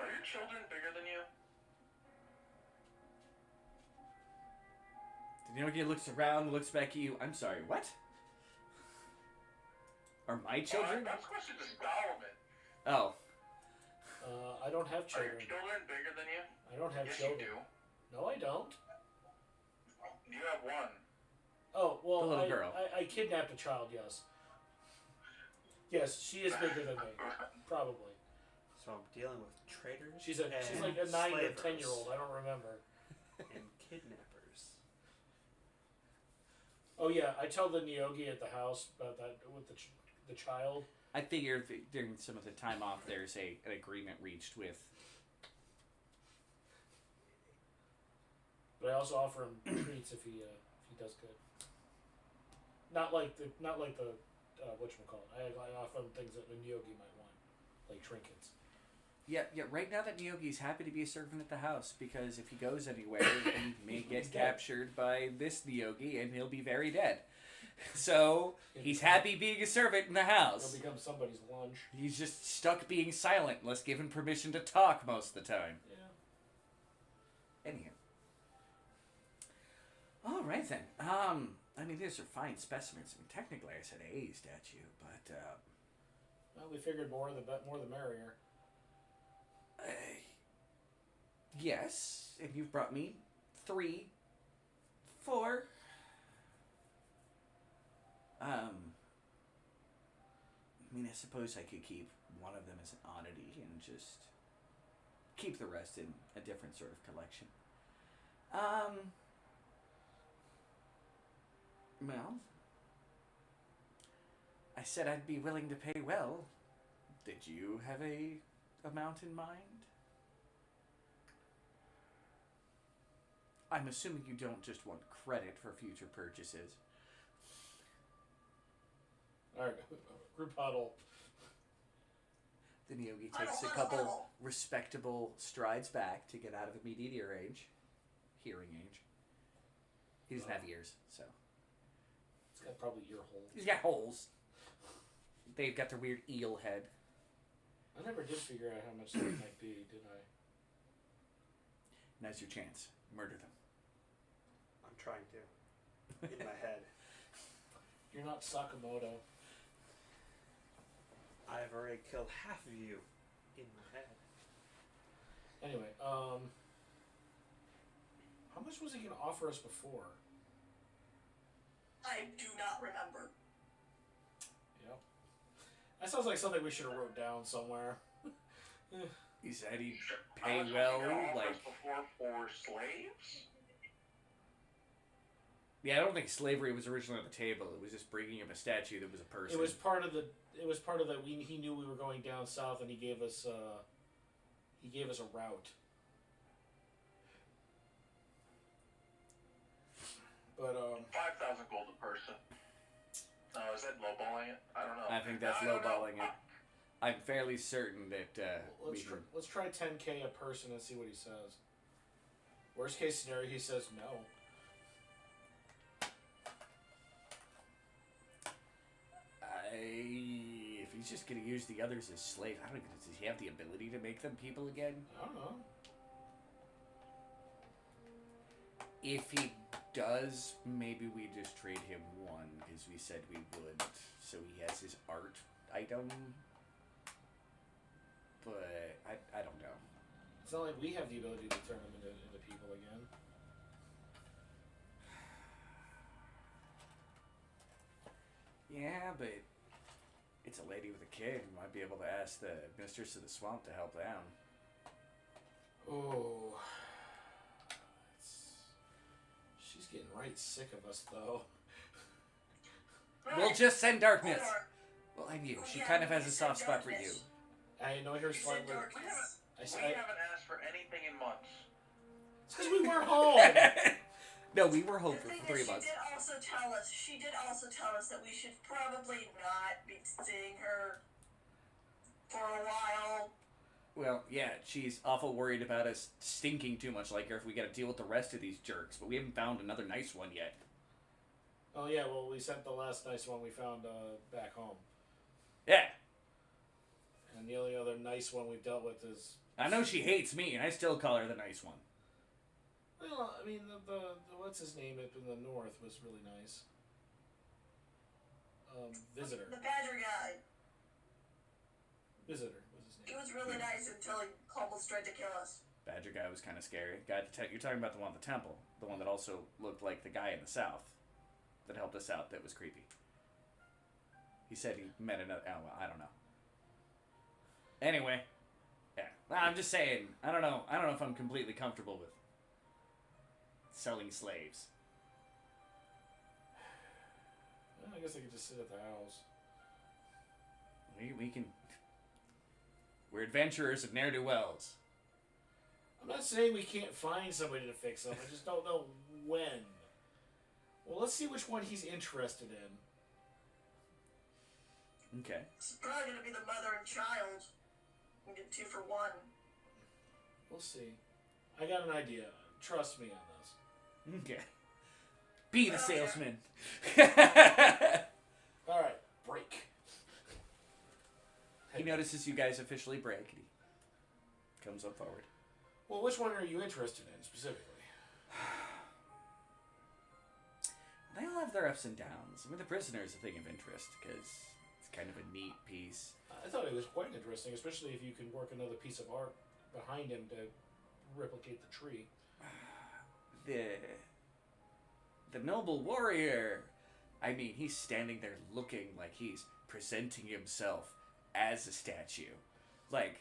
Are your children bigger than you? The Yogi looks around, looks back at you. I'm sorry, what? Are my children? That's a question to Solomon. Oh. I don't have Are your children. children bigger than you? I don't have Yes, children. you do. No, I don't. You have one. Oh, well, The little girl. I kidnapped a child, yes. Yes, she is bigger than me. Probably. So I'm dealing with traitors. She's and like a 9 or slavers 10-year-old. I don't remember. and kidnappers. Oh yeah, I tell the Nyogi at the house about that with the child. I figure during some of the time off, there's an agreement reached with. But I also offer him treats if he does good. Not like the whatchamacallit. I offer him things that the Nyogi might want, like trinkets. Yeah. Right now, that Nyogi's happy to be a servant at the house because if he goes anywhere, he may get captured by this Nyogi and he'll be very dead. So he's happy being a servant in the house. He'll become somebody's lunch. He's just stuck being silent unless given permission to talk most of the time. Yeah. Anyhow. All right then. I mean, these are fine specimens. I mean, technically, I said A statue, but Well, we figured more the merrier. Yes, and you've brought me 3, 4. I mean, I suppose I could keep one of them as an oddity and just keep the rest in a different sort of collection. Well, I said I'd be willing to pay well. Did you have a amount in mind? I'm assuming you don't just want credit for future purchases. All right, group huddle. The Nyogi takes a couple respectable strides back to get out of immediate range. Hearing age. He doesn't have ears, so. It's got probably ear holes. He's got holes. They've got their weird eel head. I never did figure out how much that might be, did I? Now's your chance. Murder them. I'm trying to. In my head. You're not Sakamoto. I've already killed half of you in my head. Anyway, how much was he going to offer us before? I do not remember. Yep. That sounds like something we should have wrote down somewhere. He said he'd I pay was well, making offers like... before for slaves. Yeah, I don't think slavery was originally on the table. It was just bringing him a statue that was a person. It was part of the. He knew we were going down south, and he gave us. He gave us a route. But 5,000 gold a person. Is that lowballing it? I don't know. I think that's I don't know. lowballing it. I'm fairly certain that let's try 10K a person and see what he says. Worst case scenario, he says no. If he's just gonna use the others as slaves, I don't know. Does he have the ability to make them people again? I don't know. If he does, maybe we just trade him one because we said we would. So he has his art item. But I don't know. It's not like we have the ability to turn them into people again. Yeah, but it's a lady with a kid. We might be able to ask the mistress of the swamp to help them. Oh. She's getting right sick of us, though. We'll just send darkness. Well, I knew. She kind of has a soft spot for you. I know her slightly. We haven't asked for anything in months. It's because we weren't home. No, we were home for 3 months. She did also tell us that we should probably not be seeing her for a while. Well, yeah, she's awful worried about us stinking too much like her if we gotta deal with the rest of these jerks, but we haven't found another nice one yet. Oh, yeah, well, we sent the last nice one we found back home. Yeah. And the only other nice one we've dealt with is... I know she hates me, and I still call her the nice one. Well, I mean, the what's his name up in the north was really nice. Visitor. The badger guy. Visitor was his He name. was really nice until he almost tried to kill us. Badger guy was kind of scary. You're talking about the one at the temple. The one that also looked like the guy in the south that helped us out that was creepy. He said he met another... Oh, well, I don't know. Anyway. Yeah. Well, I'm just saying. I don't know if I'm completely comfortable with selling slaves. Well, I guess I could just sit at the house. We can... We're adventurers of ne'er-do-wells. I'm not saying we can't find somebody to fix them. I just don't know when. Well, let's see which one he's interested in. Okay. It's probably going to be the mother and child. We get 2 for 1. We'll see. I got an idea. Trust me on this. Okay. Be the salesman. Alright, break. He notices you guys officially break, and he comes up forward. Well, which one are you interested in, specifically? They all have their ups and downs. I mean, the prisoner is a thing of interest, because it's kind of a neat piece. I thought it was quite interesting, especially if you can work another piece of art behind him to replicate the tree. The noble warrior. I mean, he's standing there looking like he's presenting himself as a statue. Like,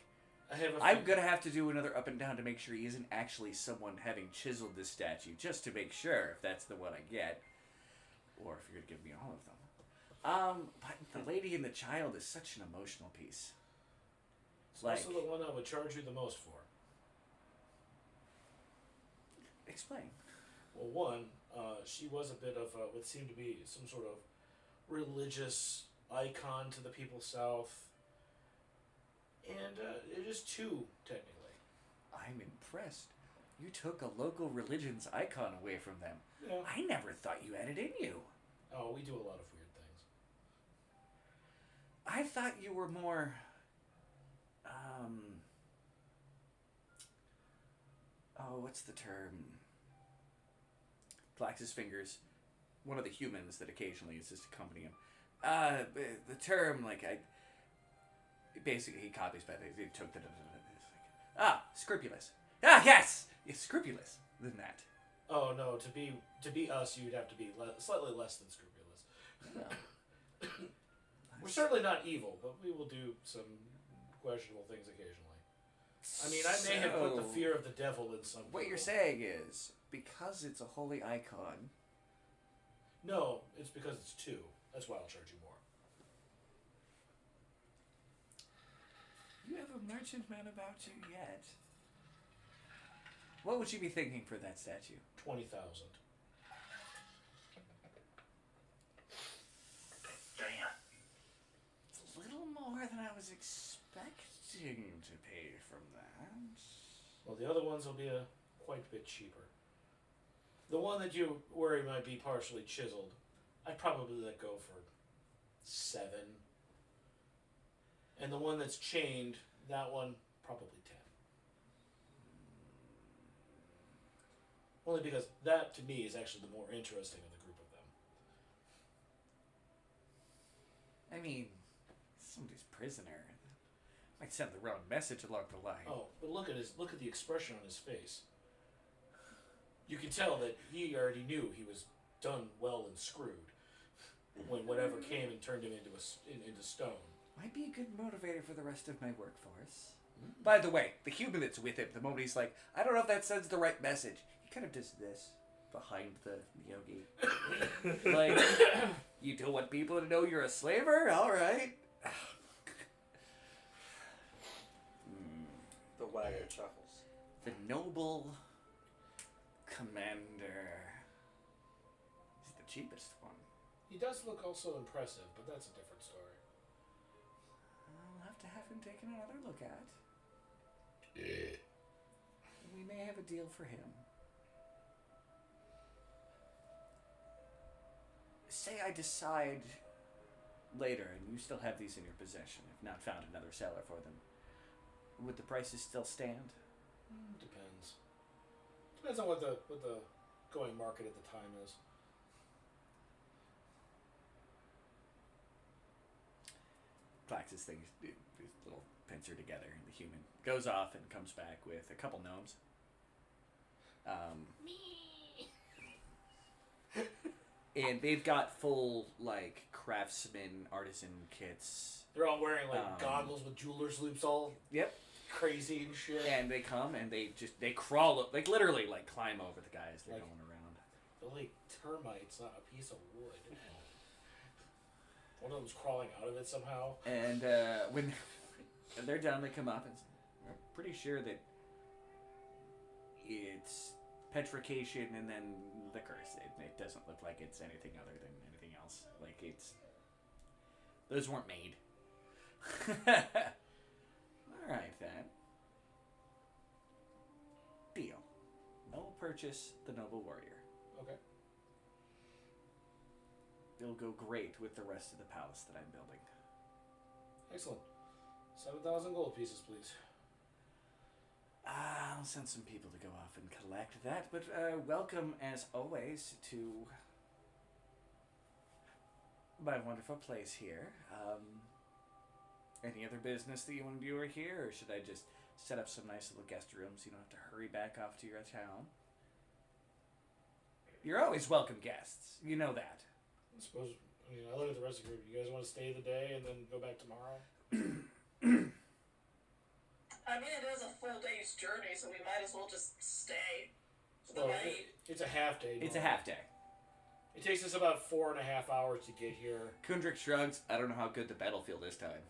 I'm gonna have to do another up and down to make sure he isn't actually someone having chiseled this statue, just to make sure if that's the one I get, or if you're gonna give me all of them. But the lady and the child is such an emotional piece. It's also the one I would charge you the most for. Explain. Well, one, she was a bit of what seemed to be some sort of religious icon to the people south. And it is 2, technically. I'm impressed. You took a local religion's icon away from them. Yeah. I never thought you had it in you. Oh, we do a lot of weird things. I thought you were more... Oh, what's the term? Clacks his fingers. One of the humans that occasionally is just accompanying him. The term, basically, he copies, but he took the... scrupulous. Ah, yes! It's scrupulous than that. Oh, no, to be us, you'd have to be slightly less than scrupulous. No. certainly not evil, but we will do some questionable things occasionally. I mean, I may have put the fear of the devil in some What people. you're saying is, because it's a holy icon... No, it's because it's 2. That's why I'll charge you more. You have a merchant man about you yet. What would you be thinking for that statue? 20,000. Damn. It's a little more than I was expecting to pay from that. Well, the other ones will be quite a bit cheaper. The one that you worry might be partially chiseled, I'd probably let go for 7. And the one that's chained, that one, probably 10. Only because that, to me, is actually the more interesting of the group of them. I mean, somebody's prisoner. Might send the wrong message along the line. Oh, but look at the expression on his face. You can tell that he already knew he was done well and screwed when whatever came and turned him into stone. Might be a good motivator for the rest of my workforce. By the way, the human that's with him, the moment he's like, I don't know if that sends the right message. He kind of does this behind the yogi. Like, you don't want people to know you're a slaver? Alright. The wagger chuckles. The noble commander. He's the cheapest one. He does look also impressive, but that's a different story. I'll have to have him taken another look at. We may have a deal for him. Say I decide later and you still have these in your possession, if not found another seller for them. Would the prices still stand? Depends. Depends on what the going market at the time is. Clacks his things, his little pincer together, and the human goes off and comes back with a couple gnomes. And they've got full, like, craftsman, artisan kits. They're all wearing, like, goggles with jeweler's loops all Yep. crazy and shit. And they come and they crawl up, like, literally, like, climb over the guys they're Like- going around. They're like termites, not a piece of wood. One of them's crawling out of it somehow. And when they're done, they come up and we're pretty sure that it's petrification and then liquors. It doesn't look like it's anything other than anything else. Like, it's... Those weren't made. Alright, then. Deal. I will purchase the Noble Warrior. Okay. It'll go great with the rest of the palace that I'm building. Excellent. 7,000 gold pieces, please. I'll send some people to go off and collect that, but welcome, as always, to my wonderful place here. Any other business that you want to do here, or should I just set up some nice little guest rooms so you don't have to hurry back off to your town? You're always welcome guests. You know that. I suppose, I look at the rest of the group. You guys want to stay the day and then go back tomorrow? I mean, it is a full day's journey, so we might as well just stay for the Well, night. it's a half day. It's a normally. half day. It takes us about 4.5 hours to get here. Kundrik shrugs. I don't know how good the battlefield is time.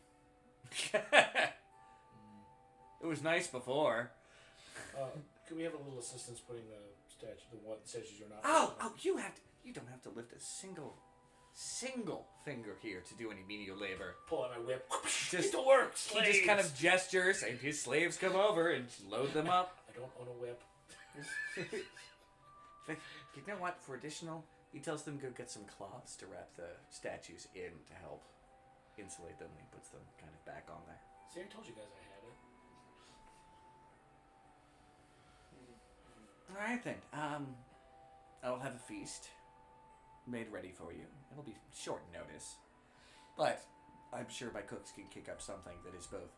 It was nice before. Could we have a little assistance putting the statues are not? Oh, you don't have to lift a single finger here to do any menial labor. Pull out my whip. Just- Get to work, He slaves! just kind of gestures, and his slaves come over and load them up. I don't own a whip. You know what? For additional, he tells them go get some cloths to wrap the statues in to help insulate them. He puts them kind of back on there. See, I told you guys I had it. All right then. I'll have a feast made ready for you. It'll be short notice, but I'm sure my cooks can kick up something that is both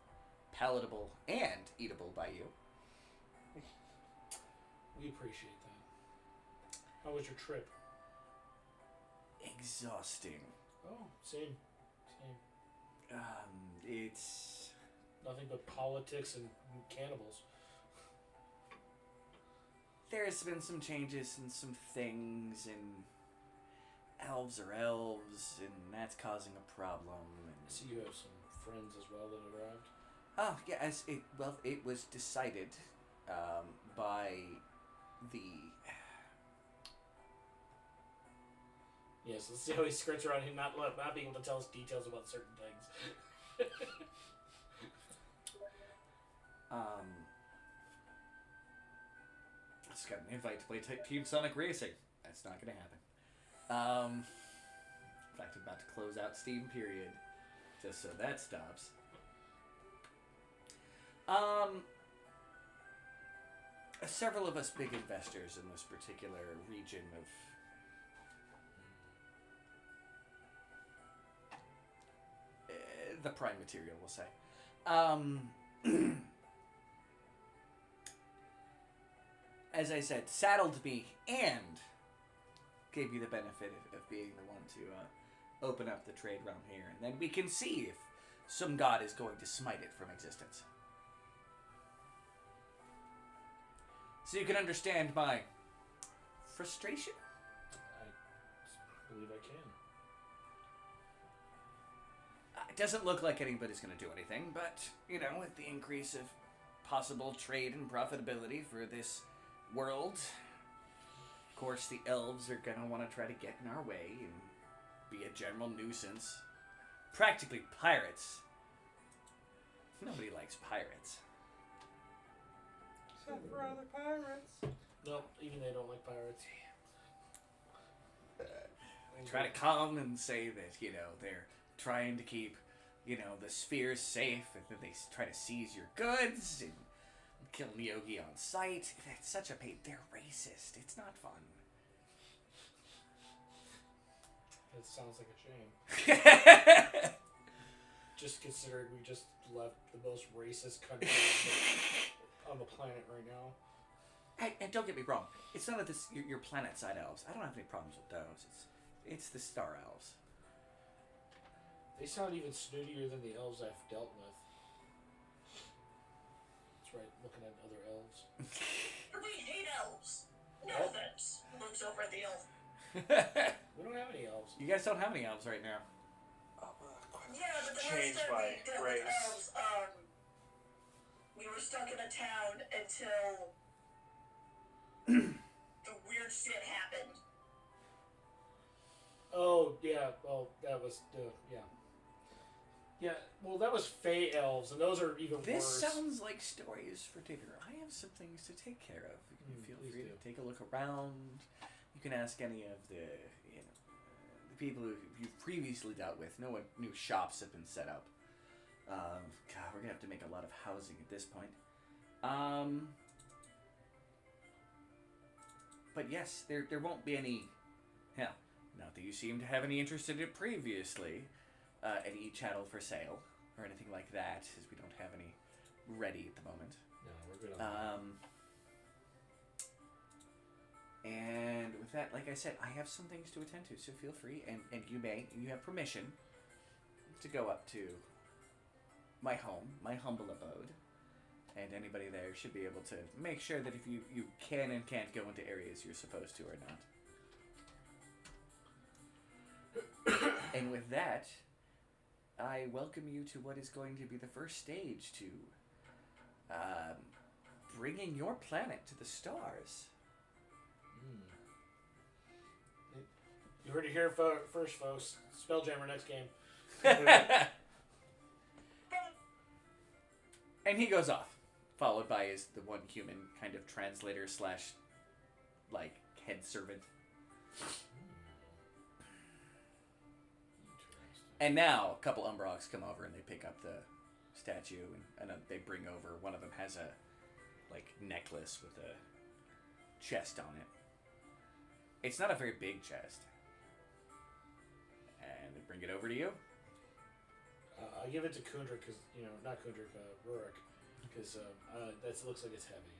palatable and eatable by you. We appreciate that. How was your trip? Exhausting. Oh, same. It's Nothing but politics and cannibals. there's been some changes and some things, and elves are elves, and that's causing a problem. I see you have some friends as well that arrived. Oh, yeah, it was decided by the... Yes, let's see how he skirts around him not being able to tell us details about certain things. I just got an invite to play Team Sonic Racing. That's not going to happen. In fact, I'm about to close out Steam period, just so that stops. Several of us big investors in this particular region of the prime material, we'll say. As I said, saddled me and gave you the benefit of being the one to open up the trade realm here, and then we can see if some god is going to smite it from existence. So you can understand my frustration? I believe I can. It doesn't look like anybody's going to do anything, but, you know, with the increase of possible trade and profitability for this world, of course the elves are going to want to try to get in our way and be a general nuisance. Practically pirates. Nobody likes pirates. Except for other pirates. No, even they don't like pirates. Try to come and say that, you know, they're trying to keep, you know, the spheres safe, and then they try to seize your goods and kill Nyogi on sight. It's such a pain. They're racist. It's not fun. It sounds like a shame. Just considering we just left the most racist country on the planet right now. And don't get me wrong. It's none of this your planet side elves. I don't have any problems with those. It's the star elves. They sound even snootier than the elves I've dealt with. That's right, looking at other elves. We hate elves. No What? offense. Looks over at the elf. We don't have any elves. You guys don't have any elves right now. Yeah, but the Change last time my we dealt race. with elves, we were stuck in a town until the weird shit happened. Oh, yeah, well, that was, yeah. Yeah, well, that was Fey elves, and those are even This worse. sounds like stories for dinner. I have some things to take care of. You can feel please free do. to take a look around. You can ask any of the, you know, the people who you've previously dealt with. No new shops have been set up. God, we're gonna have to make a lot of housing at this point. But yes, there won't be any. Hell, not that you seem to have any interest in it previously. Any chattel for sale or anything like that, as we don't have any ready at the moment. No, we're good on And with that, like I said, I have some things to attend to, so feel free, and you have permission to go up to my home, my humble abode, and anybody there should be able to make sure that if you can and can't go into areas you're supposed to or not. And with that, I welcome you to what is going to be the first stage to bringing your planet to the stars. You heard it here first, folks. Spelljammer next game. And he goes off, followed by the one human kind of translator slash, like, head servant. And now a couple Umbrogs come over and they pick up the statue and they bring over, one of them has a, like, necklace with a chest on it. It's not a very big chest. And they bring it over to you. I give it to Kundra because, not Kundra, Rurik, because that looks like it's heavy.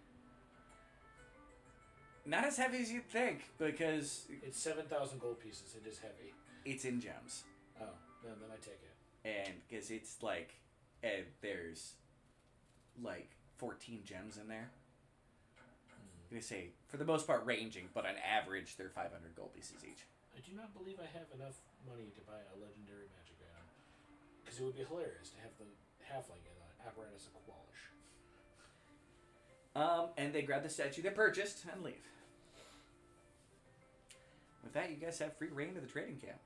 Not as heavy as you'd think, because It's 7,000 gold pieces. It is heavy. it's in gems. Oh, then I take it. and because it's like, there's like 14 gems in there. They say for the most part ranging, but on average they're 500 gold pieces each. I do not believe I have enough money to buy a legendary magic item. Because it would be hilarious to have the halfling in an apparatus of Qualish. And they grab the statue they purchased and leave. With that, you guys have free reign to the trading camp.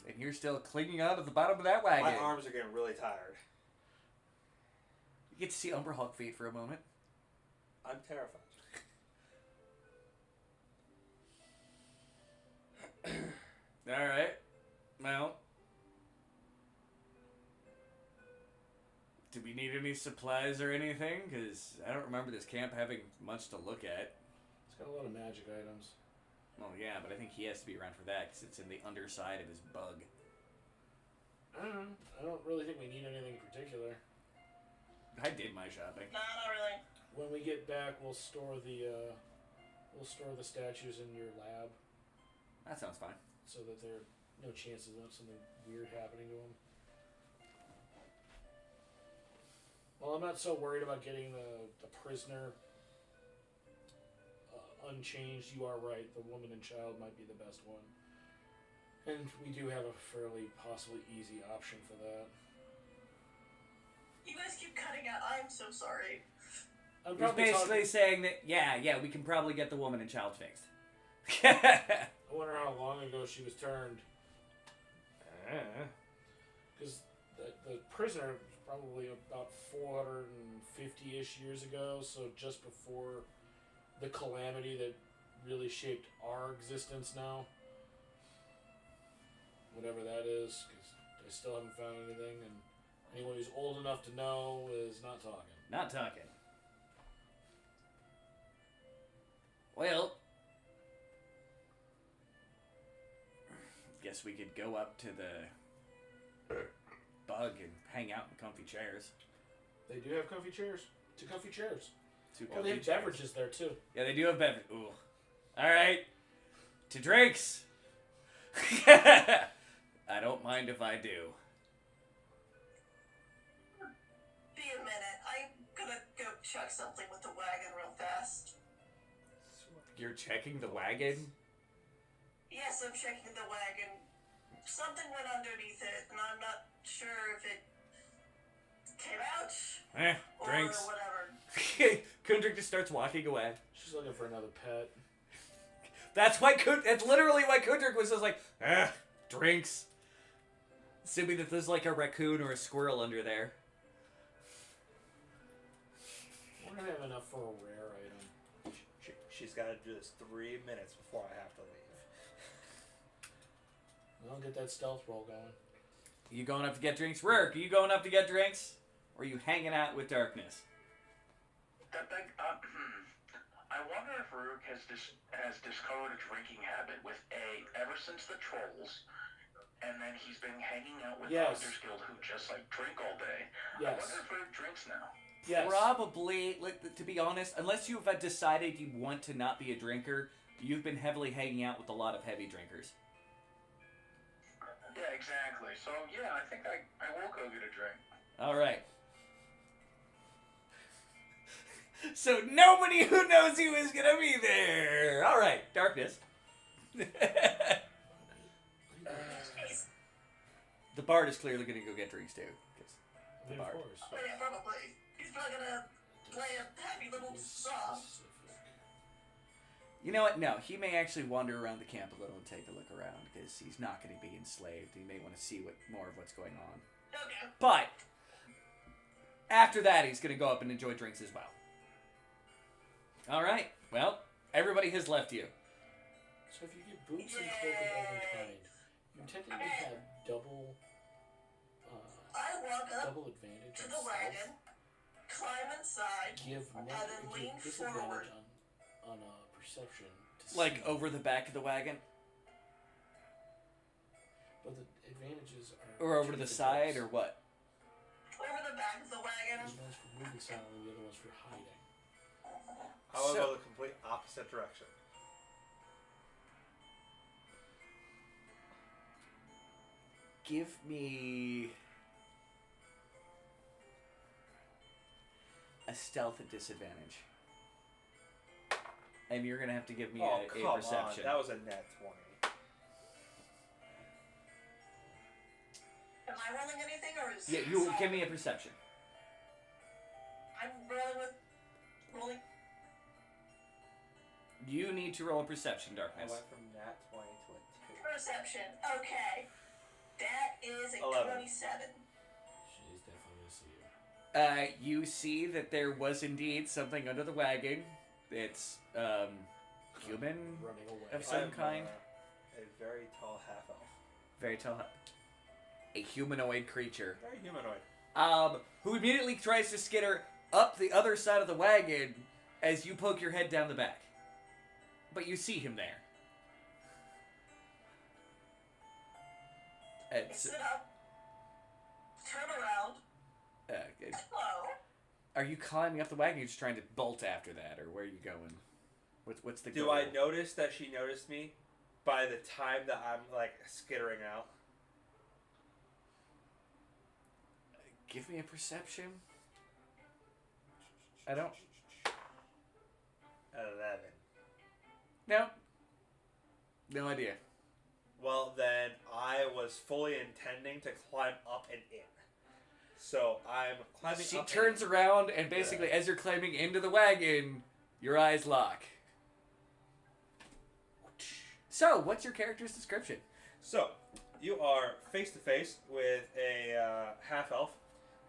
And you're still clinging on to the bottom of that wagon. My arms are getting really tired. You get to see Umber Hulk feet for a moment. I'm terrified. Alright. Well. Do we need any supplies or anything? Because I don't remember this camp having much to look at. It's got a lot of magic items. Well, yeah, but I think he has to be around for that because it's in the underside of his bug. I don't really think we need anything in particular. I did my shopping. Nah, not really. When we get back, we'll store the statues in your lab That sounds fine. so that there are no chances of something weird happening to them. Well, I'm not so worried about getting the prisoner unchanged. You are right. The woman and child might be the best one. And we do have a fairly possibly easy option for that. You guys keep cutting out. I'm so sorry. I'm He's probably basically saying that, yeah, we can probably get the woman and child fixed. I wonder how long ago she was turned. Because the prisoner was probably about 450-ish years ago, so just before the calamity that really shaped our existence now. Whatever that is, because I still haven't found anything, and anyone who's old enough to know is not talking. Not talking. Well, guess we could go up to the bug and hang out in comfy chairs. They do have comfy chairs. 2 comfy chairs. 2 Oh, comfy they have chairs. beverages there, too. Yeah, they do have beverages. Ooh. All right. To drinks. I don't mind if I do. Be a minute. I'm gonna go check something with the wagon real fast. You're checking the wagon? Yes, I'm checking the wagon. Something went underneath it, and I'm not sure if it came out or Drinks. whatever. Kundrik just starts walking away. She's looking for another pet. That's literally why Kundrik was just like, drinks. Assuming that there's like a raccoon or a squirrel under there. We're gonna have enough for a rare item. She's got to do this 3 minutes before I have to leave. I'll get that stealth roll going. You going up to get drinks? Rurk, are you going up to get drinks? Or are you hanging out with darkness? I wonder if Rook has discovered a drinking habit with ever since the trolls, and then he's been hanging out with Yes. Doctors Guild who just like drink all day. Yes. I wonder if Rook drinks now. Yes. Probably, to be honest, unless you've decided you want to not be a drinker, you've been heavily hanging out with a lot of heavy drinkers. Yeah, exactly. So yeah, I think I will go get a drink. Alright. So nobody who knows you is gonna be there! Alright, darkness. The bard is clearly gonna go get drinks too. 'Cause I mean, of bard. course. Oh, yeah, probably. He's probably gonna play a happy little song. You know what? No, he may actually wander around the camp a little and take a look around because he's not going to be enslaved. He may want to see more of what's going on. Okay. But after that, he's going to go up and enjoy drinks as well. All right. Well, everybody has left you. So if you get boots and cloak of every kind, you technically have double I walk up double advantage to on the stealth. wagon, climb inside, Give and net, then give lean disadvantage forward. on perception to Like see. over the back of the wagon? But the advantages are Or over to the side, or what? Over the back of the wagon. There's one's for moving silently, the other one's for hiding. How about So- the complete opposite direction? Give me a stealth at disadvantage. And you're going to have to give me a perception. On. That was a net 20. Am I rolling anything, or is... Yeah, you give me a perception. I'm rolling... You need to roll a perception, Darkness. I went from nat 20 to a 2. Perception. Okay. That is a 11. 27. She's definitely gonna see you. You see that there was indeed something under the wagon. It's, human Running away. of some kind. A very tall half elf. Very tall. A humanoid creature. Very humanoid. Who immediately tries to skitter up the other side of the wagon as you poke your head down the back. But you see him there. I sit up. Turn around. Hello. Are you climbing up the wagon? You're just trying to bolt after that, or where are you going? What's the goal? Do I notice that she noticed me by the time that I'm like skittering out? Give me a perception. I don't. 11. No. No idea. Well, then I was fully intending to climb up and in. So I'm climbing She up. turns around, and basically, as you're climbing into the wagon, your eyes lock. So, what's your character's description? So, you are face to face with a half elf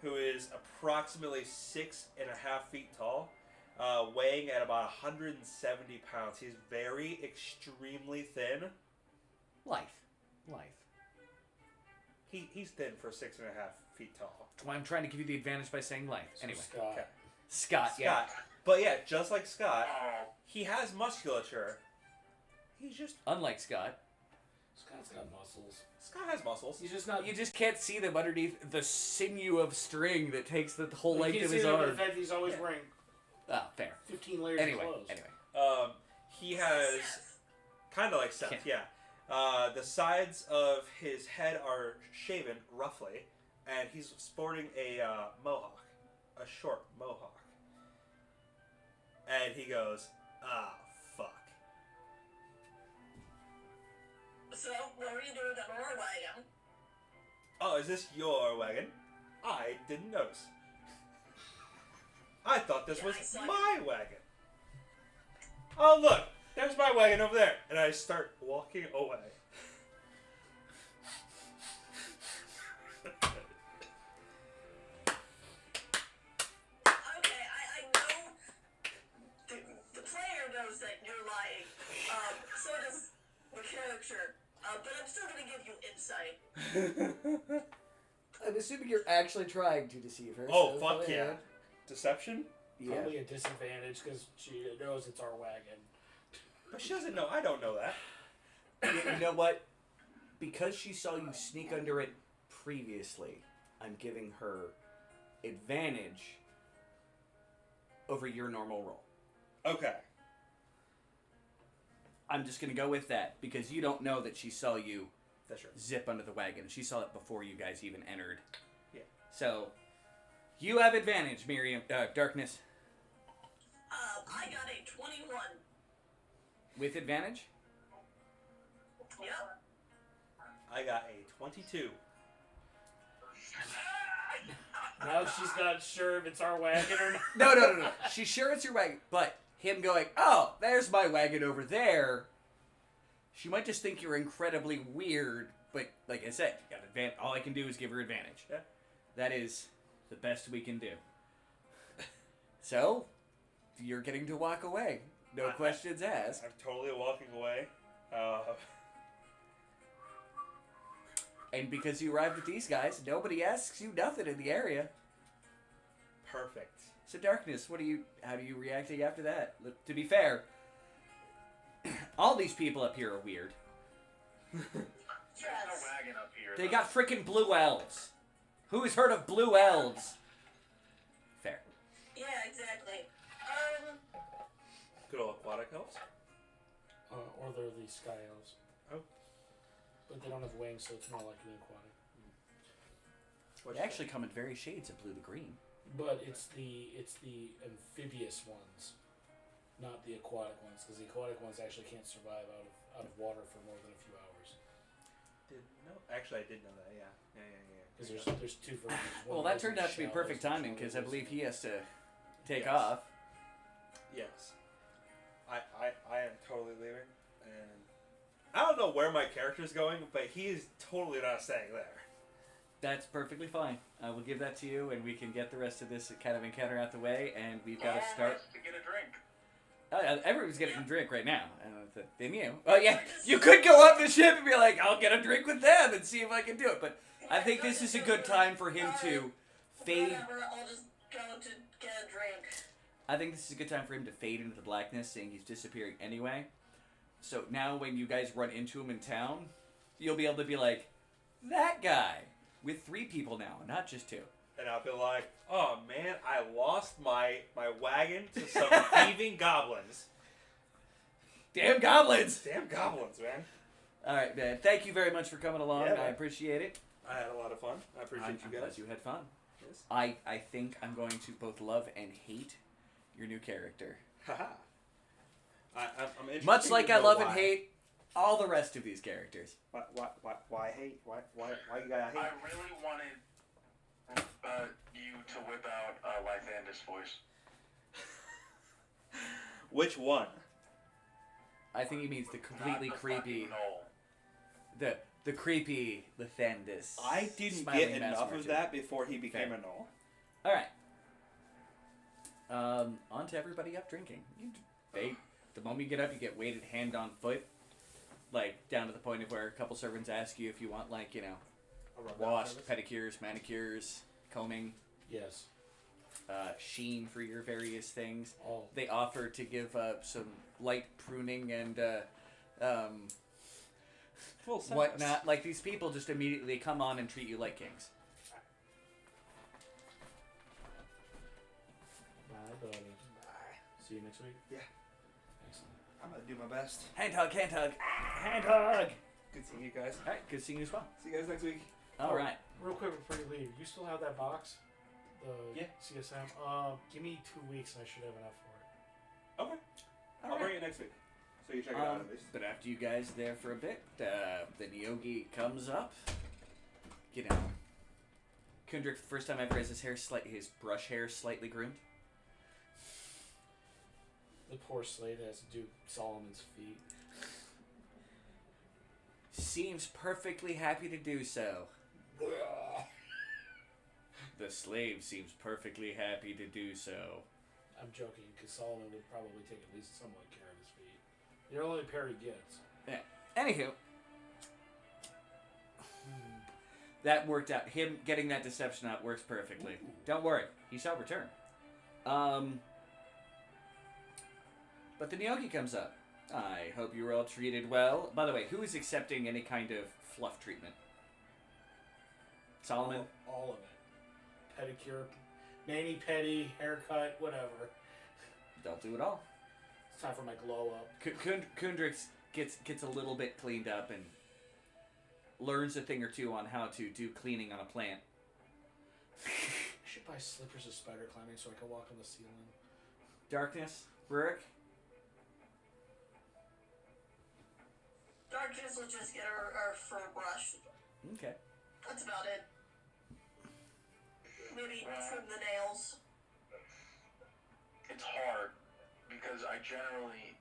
who is approximately 6.5 feet tall, weighing at about 170 pounds. He's very extremely thin. Life. He's thin for 6.5 feet tall. That's why I'm trying to give you the advantage by saying life. So Anyway. Scott. Okay. Scott, yeah. But yeah, just like Scott, Oh, he has musculature. He's just... Unlike Scott. Scott's got muscles. Scott has muscles. He's just not. You just can't see them underneath the sinew of string that takes the whole You length can't of see his that with arm. the fact that he's always wearing Oh, fair. 15 layers Anyway. of clothes. He has... Kind of like Seth, yeah. The sides of his head are shaven, roughly, and he's sporting a mohawk. A short mohawk. And he goes, ah, fuck. So, what were you doing on our wagon? Oh, is this your wagon? I didn't notice. I thought this Yeah, was I saw my wagon. Oh, look, there's my wagon over there. And I start walking away. Okay, I know the player knows that you're lying. So does the character. But I'm still gonna give you insight. I'm assuming you're actually trying to deceive her. Oh, so fuck go yeah. ahead. Deception? Yeah. Probably a disadvantage because she knows it's our wagon. But she doesn't know. I don't know that. You know what? Because she saw you sneak under it previously, I'm giving her advantage over your normal roll. Okay. I'm just going to go with that because you don't know that she saw you That's right. zip under the wagon. She saw it before you guys even entered. Yeah. So, you have advantage, Miriam. Darkness. I got a 21. With advantage? Yep. I got a 22. Now she's not sure if it's our wagon or not. No. She's sure it's your wagon, but him going, oh, there's my wagon over there. She might just think you're incredibly weird, but like I said, you got advantage. All I can do is give her advantage. Yeah. That is the best we can do. So, you're getting to walk away. No questions asked. I'm totally walking away. And because you arrived with these guys, nobody asks you nothing in the area. Perfect. So Darkness, how do you react after that? Look, to be fair, all these people up here are weird. there's no wagon up here. They though. got freaking blue elves. Who has heard of blue elves? Fair. Yeah, exactly. Good old aquatic elves. Or they're the sky elves. Oh. But they don't have wings, so it's more like an aquatic. They actually come in various shades of blue to green. But it's the amphibious ones, not the aquatic ones, because the aquatic ones actually can't survive out of water for more than a few hours. Actually, I did know that. Yeah. Because there's two versions. Well, that turned out to be perfect timing because I believe he has to take off. Yes. I am totally leaving, and I don't know where my character's going, but he's totally not staying there. That's perfectly fine. I will give that to you, and we can get the rest of this kind of encounter out the way, and we've got to start. To get a drink. Everyone's getting a drink right now. Then you. Oh, yeah. You could go up the ship and be like, I'll get a drink with them and see if I can do it. But I think this is a good time for him to fade. Whatever, I'll just go to get a drink. I think this is a good time for him to fade into the blackness, seeing he's disappearing anyway. So now when you guys run into him in town, you'll be able to be like, that guy. With 3 people now, not just 2. And I'll be like, oh man, I lost my wagon to some thieving goblins. Damn goblins! Damn goblins, man. Alright, man. Thank you very much for coming along. Yeah, I appreciate it. I had a lot of fun. I appreciate I'm you guys. glad you had fun. Yes. I think I'm going to both love and hate your new character. Haha. I'm interested. Much like to I know love why. and hate all the rest of these characters. Why hate? Why you gotta hate? I really wanted you to whip out Lythandis' voice. Which one? I think he means the completely Not the creepy, fucking Knoll. the creepy Lythandis. I didn't smiling get enough mask of merchant. that before he became Fair. a knoll. All right. On to everybody up drinking. The moment you get up, you get weighted hand on foot, like down to the point of where a couple servants ask you if you want, like, washed, pedicures, manicures, combing, Yes. sheen for your various things. All. They offer to give some light pruning and Full service. whatnot. Like, these people just immediately come on and treat you like kings. Bye, buddy. Bye. See you next week. Yeah. Excellent. I'm gonna do my best. Hand hug, hand hug, hand hug. Good seeing you guys. All right, good seeing you as well. See you guys next week. All right. Real quick before you leave, you still have that box? The Yeah. CSM? Give me 2 weeks and I should have enough for it. Okay. All I'll right. bring it next week. So you check it out at least. But after you guys there for a bit, the Nyogi comes up. Kundrik, first time ever, has his brush hair slightly groomed. The poor slave has to do Solomon's feet. Seems perfectly happy to do so. The slave seems perfectly happy to do so. I'm joking, because Solomon would probably take at least somewhat care of his feet. They're the only pair he gets. Yeah. Anywho, that worked out. Him getting that deception out works perfectly. Ooh. Don't worry, he shall return. But the Nyogi comes up. I hope you were all treated well. By the way, who is accepting any kind of fluff treatment? Solomon? All of it. Pedicure, mani-pedi, haircut, whatever. They'll do it all. It's time for my glow up. Kundrix gets a little bit cleaned up and learns a thing or two on how to do cleaning on a plant. I should buy slippers of spider climbing so I can walk on the ceiling. Darkness? Rurik? Darkness will just get our fur brushed. Okay. That's about it. Maybe trim the nails. It's hard because I generally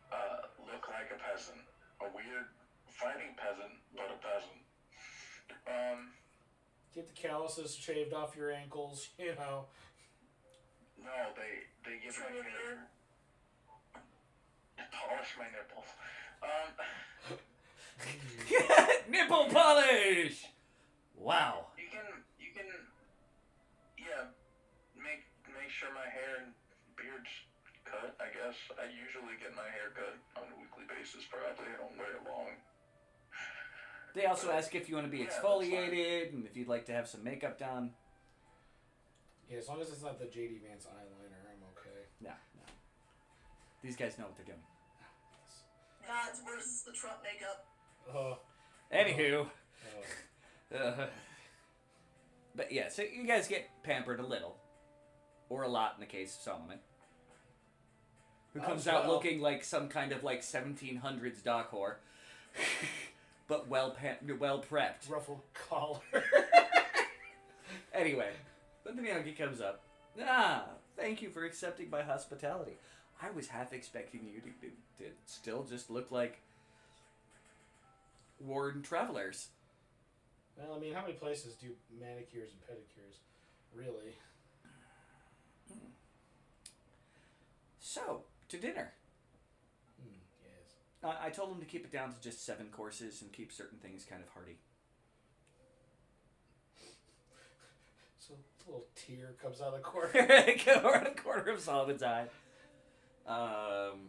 look like a peasant, a weird fighting peasant, but a peasant. Get the calluses shaved off your ankles, No, they give Trim my your hair, polish my nipples. Nipple polish! Wow. You can, yeah, make sure my hair and beard's cut. I guess I usually get my hair cut on a weekly basis. Probably I don't wear it long. They also ask if you want to be Yeah, that's exfoliated and if you'd like to have some makeup done. Yeah, as long as it's not the JD Vance eyeliner, I'm okay. No. These guys know what they're doing. God's versus the Trump makeup. Anywho. But yeah, so you guys get pampered a little. Or a lot in the case of Solomon. Who comes out looking like some kind of like 1700s dock whore. But well prepped. Ruffled collar. Anyway, but the Yogi comes up. Thank you for accepting my hospitality. I was half expecting you to still just look like worn travelers. Well, I mean, how many places do manicures and pedicures? Really? So, to dinner. Yes. I told him to keep it down to just 7 courses and keep certain things kind of hearty. So a little tear comes out of the corner. Out of the corner of Solomon's eye.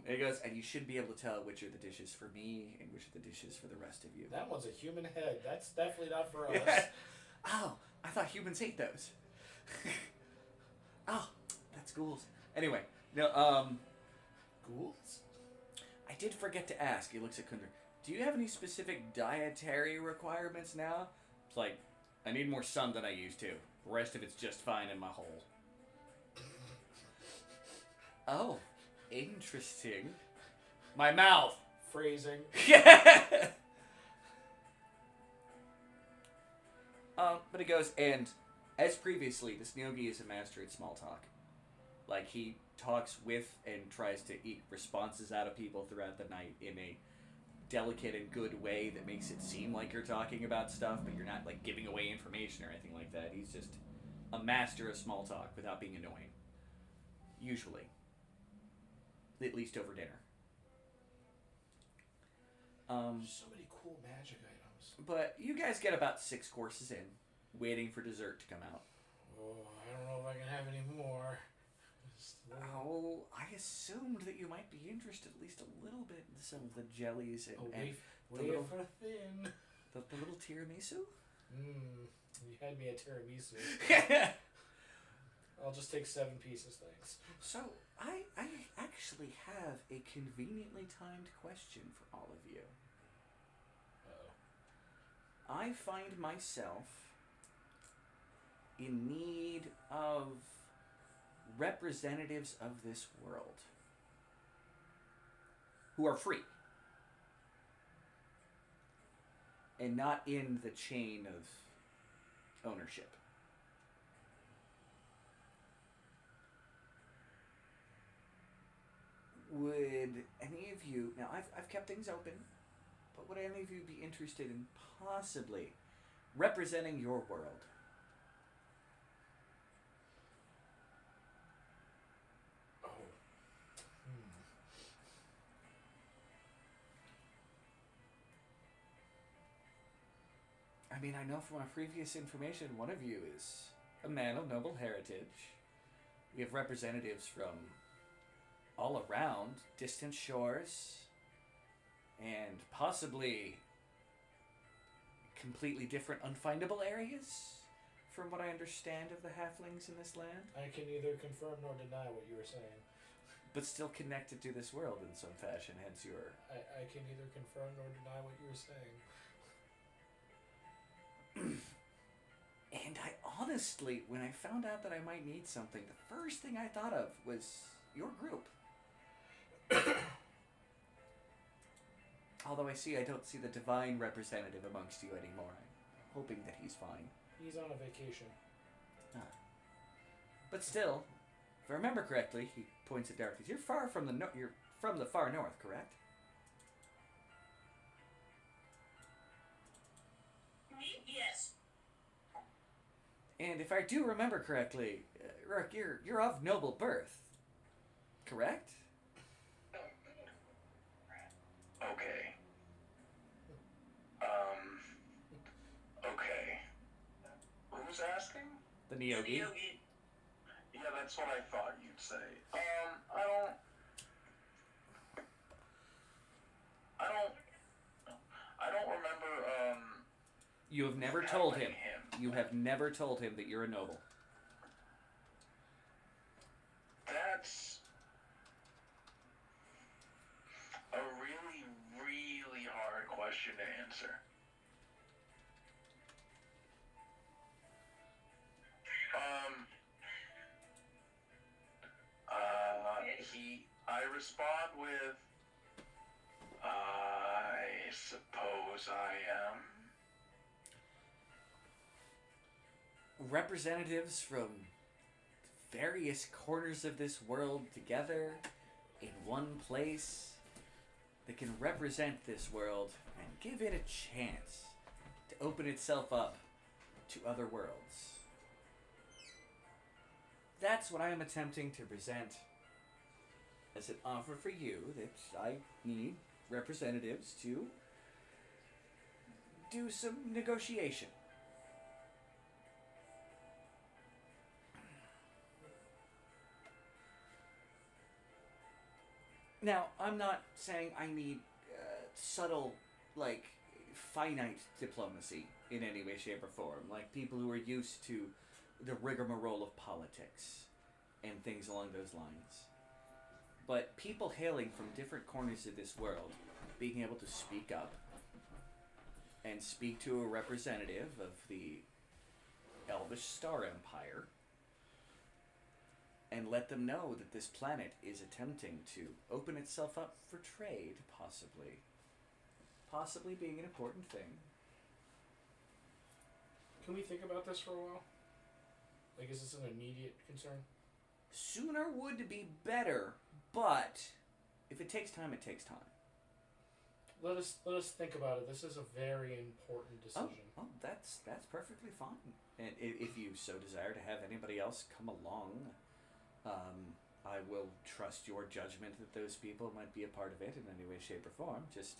It goes, and you should be able to tell which are the dishes for me and which are the dishes for the rest of you. That one's a human head. That's definitely not for us. Oh, I thought humans ate those. Oh, that's ghouls. Anyway, no, Ghouls? I did forget to ask. He looks at Kundra. Do you have any specific dietary requirements now? It's like, I need more sun than I used to. The rest of it's just fine in my hole. Oh, interesting. My mouth. Phrasing. Yeah. But it goes, and as previously, this Nyogi is a master at small talk. Like, he talks with and tries to eke responses out of people throughout the night in a delicate and good way that makes it seem like you're talking about stuff, but you're not, like, giving away information or anything like that. He's just a master of small talk without being annoying. Usually. At least over dinner. So many cool magic items. But you guys get about 6 courses in, waiting for dessert to come out. Oh, I don't know if I can have any more. Oh, I assumed that you might be interested at least a little bit in some of the jellies and, wafer thin. the little tiramisu. You had me at tiramisu. I'll just take 7 pieces, thanks. So, I actually have a conveniently timed question for all of you. Uh-oh. I find myself in need of representatives of this world who are free and not in the chain of ownership. Would any of you, now I've kept things open, but would any of you be interested in possibly representing your world? Oh. I mean, I know from our previous information, one of you is a man of noble heritage. We have representatives from all around, distant shores, and possibly completely different unfindable areas, from what I understand of the halflings in this land. I can neither confirm nor deny what you were saying. But still connected to this world in some fashion, hence your... I can neither confirm nor deny what you were saying. And I honestly, when I found out that I might need something, the first thing I thought of was your group. Although I don't see the divine representative amongst you anymore. I'm hoping that he's fine. He's on a vacation. But still, if I remember correctly, he points at Darkness. You're far from you're from the far north, correct? Me? Yes. And if I do remember correctly, Rourke, you're of noble birth, correct? Okay. Okay. Who's asking? The Nyogi. Yeah, that's what I thought you'd say. I don't remember, You have never told him. him. You have never told him that you're a noble. That's a really, really hard question to answer. respond with, I suppose I am. Representatives from various corners of this world together in one place that can represent this world and give it a chance to open itself up to other worlds. That's what I am attempting to present as an offer for you, that I need representatives to do some negotiation. Now, I'm not saying I need subtle, like, finite diplomacy in any way, shape, or form. Like people who are used to the rigmarole of politics and things along those lines. But people hailing from different corners of this world, being able to speak up and speak to a representative of the Elvish Star Empire and let them know that this planet is attempting to open itself up for trade, possibly. Possibly being an important thing. Can we think about this for a while? Like, is this an immediate concern? Sooner would be better, but if it takes time, it takes time. Let us think about it. This is a very important decision. Oh, that's perfectly fine. And if you so desire to have anybody else come along, I will trust your judgment that those people might be a part of it in any way, shape, or form. Just,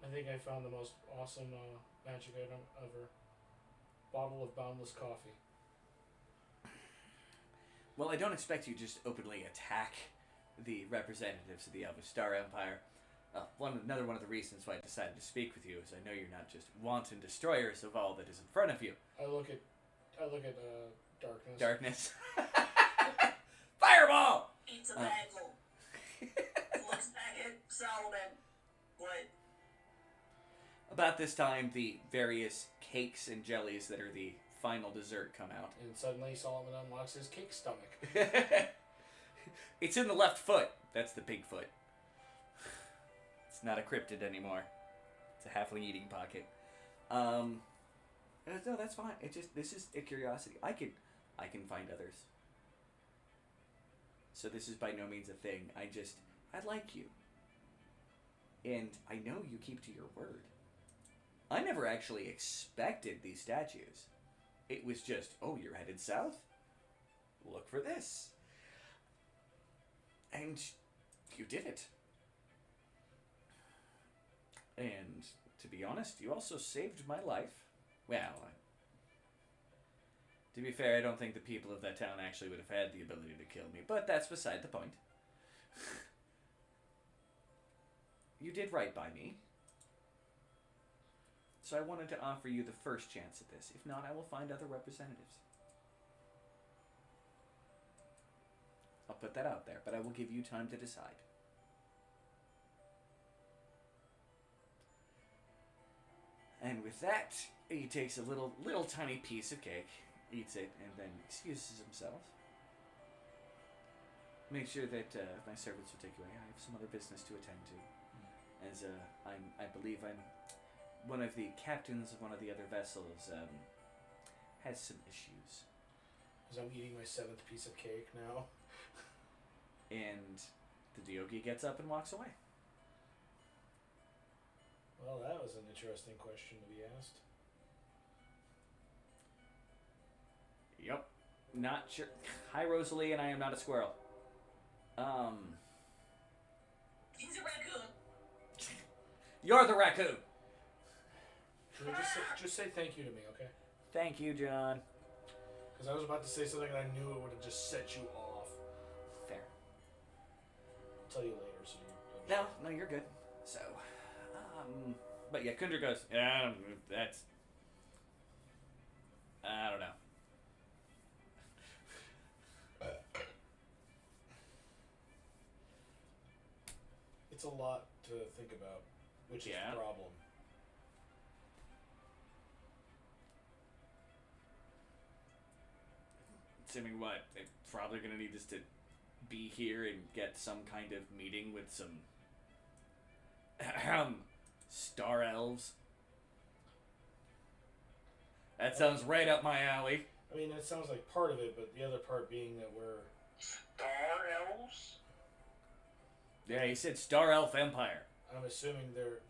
I think I found the most awesome magic item ever. Bottle of boundless coffee. well, I don't expect you to just openly attack the representatives of the Elvish Star Empire. Another one of the reasons why I decided to speak with you is I know you're not just wanton destroyers of all that is in front of you. I look at darkness. Darkness. Fireball! Eats a bagel. Looks back at Solomon. What? About this time, the various cakes and jellies that are the final dessert come out. And suddenly Solomon unlocks his cake stomach. It's in the left foot. That's the big foot. It's not a cryptid anymore. It's a halfling eating pocket. No, that's fine. This is a curiosity. I can find others. So this is by no means a thing. I like you. And I know you keep to your word. I never actually expected these statues. It was just, oh, you're headed south? Look for this. And you did it. And to be honest, you also saved my life. Well, to be fair, I don't think the people of that town actually would have had the ability to kill me, but that's beside the point. You did right by me. So I wanted to offer you the first chance at this. If not, I will find other representatives. I'll put that out there, but I will give you time to decide. And with that, he takes a little tiny piece of cake, eats it, and then excuses himself. Make sure that my servants will take you away. I have some other business to attend to. As I believe I'm one of the captains of one of the other vessels, has some issues. As I'm eating my 7th piece of cake now. And the Diogi gets up and walks away. Well, that was an interesting question to be asked. Yep. Not sure. Hi, Rosalie, and I am not a squirrel. He's a raccoon. You're the raccoon! Drew, just say thank you to me, okay? Thank you, John. Because I was about to say something and I knew it would have just set you off. Fair. I'll tell you later, so you No, you're good. So, but yeah, Kundra goes, yeah, that's, I don't know. It's a lot to think about, which is the problem. Assuming what? They're probably going to need us to be here and get some kind of meeting with some star elves? That sounds right up my alley. I mean, that sounds like part of it, but the other part being that we're... Star elves? Yeah, he said Star Elf Empire. I'm assuming they're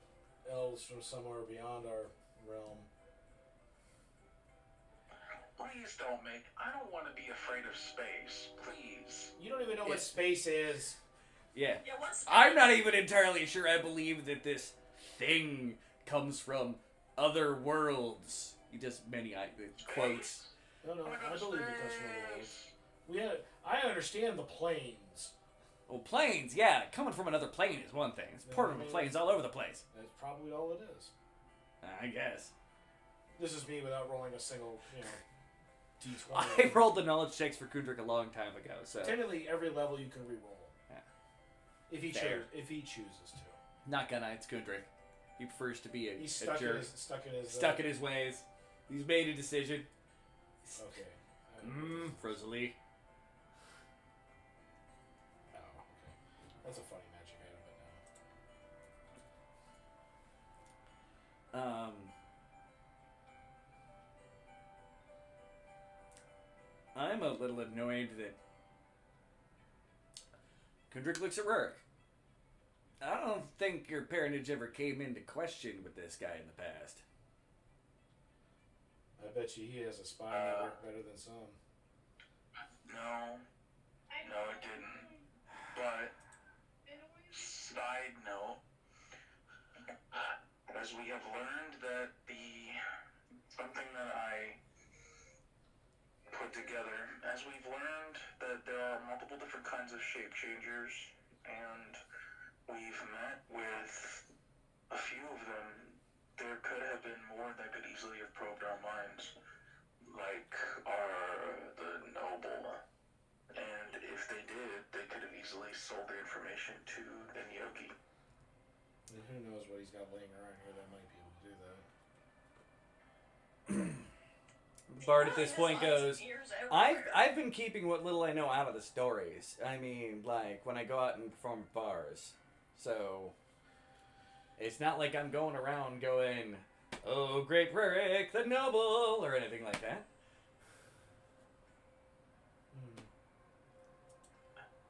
elves from somewhere beyond our realm. Please don't make... I don't want to be afraid of space. Please. You don't even know what space is. Yeah. Yeah, what's I'm not even entirely sure I believe that this thing comes from other worlds. He just many quotes. No, I believe it comes from the world. I understand the planes. Well, planes, yeah. Coming from another plane is one thing. It's portable planes all over the place. That's probably all it is. I guess. This is me without rolling a single, D20. I rolled the knowledge checks for Kudrik a long time ago, so... Technically, every level you can re-roll. Yeah. If he Fair. chooses to. Not gonna, it's Kudrik. He prefers to be He's a stuck jerk. in his Stuck in his ways. He's made a decision. Okay. Rosalie. Oh, okay. That's a funny magic item, I'm a little annoyed that Kudrik looks at Rurik. I don't think your parentage ever came into question with this guy in the past. I bet you he has a spy network better than some. No, it didn't. But, side note, as we have learned that something that I put together, as we've learned that there are multiple different kinds of shape changers, and we've met with a few of them, there could have been more that could easily have probed our minds, like the noble. And if they did, they could have easily sold the information to the Yogi. And who knows what he's got laying around here that might be able to do that. Bard at this point goes, I've been keeping what little I know out of the stories. I mean, like, when I go out and perform at bars. So, it's not like I'm going around going, oh, great Rurik, the noble, or anything like that.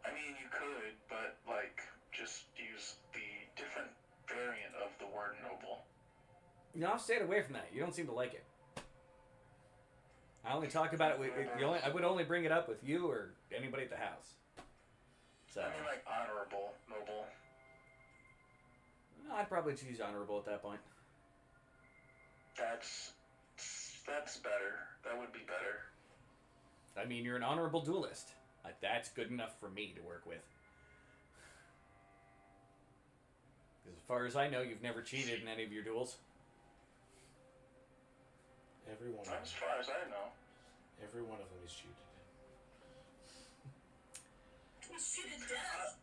I mean, you could, but, like, just use the different variant of the word noble. No, I've stayed away from that. You don't seem to like it. I only talk about it with I would only bring it up with you or anybody at the house. So I mean, like, honorable, noble. I'd probably choose honorable at that point. That's better. That would be better. I mean, you're an honorable duelist. That's good enough for me to work with. Because as far as I know, you've never cheated in any of your duels. Every one of them. As far as I know. Every one of them is cheated in. He's cheated death.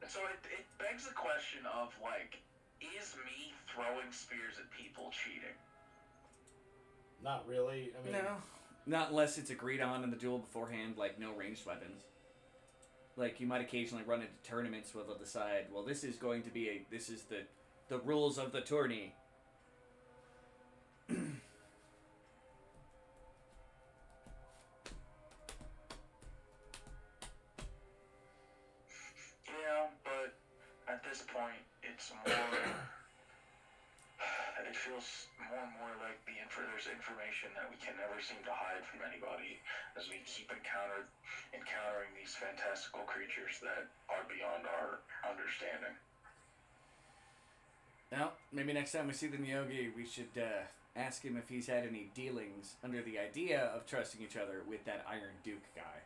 So it begs the question of, like, is me throwing spears at people cheating? Not really. I mean, No. Not unless it's agreed on in the duel beforehand, like no ranged weapons. Like, you might occasionally run into tournaments where they'll decide, well, this is going to be this is the rules of the tourney. Yeah, but at this point, it's more... it feels more and more like there's information that we can never seem to hide from anybody as we keep encountering these fantastical creatures that are beyond our understanding. Well, maybe next time we see the Nyogi, we should ask him if he's had any dealings under the idea of trusting each other with that Iron Duke guy.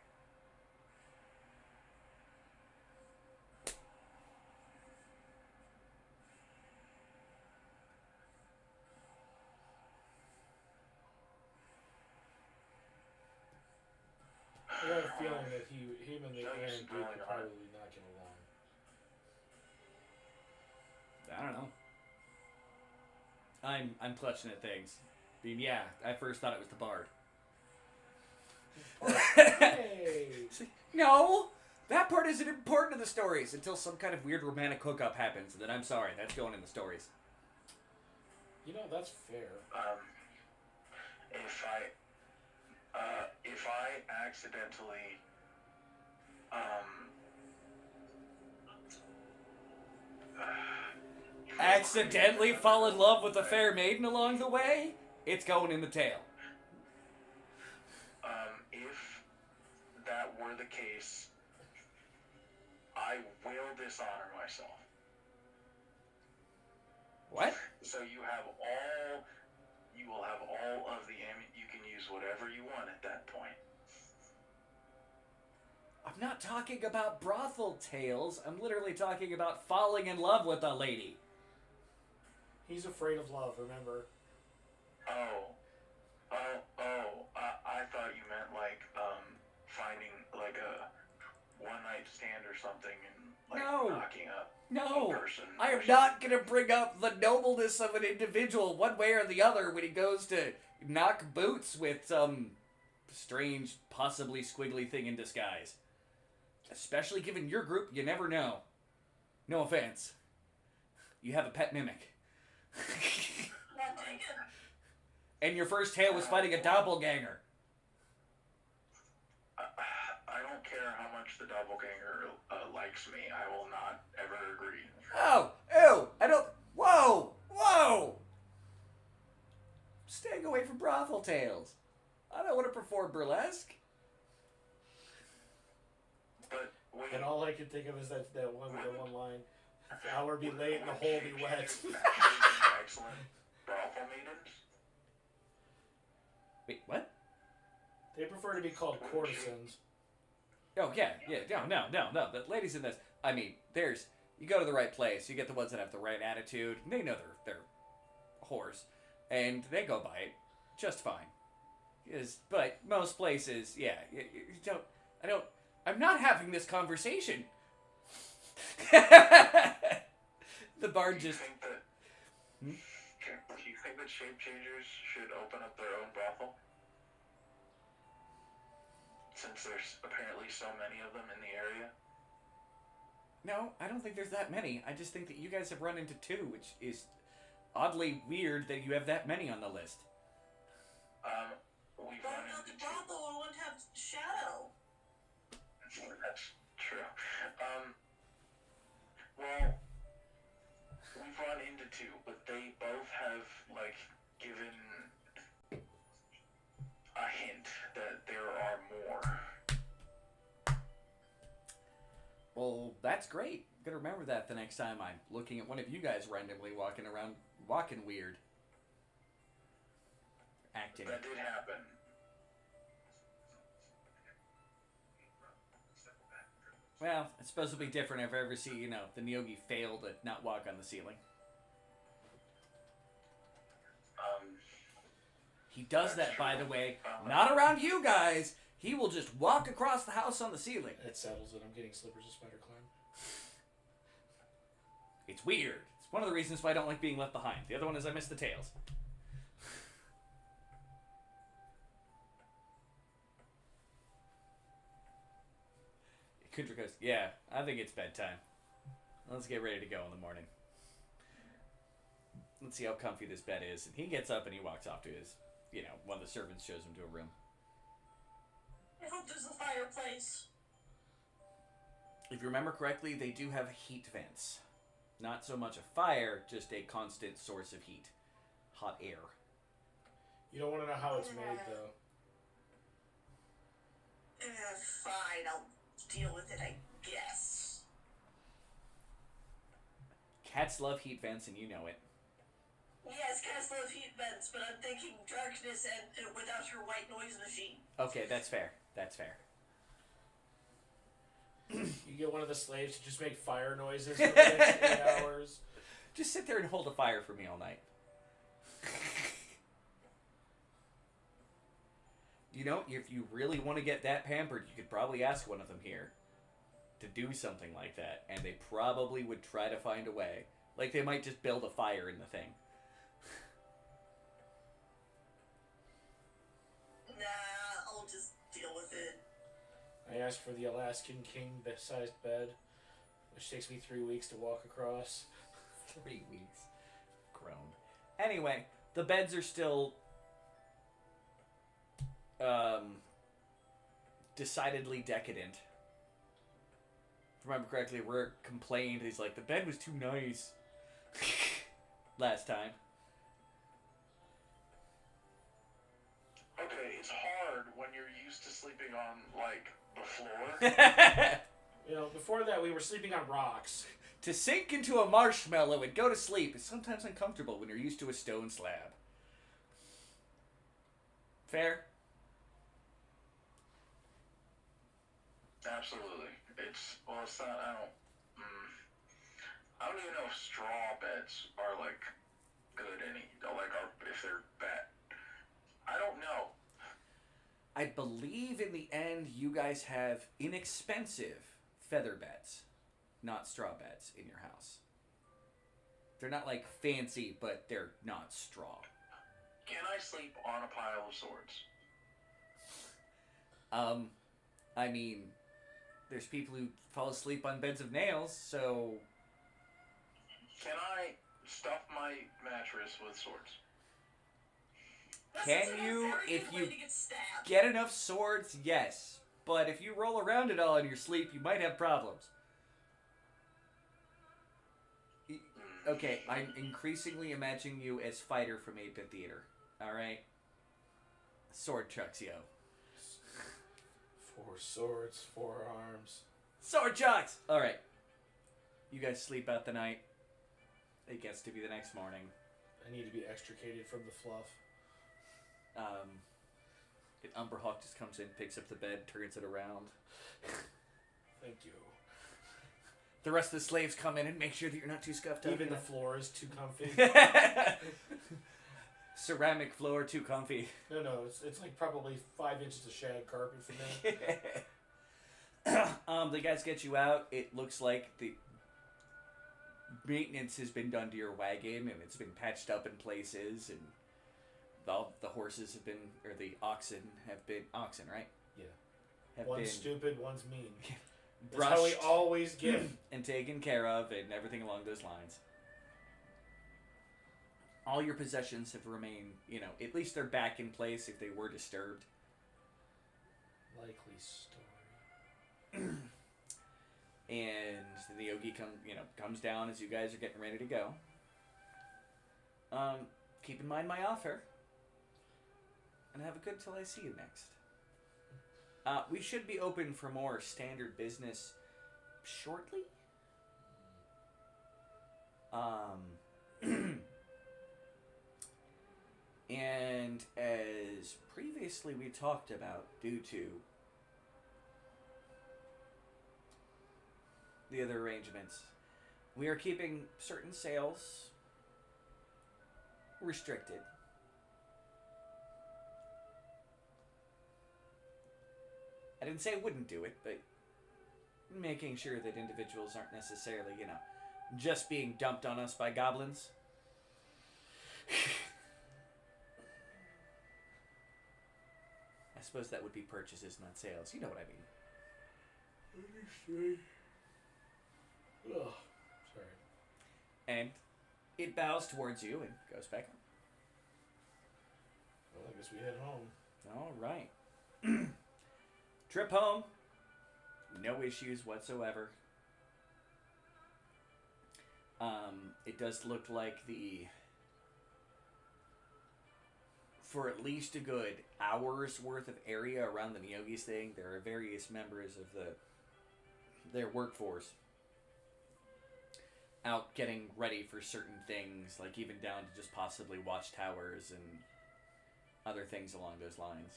I got a feeling that him and the Iron Duke would probably not get along. I don't know. I'm clutching at things. I mean, yeah, I first thought it was the Bard. Hey! No! That part isn't important to the stories until some kind of weird romantic hookup happens, and then I'm sorry, that's going in the stories. You know, that's fair. If I accidentally, Accidentally fall in love with a fair maiden along the way, it's going in the tail. if that were the case, I will dishonor myself. What? So you will have all of the you can use whatever you want at that point. I'm not talking about brothel tales. I'm literally talking about falling in love with a lady. He's afraid of love, remember? I thought you meant like finding like a one night stand or something and like knocking up No, a person. I am not going to bring up the nobleness of an individual one way or the other when he goes to knock boots with some strange, possibly squiggly thing in disguise. Especially given your group, you never know. No offense. You have a pet mimic. Not taken. And your first tale was fighting a doppelganger. I don't care how much the doppelganger likes me. I will not ever agree. Oh, ew, I don't... Whoa! Staying away from brothel tales. I don't want to perform burlesque. But wait, And all I can think of is that one line. The hour be late and the hole be wet. Excellent brothel maidens. Wait, what? They prefer to be called courtesans. Oh, yeah, no. The ladies in this, I mean, you go to the right place, you get the ones that have the right attitude, and they know they're whores, and they go by it just fine. But most places, yeah, I'm not having this conversation. The bard just... Do you think that shape changers should open up their own brothel? Since there's apparently so many of them in the area? No, I don't think there's that many. I just think that you guys have run into two, which is oddly weird that you have that many on the list. We've But run about into the brothel, I want to have Shadow. That's true. Well, we've run into two, but they both have, like, given a hint that there are more. Well, that's great. I'm gonna remember that the next time I'm looking at one of you guys randomly walking around, walking weird. Acting. That did happen. Well, it's supposed to be different if I ever see, the Nyogi fail to not walk on the ceiling. He does that, by the way, not around you guys. He will just walk across the house on the ceiling. It settles it. I'm getting slippers of spider climb. It's weird. It's one of the reasons why I don't like being left behind. The other one is I miss the tails. Kundra goes, yeah, I think it's bedtime. Let's get ready to go in the morning. Let's see how comfy this bed is. And he gets up and he walks off to his, one of the servants shows him to a room. I hope there's a fireplace. If you remember correctly, they do have heat vents. Not so much a fire, just a constant source of heat. Hot air. You don't want to know how it's made, though. Fine, I'll deal with it, I guess. Cats love heat vents, and you know it. Yes, cats love heat vents, but I'm thinking darkness and without your white noise machine. Okay, that's fair. That's fair. You get one of the slaves to just make fire noises for the next 8 hours. Just sit there and hold a fire for me all night. If you really want to get that pampered, you could probably ask one of them here to do something like that, and they probably would try to find a way. Like, they might just build a fire in the thing. Nah, I'll just deal with it. I asked for the Alaskan king-sized bed, which takes me 3 weeks to walk across. 3 weeks. Grown. Anyway, the beds are still decidedly decadent. If I remember correctly, Rourke complained. He's like, the bed was too nice last time. Okay, it's hard when you're used to sleeping on, like, the floor. You know, before that we were sleeping on rocks. To sink into a marshmallow and go to sleep is sometimes uncomfortable when you're used to a stone slab. Fair? Absolutely. It's not, I don't even know if straw beds are, like, good if they're bad. I don't know. I believe in the end you guys have inexpensive feather beds, not straw beds in your house. They're not like fancy, but they're not straw. Can I sleep on a pile of swords? I mean, there's people who fall asleep on beds of nails, so... Can I stuff my mattress with swords? Can you, if you get enough swords, yes. But if you roll around it all in your sleep, you might have problems. Okay, I'm increasingly imagining you as Fighter from 8-Bit Theater. Alright? Sword chucks, yo. 4 swords, 4 arms. Sword chucks! Alright. You guys sleep out the night. It gets to be the next morning. I need to be extricated from the fluff. Umberhawk just comes in, picks up the bed, turns it around. Thank you. The rest of the slaves come in and make sure that you're not too scuffed up. Even the floor is too comfy. Ceramic floor, too comfy. No, it's like probably 5 inches of shag carpet for me. The guys get you out. It looks like the maintenance has been done to your wagon, and it's been patched up in places, and the horses have been, or the oxen have been, oxen, right? Yeah. Have one's been stupid, one's mean. brushed. That's how we always get. And taken care of, and everything along those lines. All your possessions have remained, at least they're back in place if they were disturbed. Likely story. And the Yogi comes down as you guys are getting ready to go. Keep in mind my offer. And have a good till I see you next. We should be open for more standard business shortly. And as previously we talked about, due to the other arrangements, we are keeping certain sales restricted. I didn't say I wouldn't do it, but making sure that individuals aren't necessarily, just being dumped on us by goblins. I suppose that would be purchases, not sales. You know what I mean. Ugh. Sorry. And it bows towards you and goes back up. Well, I guess we head home. All right. Trip home. No issues whatsoever. It does look like for at least a good hour's worth of area around the Neogis thing, there are various members of their workforce out getting ready for certain things, like even down to just possibly watchtowers and other things along those lines.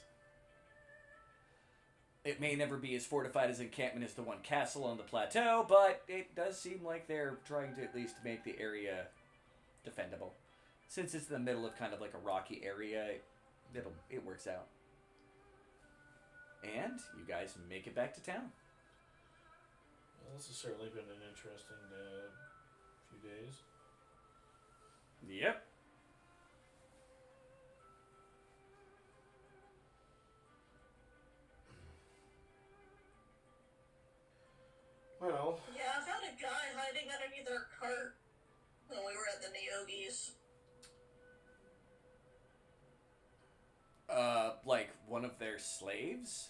It may never be as fortified as encampment as the one castle on the plateau, but it does seem like they're trying to at least make the area defendable. Since it's in the middle of kind of like a rocky area, it works out. And you guys make it back to town. Well, this has certainly been an interesting few days. Yep. Well, Yeah, I found a guy hiding underneath our cart when we were at the Neogis. Like one of their slaves?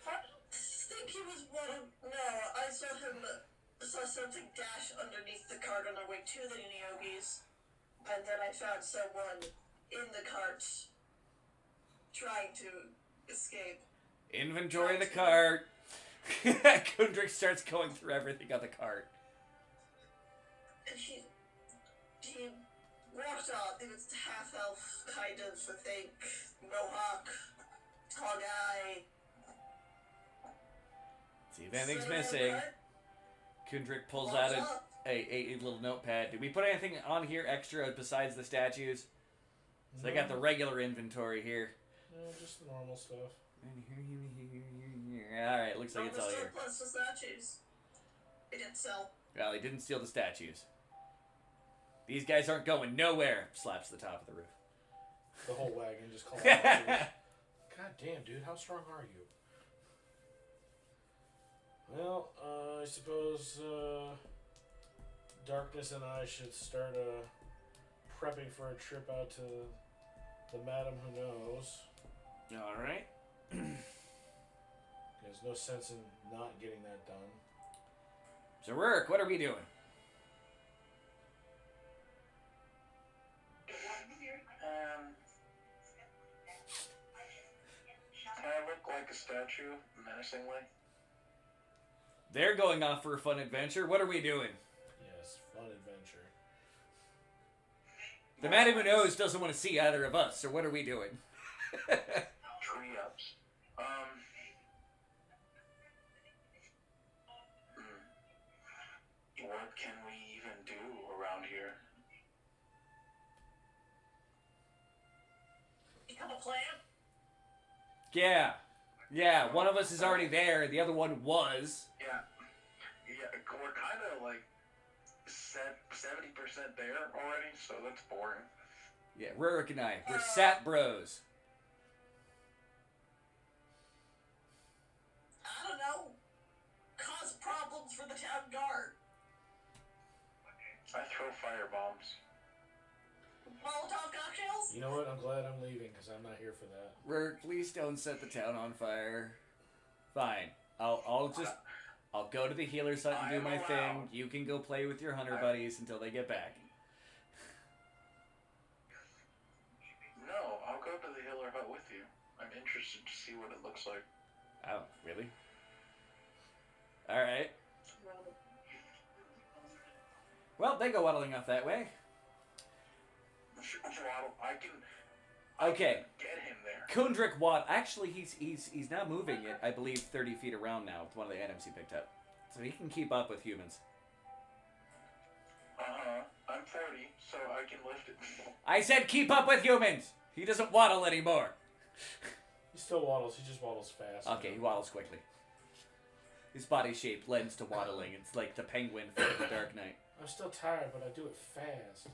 I don't think he was one of... No, I saw something dash underneath the cart on our way to the Neogis. And then I found someone in the cart trying to escape. Inventory the cart. Kundrik starts going through everything on the cart. And he walked off. He was half elf, kind of, I think. Mohawk, tall guy. See if anything's So, missing. what? Kundrik pulls What's out up? a little notepad. Did we put anything on here extra besides the statues? So I got the regular inventory here. no, just the normal stuff. Alright, looks like it's all Almost here. plus the statues. They didn't sell. Well, he didn't steal the statues. These guys aren't going nowhere. Slaps the top of the roof. The whole wagon just collapsed. God damn, dude, how strong are you? Well, I suppose Darkness and I should start prepping for a trip out to the Madam Who Knows. Alright. There's no sense in not getting that done. So, Rurik, what are we doing? Can I look like a statue menacingly? They're going off for a fun adventure. What are we doing? Yes, fun adventure. The Madam Who Knows doesn't want to see either of us, so what are we doing? Tree ups. What can we even do around here? Become a plan? Yeah, one of us is already there, the other one was. Yeah, we're kind of like 70% there already, so that's boring. Yeah, Rurik and I, we're sat bros. I don't know. Cause problems for the town guard. I throw fire bombs. Molotov cocktails? You know what? I'm glad I'm leaving because I'm not here for that. Rurik, please don't set the town on fire. Fine. I'll go to the healer's hut and do my thing. You can go play with your hunter buddies until they get back. No, I'll go to the healer hut with you. I'm interested to see what it looks like. Oh, really? Alright. Well, they go waddling off that way. I can Okay. get him there. Kundrik actually he's now moving it, I believe 30 feet around now with one of the items he picked up. So he can keep up with humans. I'm 40, so I can lift it. I said keep up with humans! He doesn't waddle anymore. He still waddles. He just waddles fast. Okay, he waddles quickly. His body shape lends to waddling. It's like the penguin from The Dark Knight. I'm still tired, but I do it fast.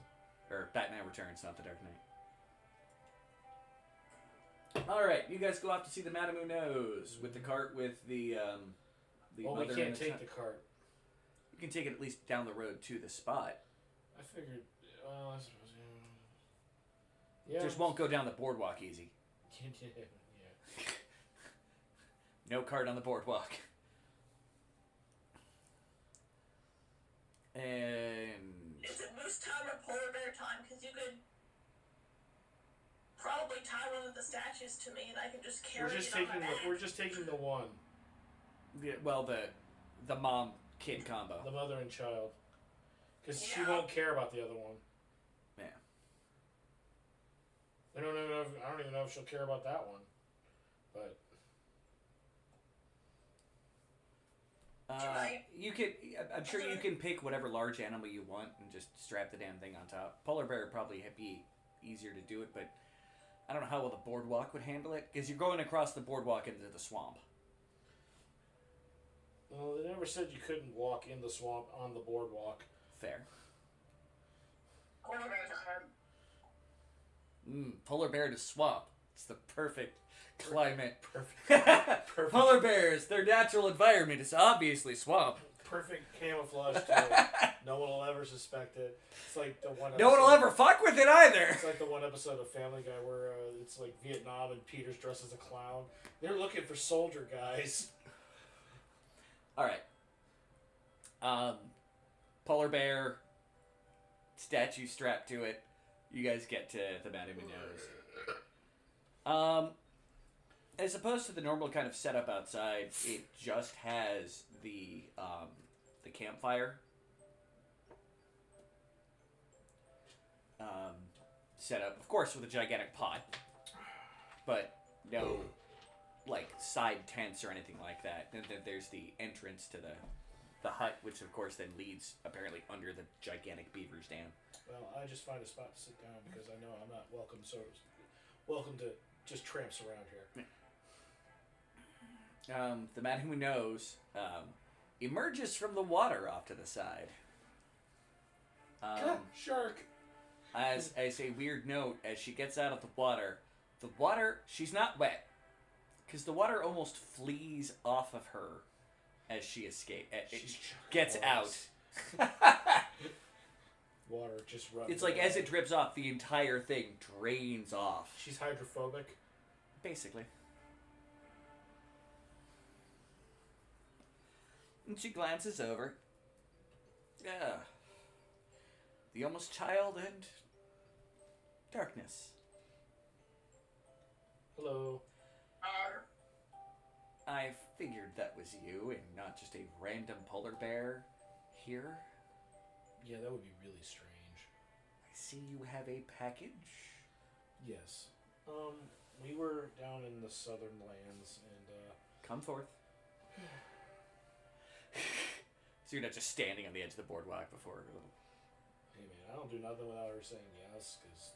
Or Batman Returns, not The Dark Knight. Alright, you guys go off to see the Madam Who Knows with the cart with the Well, we mother can't and the take child. the cart. You can take it at least down the road to the spot. I figured. Well, I suppose. Yeah. Just won't go down the boardwalk easy. Yeah. No cart on the boardwalk. And Is it moose time or polar bear time? Because you could probably tie one of the statues to me and I can just carry it on my back. We're just taking the one. yeah, well, the mom kid combo. The mother and child. Because she Yeah. won't care about the other one. Yeah. I don't even know if she'll care about that one. But Right. You could. I'm sure you can pick whatever large animal you want and just strap the damn thing on top. Polar bear would probably be easier to do it, but I don't know how well the boardwalk would handle it because you're going across the boardwalk into the swamp. well, they never said you couldn't walk in the swamp on the boardwalk. Fair. Polar bear time. Polar bear to swamp. It's the perfect climate. Perfect. Polar bears, their natural environment is obviously swamp. Perfect camouflage to it. No one will ever suspect it. It's like the one. No one will ever fuck with it either. It's like the one episode of Family Guy where it's like Vietnam and Peter's dressed as a clown. They're looking for soldier guys. All right. Polar bear statue strapped to it. You guys get to the man who knows. As opposed to the normal kind of setup outside, it just has the campfire set up, of course, with a gigantic pot, but no like side tents or anything like that. And then there's the entrance to the hut, which of course then leads apparently under the gigantic beaver's dam. Well, I just find a spot to sit down because I know I'm not welcome. So welcome to just tramps around here. The man who knows emerges from the water off to the side. Shark. As a weird note, as she gets out of the water, she's not wet, because the water almost flees off of her as she gets out. Water just runs. It's like as it drips off, the entire thing drains off. She's hydrophobic. Basically. And she glances over. Yeah. The almost child and darkness. Hello. I figured that was you and not just a random polar bear here. Yeah, that would be really strange. I see you have a package. Yes. We were down in the southern lands and Come forth. So you're not just standing on the edge of the boardwalk before. Hey man, I don't do nothing without her saying yes, because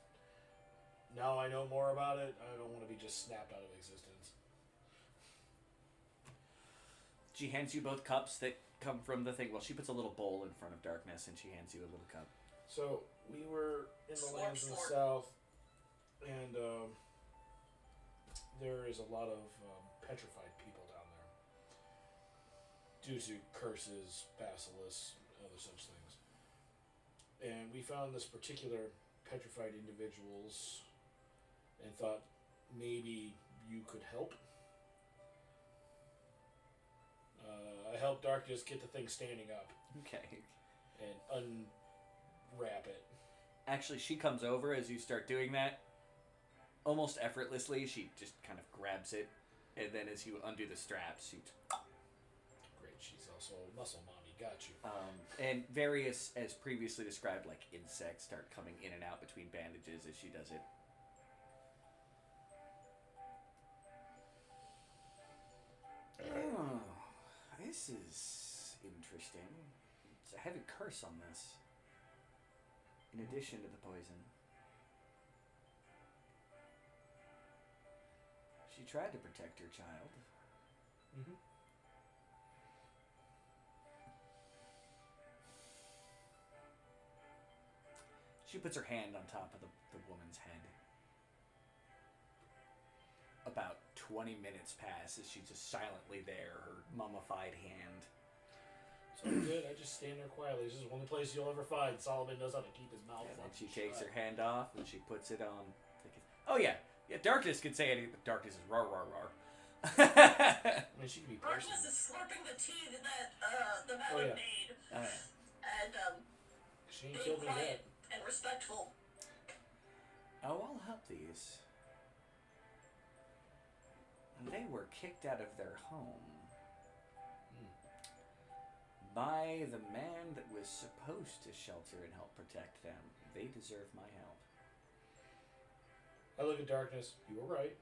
now I know more about it, I don't want to be just snapped out of existence. She hands you both cups that come from the thing. Well, she puts a little bowl in front of Darkness and she hands you a little cup. So, we were in the lands in the south, and there is a lot of petrified people down there due to curses, basilisks, other such things. And we found this particular petrified individuals and thought maybe you could help. I helped Darkness get the thing standing up. Okay. And unwrap it. Actually, she comes over as you start doing that. Almost effortlessly, she just kind of grabs it. And then as you undo the straps, she... Great, she's also a muscle mommy. Got you. And various, as previously described, like insects start coming in and out between bandages as she does it. Oh, this is interesting. It's a heavy curse on this. In addition to the poison. She tried to protect her child. Mm-hmm. She puts her hand on top of the woman's head. About 20 minutes pass as she's just silently there, her mummified hand. So good, I just stand there quietly. This is the only place you'll ever find. Solomon knows how to keep his mouth And then fucking she takes shut. her hand off and she puts it on. Oh yeah, Darkness can say anything, but Darkness is roar roar roar. I mean, she can be personal. Darkness is slurping the tea that the man Oh, yeah. made, Uh, and She ain't being killed me quiet yet. and respectful. oh, I'll help these. They were kicked out of their home by the man that was supposed to shelter and help protect them. They deserve my help. I look at Darkness. You were right.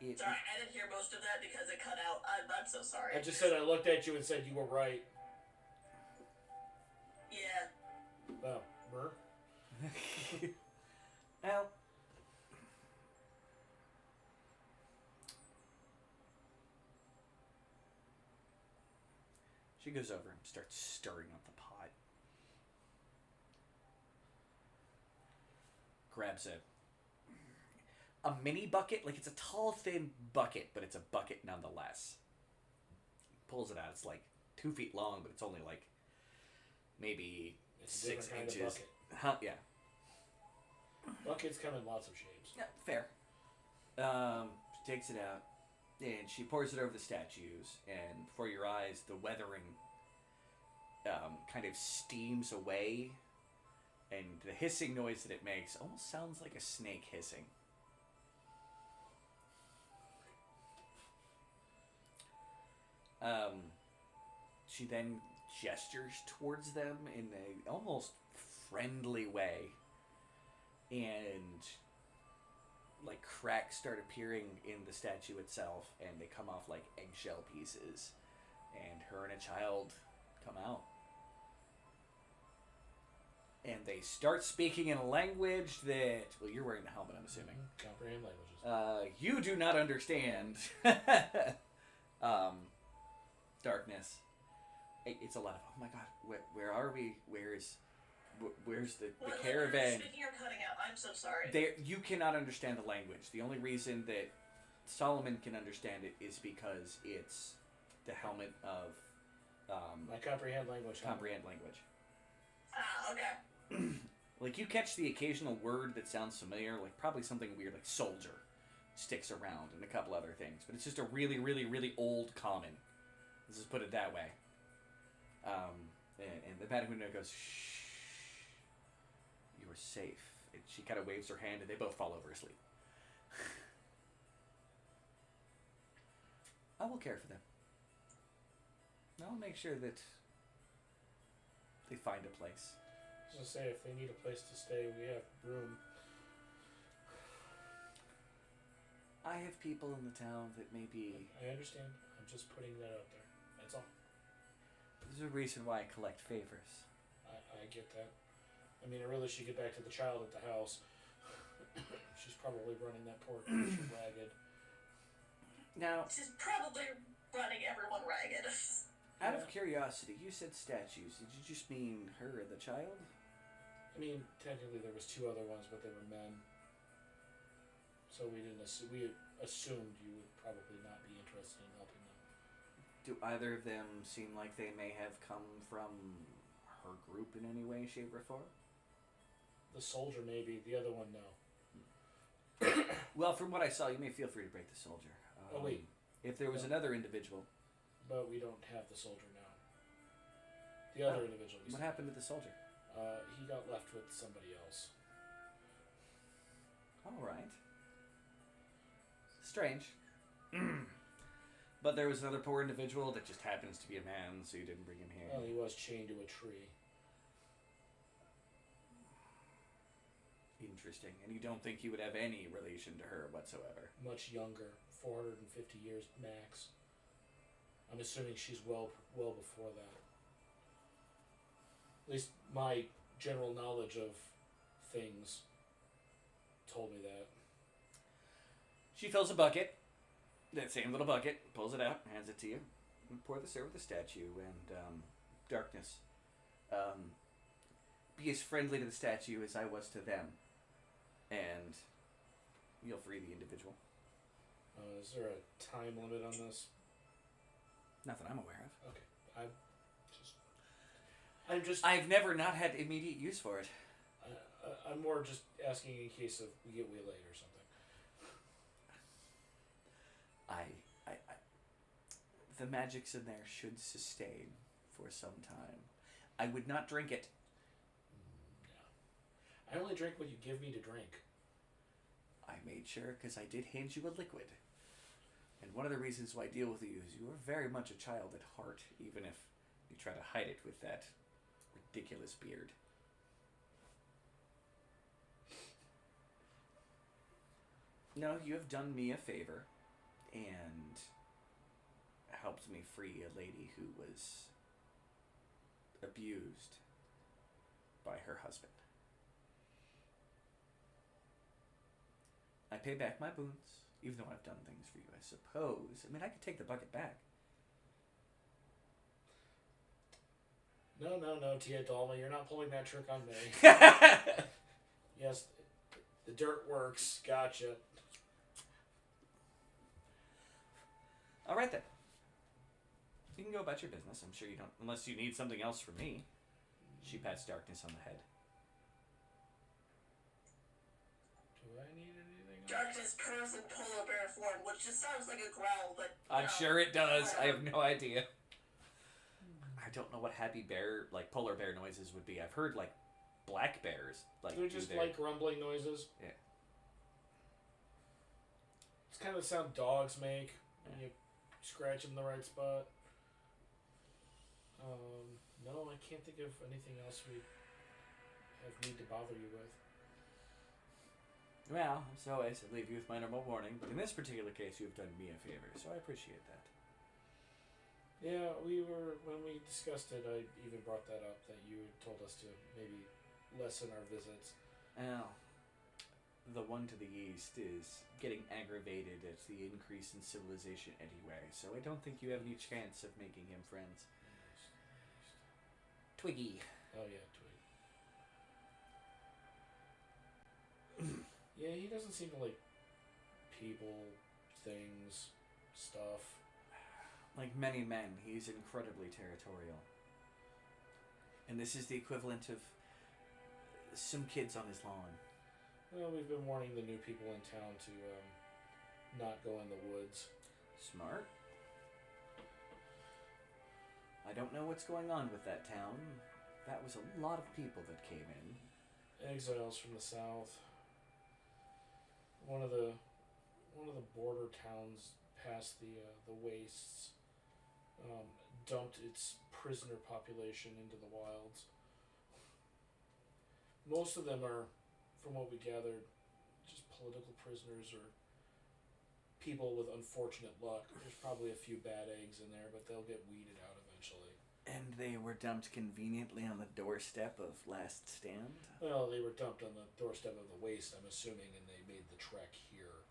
Sorry, I didn't hear most of that because it cut out. I'm so sorry. I just said I looked at you and said you were right. Yeah. Well, Mer? Well, she goes over and starts stirring up the pot. grabs a mini bucket. Like, it's a tall, thin bucket, but it's a bucket nonetheless. Pulls it out. It's like 2 feet long, but it's only like maybe It's 6 kind inches. of bucket. Huh? Yeah. Buckets come in lots of shapes. Yeah, fair. She takes it out, and she pours it over the statues, and before your eyes, the weathering kind of steams away, and the hissing noise that it makes almost sounds like a snake hissing. She then gestures towards them in a almost friendly way, and like cracks start appearing in the statue itself, and they come off like eggshell pieces, and her and a child come out, and they start speaking in a language that, well, you're wearing the helmet, I'm assuming. Comprehend languages. You do not understand. Darkness. It's a lot of, oh my god, where are we? Where's the caravan? Speaking or cutting out. I'm so sorry. You cannot understand the language. The only reason that Solomon can understand it is because it's the helmet of My comprehend language. comprehend language. Ah, okay. Like, you catch the occasional word that sounds familiar, like probably something weird like soldier sticks around, and a couple other things, but it's just a really, really, really old common. Let's just put it that way. And the Batahuno goes, shh, you are safe. And she kind of waves her hand, and they both fall over asleep. I will care for them. I'll make sure that they find a place. I was gonna say, if they need a place to stay, we have room. I have people in the town that may be... I understand. I'm just putting that out there. That's all. There's a reason why I collect favors. I get that. I mean, I really should get back to the child at the house. She's probably running that poor creature ragged. Now, She's probably running everyone ragged. out of curiosity, you said statues. Did you just mean her and the child? I mean, technically there was 2 other ones, but they were men. So we assumed you would probably not be interested in helping them. Do either of them seem like they may have come from her group in any way, shape, or form? The soldier maybe, the other one no. Well, from what I saw, you may feel free to break the soldier. Oh, wait. If there was No. another individual... But we don't have the soldier now. The other individual. What happened to the soldier? He got left with somebody else. Alright. Strange. But there was another poor individual that just happens to be a man, so you didn't bring him here. Well, he was chained to a tree. Interesting. And you don't think he would have any relation to her whatsoever? Much younger, 450 years max. I'm assuming she's well before that. At least my general knowledge of things told me that. She fills a bucket, that same little bucket, pulls it out, hands it to you, and pour this over the statue, and, Darkness. Be as friendly to the statue as I was to them, and you'll free the individual. Is there a time limit on this? Nothing I'm aware of. Okay, I'm just. I've never not had immediate use for it. I'm more just asking in case of we get waylaid or something. The magics in there should sustain for some time. I would not drink it. Yeah. I only drink what you give me to drink. I made sure because I did hand you a liquid. And one of the reasons why I deal with you is you are very much a child at heart, even if you try to hide it with that ridiculous beard. No, you have done me a favor and helped me free a lady who was abused by her husband. I pay back my boons, even though I've done things for you, I suppose. I mean, I could take the bucket back. No, Tia Dalma, you're not pulling that trick on me. Yes, The dirt works. Gotcha. All right then. You can go about your business. I'm sure you don't, unless you need something else from me. She pats Darkness on the head. Do I need anything else? Darkness curves in polar bear form, which just sounds like a growl, but I'm sure it does. I have no idea. I don't know what happy bear, like polar bear noises would be. I've heard like black bears. Like They're just like rumbling noises. Yeah. It's kind of the sound dogs make when you scratch them in the right spot. No, I can't think of anything else we need to bother you with. Well, as always, I leave you with my normal warning, but in this particular case, you've done me a favor, so I appreciate that. Yeah, when we discussed it, I even brought that up, that you had told us to maybe lessen our visits. Well, the one to the east is getting aggravated at the increase in civilization anyway, so I don't think you have any chance of making him friends. Twiggy. Oh, yeah, Twig. Yeah, he doesn't seem to like people, things, stuff. Like many men, he's incredibly territorial. And this is the equivalent of some kids on his lawn. Well, we've been warning the new people in town to not go in the woods. Smart. I don't know what's going on with that town. That was a lot of people that came in. Exiles from the south. One of the border towns past the wastes dumped its prisoner population into the wilds. Most of them are, from what we gathered, just political prisoners or people with unfortunate luck. There's probably a few bad eggs in there, but they'll get weeded out eventually. And they were dumped conveniently on the doorstep of Last Stand? Well, they were dumped on the doorstep of the waste, I'm assuming, and they made the trek here.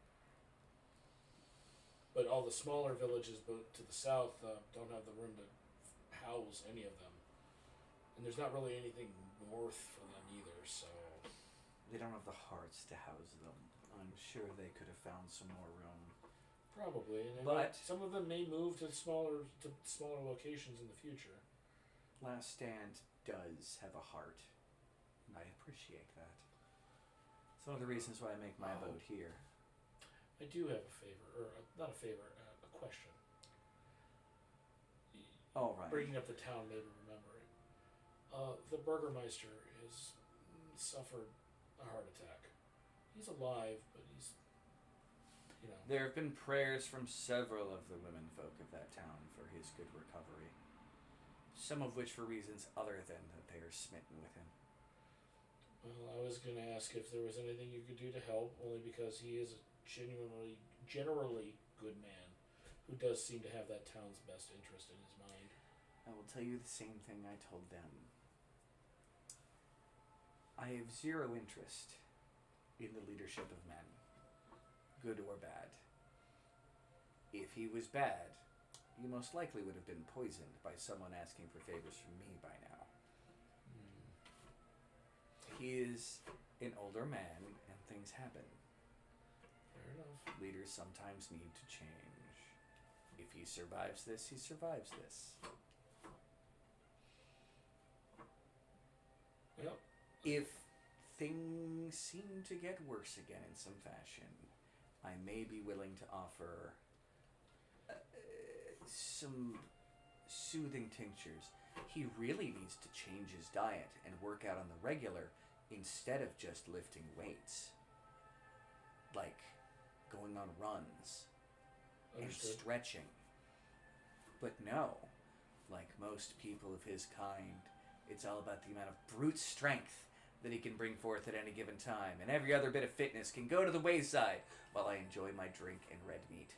But all the smaller villages to the south don't have the room to house any of them. And there's not really anything north for them either, so... They don't have the hearts to house them. I'm sure they could have found some more room. Probably, and But some of them may move to smaller locations in the future. Last Stand does have a heart, and I appreciate that. It's one of the reasons why I make my abode here. I do have a favor, or not a favor, a question. All right. Bringing up the town made me remember it. The Burgermeister has suffered a heart attack. He's alive, but he's, you know. There have been prayers from several of the womenfolk of that town for his good recovery. Some of which for reasons other than that they are smitten with him. Well, I was going to ask if there was anything you could do to help, only because he is a generally good man who does seem to have that town's best interest in his mind. I will tell you the same thing I told them. I have zero interest in the leadership of men, good or bad. If he was bad, he most likely would have been poisoned by someone asking for favors from me by now. He is an older man, and things happen. Fair enough. Leaders sometimes need to change. If he survives this, he survives this. Well, If things seem to get worse again in some fashion, I may be willing to offer some soothing tinctures. He really needs to change his diet and work out on the regular instead of just lifting weights. Like going on runs understood. and stretching. But no, like most people of his kind, it's all about the amount of brute strength that he can bring forth at any given time, and every other bit of fitness can go to the wayside while I enjoy my drink and red meat.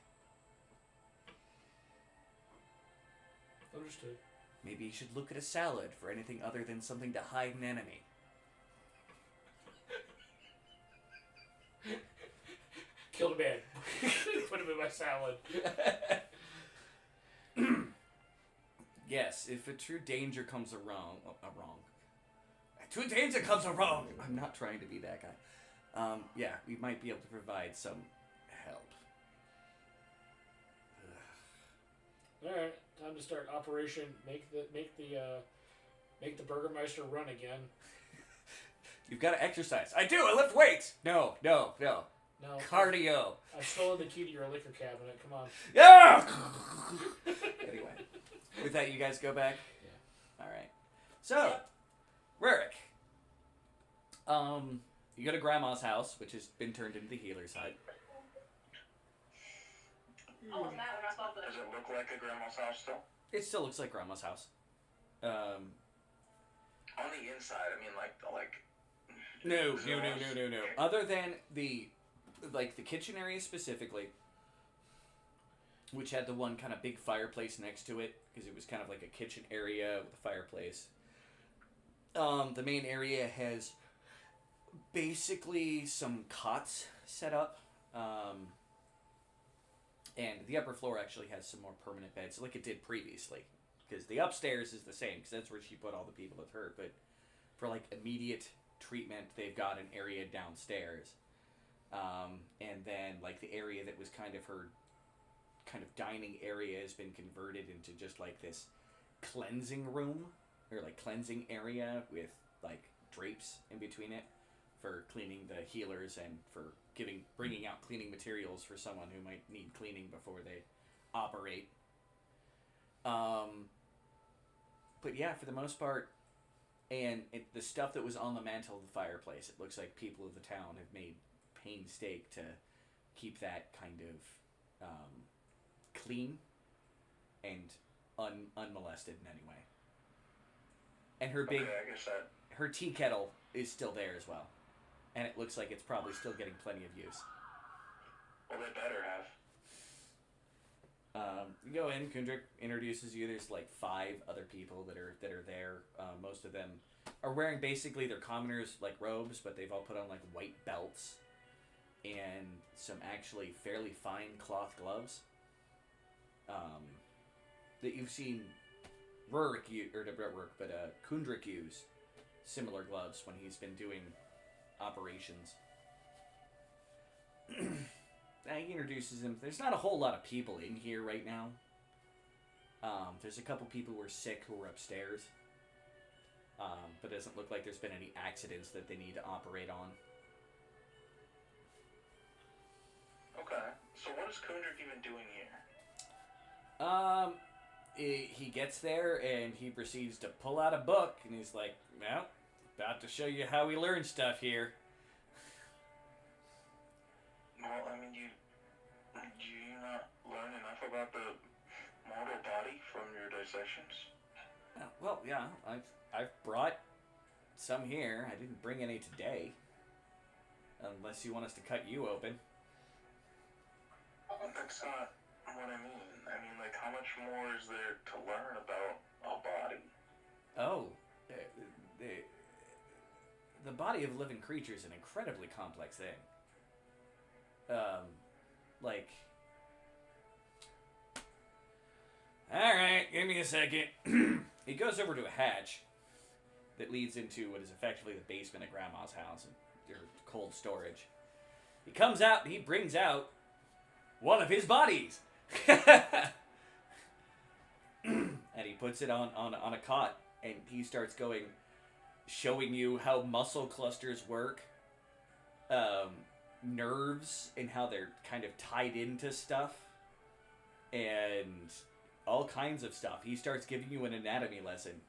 Understood. Maybe you should look at a salad for anything other than something to hide an enemy. Killed a man. Put him in my salad. Yes, if a true danger comes along, I'm not trying to be that guy. Yeah, we might be able to provide some help. All right, time to start Operation Make the Burgermeister run again. You've got to exercise. I do. I lift weights. No. No, Cardio. I've stolen the key to your liquor cabinet. Come on. Yeah. Anyway, with that, you guys go back. Yeah. All right. So, Rurik, you go to Grandma's house, which has been turned into the healer's hut. Oh, that we're not supposed to. Does it look like a grandma's house still? It still looks like Grandma's house. On the inside, I mean, like No. Zones. Other than the kitchen area specifically, which had the one kind of big fireplace next to it, because it was kind of like a kitchen area with a fireplace. The main area has basically some cots set up, and the upper floor actually has some more permanent beds, like it did previously. Because the upstairs is the same, because that's where she put all the people with her. But for like immediate treatment, they've got an area downstairs, and then like the area that was kind of her kind of dining area has been converted into just like this cleansing room, or like cleansing area with like drapes in between it for cleaning the healers and for bringing out cleaning materials for someone who might need cleaning before they operate. But yeah, for the most part, and the stuff that was on the mantle of the fireplace, it looks like people of the town have made painstake to keep that kind of clean and unmolested in any way. And her big, I guess that. her tea kettle is still there as well, and it looks like it's probably still getting plenty of use. Well, they better have. You go in, Kundrik introduces you. There's like 5 other people that are there. Most of them are wearing basically their commoners like robes, but they've all put on like white belts and some actually fairly fine cloth gloves. That you've seen Kundrik use similar gloves when he's been doing operations. He introduces him. There's not a whole lot of people in here right now. There's a couple people who are sick who are upstairs. But it doesn't look like there's been any accidents that they need to operate on. Okay. So what is Kundrik even doing here? He gets there and he proceeds to pull out a book and he's like, well, about to show you how we learn stuff here. Well, I mean, do you not learn enough about the mortal body from your dissections? Well, yeah, I've brought some here. I didn't bring any today. Unless you want us to cut you open. That's not what I mean. I mean, like, how much more is there to learn about a body? Oh, the body of a living creature is an incredibly complex thing. Alright, give me a second. He goes over to a hatch that leads into what is effectively the basement at Grandma's house and their cold storage. He comes out and he brings out one of his bodies. And he puts it on a cot and he starts showing you how muscle clusters work. Nerves and how they're kind of tied into stuff and all kinds of stuff. He starts giving you an anatomy lesson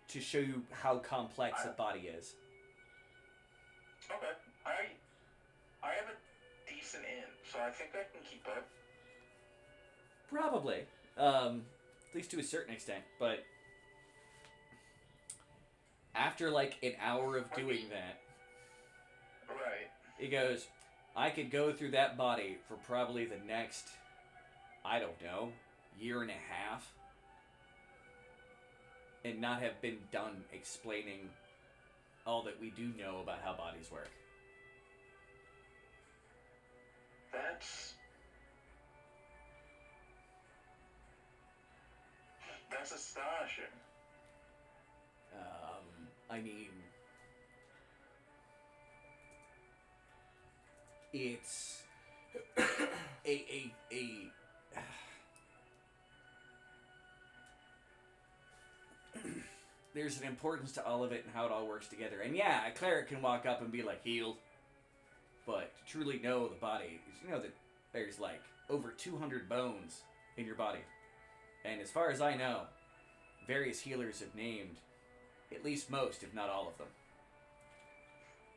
to show you how complex a body is. Okay. I have a decent in, so I think I can keep up. Probably. At least to a certain extent, but after like an hour of doing that, Right. he goes, I could go through that body for probably the next, I don't know, year and a half and not have been done explaining all that we do know about how bodies work. That's astonishing. I mean, it's a there's an importance to all of it and how it all works together. And yeah, a cleric can walk up and be like, heal. But to truly know the body, you know that there's like over 200 bones in your body. And as far as I know, various healers have named at least most, if not all of them.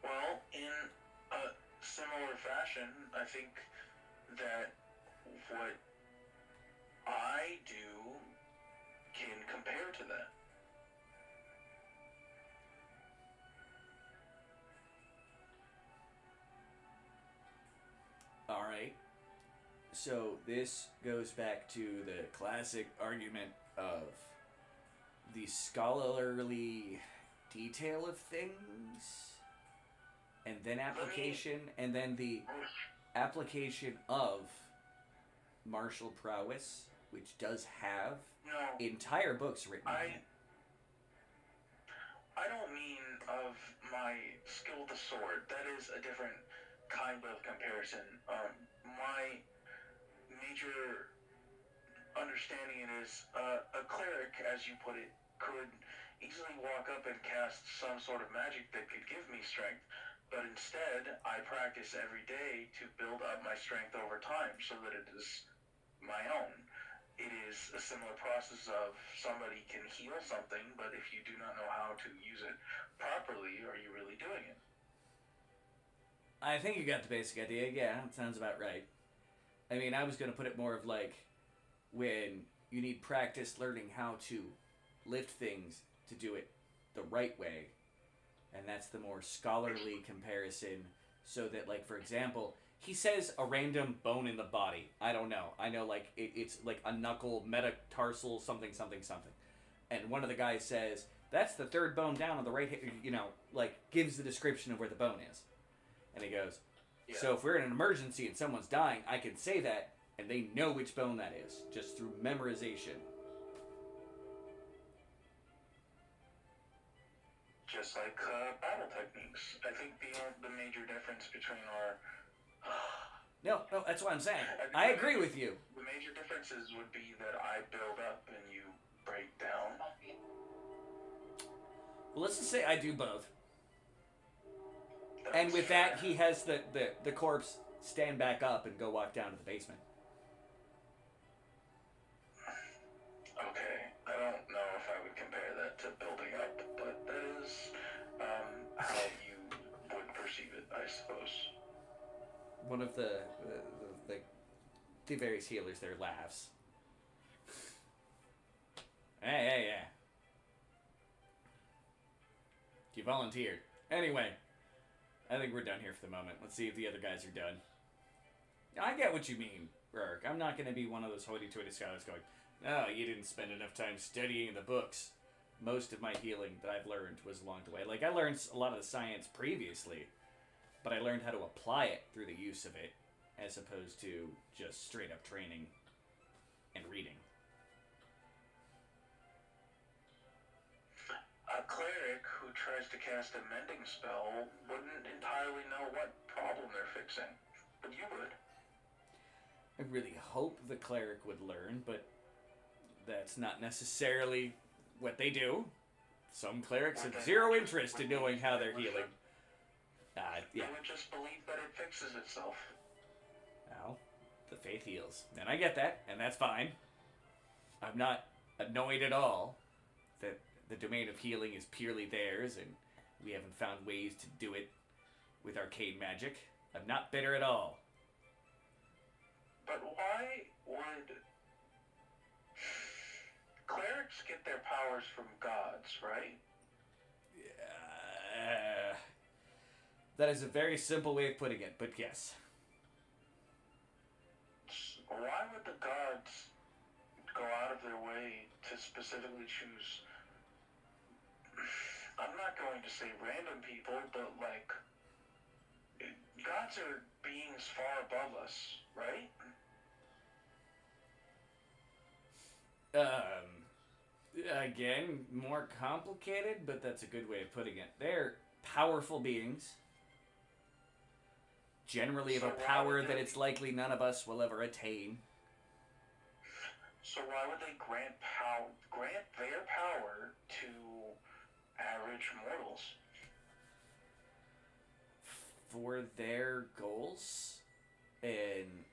Well, in a similar fashion, I think that what I do can compare to that. Alright. So this goes back to the classic argument of the scholarly detail of things, and then application, and then the application of martial prowess, which does have entire books written on it. I don't mean of my skill with the sword. That is a different kind of comparison. My major understanding is a cleric, as you put it, could easily walk up and cast some sort of magic that could give me strength. But instead, I practice every day to build up my strength over time so that it is my own. It is a similar process of somebody can heal something, but if you do not know how to use it properly, are you really doing it? I think you got the basic idea. Yeah, it sounds about right. I mean, I was going to put it more of like when you need practice learning how to lift things to do it the right way. And that's the more scholarly comparison. So that, like, for example, he says a random bone in the body. I don't know. I know, like, it's like a knuckle, metatarsal, something, something, something. And one of the guys says, that's the third bone down on the right, like, gives the description of where the bone is. And he goes, so if we're in an emergency and someone's dying, I can say that, and they know which bone that is, just through memorization. Just like battle techniques. I think the major difference between our... No, that's what I'm saying. I agree with you. The major differences would be that I build up and you break down. Well, let's just say I do both. And with that, he has the corpse stand back up and go walk down to the basement. Okay, I don't know if I would compare that to building up, but that is how you would perceive it, I suppose. One of the various healers there laughs. Hey. You volunteered. Anyway, I think we're done here for the moment. Let's see if the other guys are done. I get what you mean, Rurk. I'm not going to be one of those hoity-toity scholars going, no, you didn't spend enough time studying the books. Most of my healing that I've learned was along the way. Like, I learned a lot of the science previously, but I learned how to apply it through the use of it, as opposed to just straight-up training and reading. A cleric who tries to cast a mending spell wouldn't entirely know what problem they're fixing, but you would. I really hope the cleric would learn, but that's not necessarily what they do. Some clerics have zero interest in knowing how they're healing. Yeah. They would just believe that it fixes itself. Well, the faith heals. And I get that, and that's fine. I'm not annoyed at all that the domain of healing is purely theirs, and we haven't found ways to do it with arcane magic. I'm not bitter at all. But why would... Clerics get their powers from gods, right? That is a very simple way of putting it, but yes. Why would the gods go out of their way to specifically choose... I'm not going to say random people, but like... Gods are beings far above us, right? Again, more complicated, but that's a good way of putting it. They're powerful beings, generally of So a why power would that they- it's likely none of us will ever attain. So why would they grant their power to average mortals? For their goals, and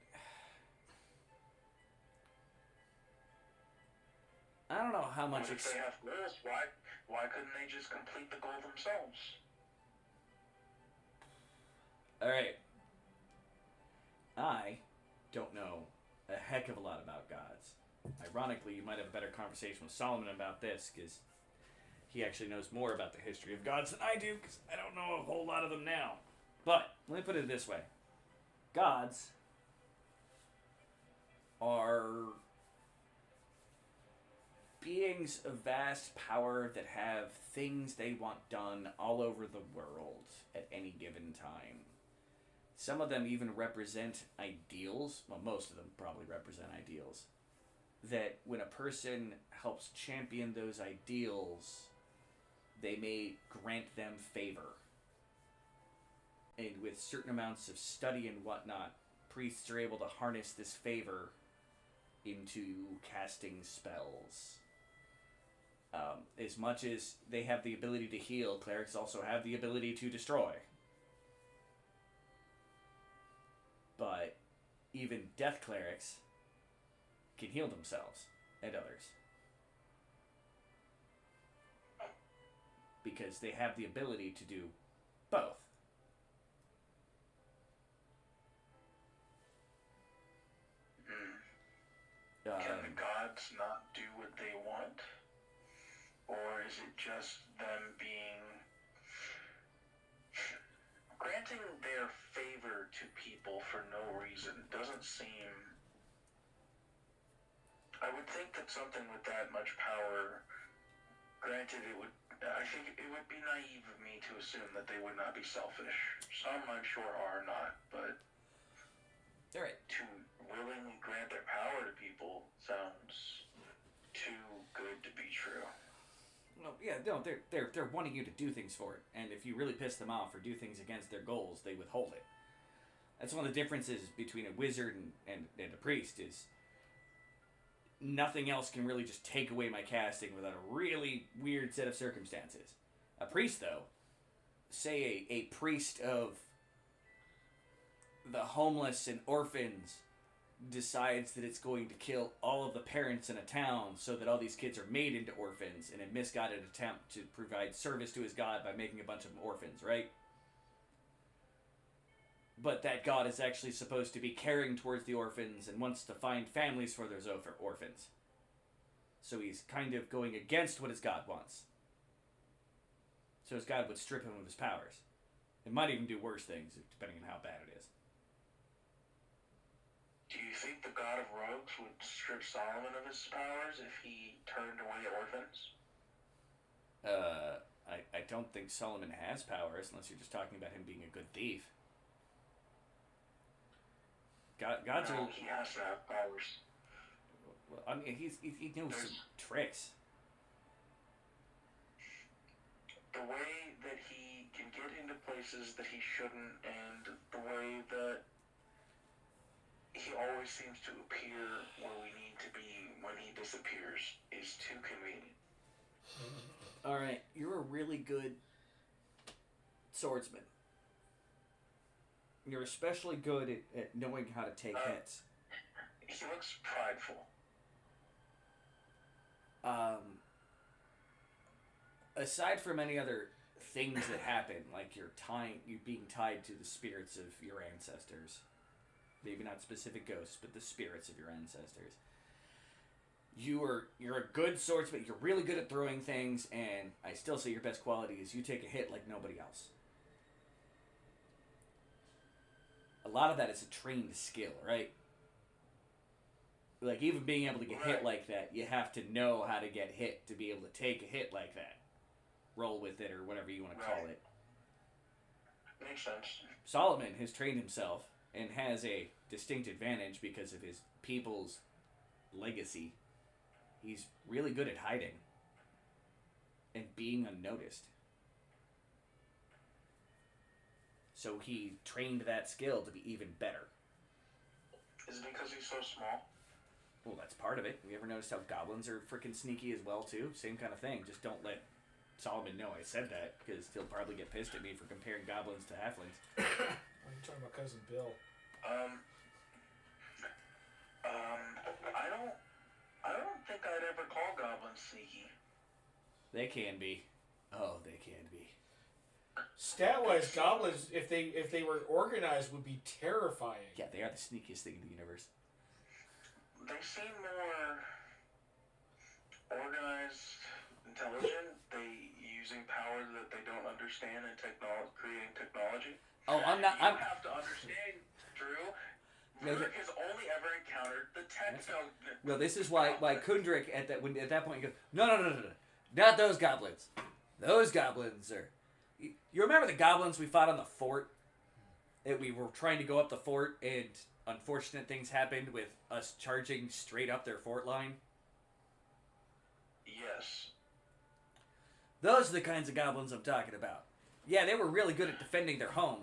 I don't know how much. But if they have goals, why couldn't they just complete the goal themselves? All right, I don't know a heck of a lot about gods. Ironically, you might have a better conversation with Solomon about this, because he actually knows more about the history of gods than I do, because I don't know a whole lot of them now. But let me put it this way: gods are beings of vast power that have things they want done all over the world at any given time. Some of them even represent ideals. Well, most of them probably represent ideals. That when a person helps champion those ideals, they may grant them favor. And with certain amounts of study and whatnot, priests are able to harness this favor into casting spells. As much as they have the ability to heal, clerics also have the ability to destroy. But even death clerics can heal themselves and others. Because they have the ability to do both. Can the gods not do what they want? Or is it just them being... Granting their favor to people for no reason doesn't seem... I would think that something with that much power, granted I think it would be naive of me to assume that they would not be selfish. Some I'm sure are not, but All right. to willingly grant their power to people sounds too good to be true. Well, yeah, no, they're wanting you to do things for it, and if you really piss them off or do things against their goals, they withhold it. That's one of the differences between a wizard and a priest is nothing else can really just take away my casting without a really weird set of circumstances. A priest, though, say a priest of the homeless and orphans decides that it's going to kill all of the parents in a town so that all these kids are made into orphans in a misguided attempt to provide service to his god by making a bunch of them orphans, right? But that god is actually supposed to be caring towards the orphans and wants to find families for those orphans. So he's kind of going against what his god wants. So his god would strip him of his powers. It might even do worse things, depending on how bad it is. Do you think the god of rogues would strip Solomon of his powers if he turned away orphans? I don't think Solomon has powers, unless you're just talking about him being a good thief. Gods No, are... he has to have powers. Well, I mean, he knows some tricks. The way that he can get into places that he shouldn't, and the way that he always seems to appear where we need to be when he disappears is too convenient. Alright, you're a really good swordsman. You're especially good at knowing how to take hits. He looks prideful. Aside from any other things that happen, like you being tied to the spirits of your ancestors, maybe not specific ghosts, but the spirits of your ancestors, you're a good swordsman. You're really good at throwing things, and I still say your best quality is you take a hit like nobody else. A lot of that is a trained skill, right? Like, even being able to get hit like that, you have to know how to get hit to be able to take a hit like that. Roll with it, or whatever you want to call it. Makes sense. Solomon has trained himself and has a distinct advantage because of his people's legacy. He's really good at hiding and being unnoticed. So he trained that skill to be even better. Is it because he's so small? Well, that's part of it. Have you ever noticed how goblins are freaking sneaky as well, too? Same kind of thing. Just don't let Solomon know I said that, because he'll probably get pissed at me for comparing goblins to halflings. I'm talking about Cousin Bill. I don't think I'd ever call goblins sneaky. They can be. Oh, they can be. Stat-wise, goblins, if they were organized, would be terrifying. Yeah, they are the sneakiest thing in the universe. They seem more organized, intelligent. They using power that they don't understand and creating technology. Oh, I'm not. You have to understand, Drew. Rurick has only ever encountered the tech. No, this is why Kundrik at that point goes, no, not those goblins. Those goblins are. You remember the goblins we fought on the fort? And we were trying to go up the fort, and unfortunate things happened with us charging straight up their fort line. Yes. Those are the kinds of goblins I'm talking about. Yeah, they were really good at defending their home,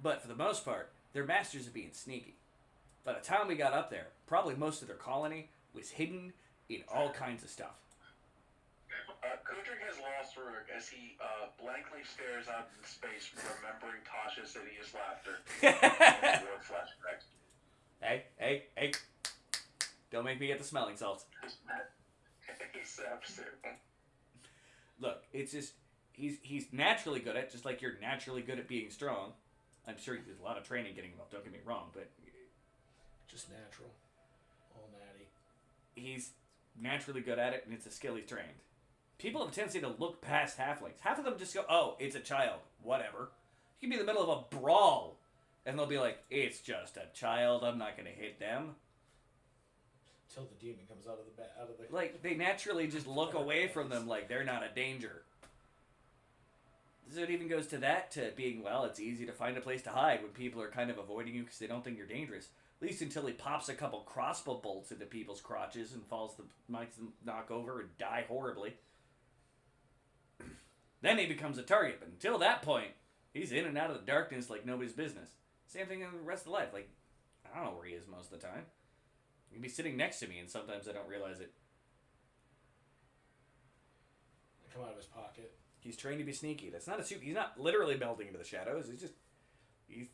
but for the most part, they're masters of being sneaky. By the time we got up there, probably most of their colony was hidden in all kinds of stuff. Kundrik has lost Rurick as he blankly stares out in space, remembering Tasha's hideous laughter. War flashback. Hey. Don't make me get the smelling salts. He saps it. Look, it's just, he's naturally good at, just like you're naturally good at being strong. I'm sure there's a lot of training getting him up, don't get me wrong, but... Just natural. All natty. He's naturally good at it, and it's a skill he's trained. People have a tendency to look past halflings. Half of them just go, oh, it's a child. Whatever. You can be in the middle of a brawl, and they'll be like, it's just a child, I'm not going to hit them. Till the demon comes out of the... Like, they naturally just look away from them like they're not a danger. So it even goes to that, to being, well, it's easy to find a place to hide when people are kind of avoiding you because they don't think you're dangerous. At least until he pops a couple crossbow bolts into people's crotches and makes them knock over and die horribly. Then he becomes a target, but until that point, he's in and out of the darkness like nobody's business. Same thing in the rest of life. Like, I don't know where he is most of the time. He can be sitting next to me, and sometimes I don't realize it. Come out of his pocket. He's trained to be sneaky. That's not a suit. He's not literally melting into the shadows. He's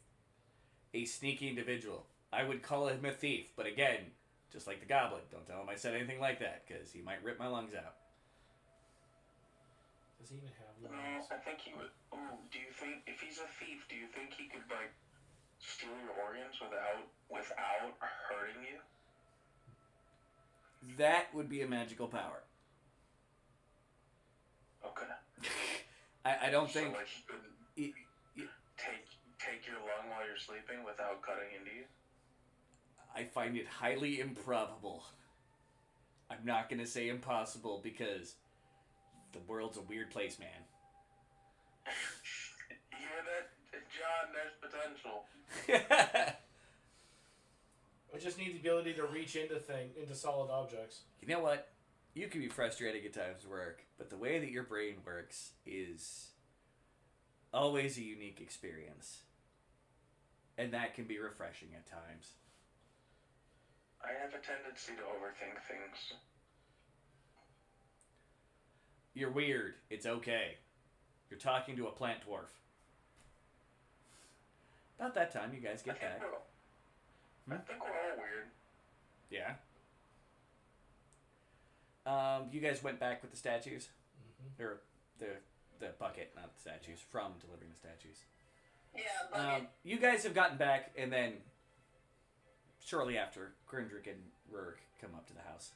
a sneaky individual. I would call him a thief, but again, just like the goblin, don't tell him I said anything like that, because he might rip my lungs out. Does he even have No, lungs? I think he would. Oh, do you think, if he's a thief, do you think he could, like, steal your organs without hurting you? That would be a magical power. Okay. I don't So, think... like, he couldn't take your lung while you're sleeping without cutting into you? I find it highly improbable. I'm not going to say impossible because the world's a weird place, man. You hear that, John? There's potential. We just need the ability to reach into solid objects. You know what? You can be frustrating at times at work, but the way that your brain works is always a unique experience. And that can be refreshing at times. I have a tendency to overthink things. You're weird. It's okay. You're talking to a plant dwarf. About that time, you guys get back. I think we're all weird. Yeah. You guys went back with the statues? Mm-hmm. Or the bucket, not the statues, from delivering the statues. Yeah, bucket. You guys have gotten back, and then shortly after, Grindrick and Rurk come up to the house.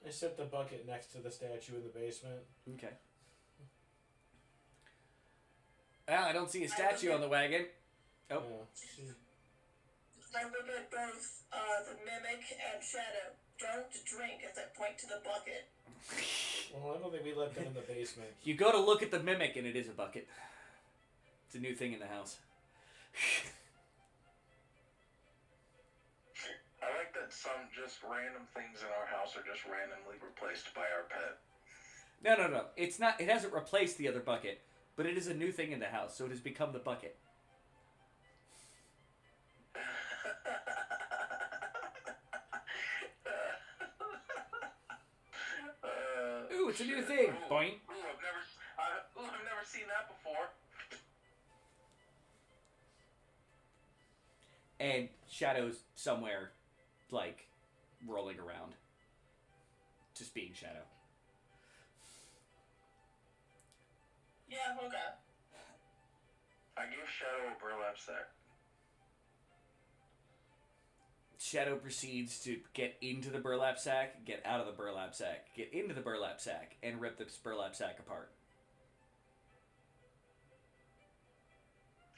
I set the bucket next to the statue in the basement. Okay. Well, I don't see a statue on the wagon. Oh. Yeah. I look at both the mimic and Shadow. Don't drink as I point to the bucket. Well, I don't think we left them in the basement. You go to look at the mimic, and it is a bucket. It's a new thing in the house. I like that some just random things in our house are just randomly replaced by our pet. No. It's not. It hasn't replaced the other bucket. but it is a new thing in the house, so it has become the bucket. Ooh, it's a new thing. Boing. I've never seen that before. And Shadow's somewhere, like, rolling around. Just being Shadow. Yeah, okay. I give Shadow a burlap sack. Shadow proceeds to get into the burlap sack, get out of the burlap sack, get into the burlap sack, and rip the burlap sack apart.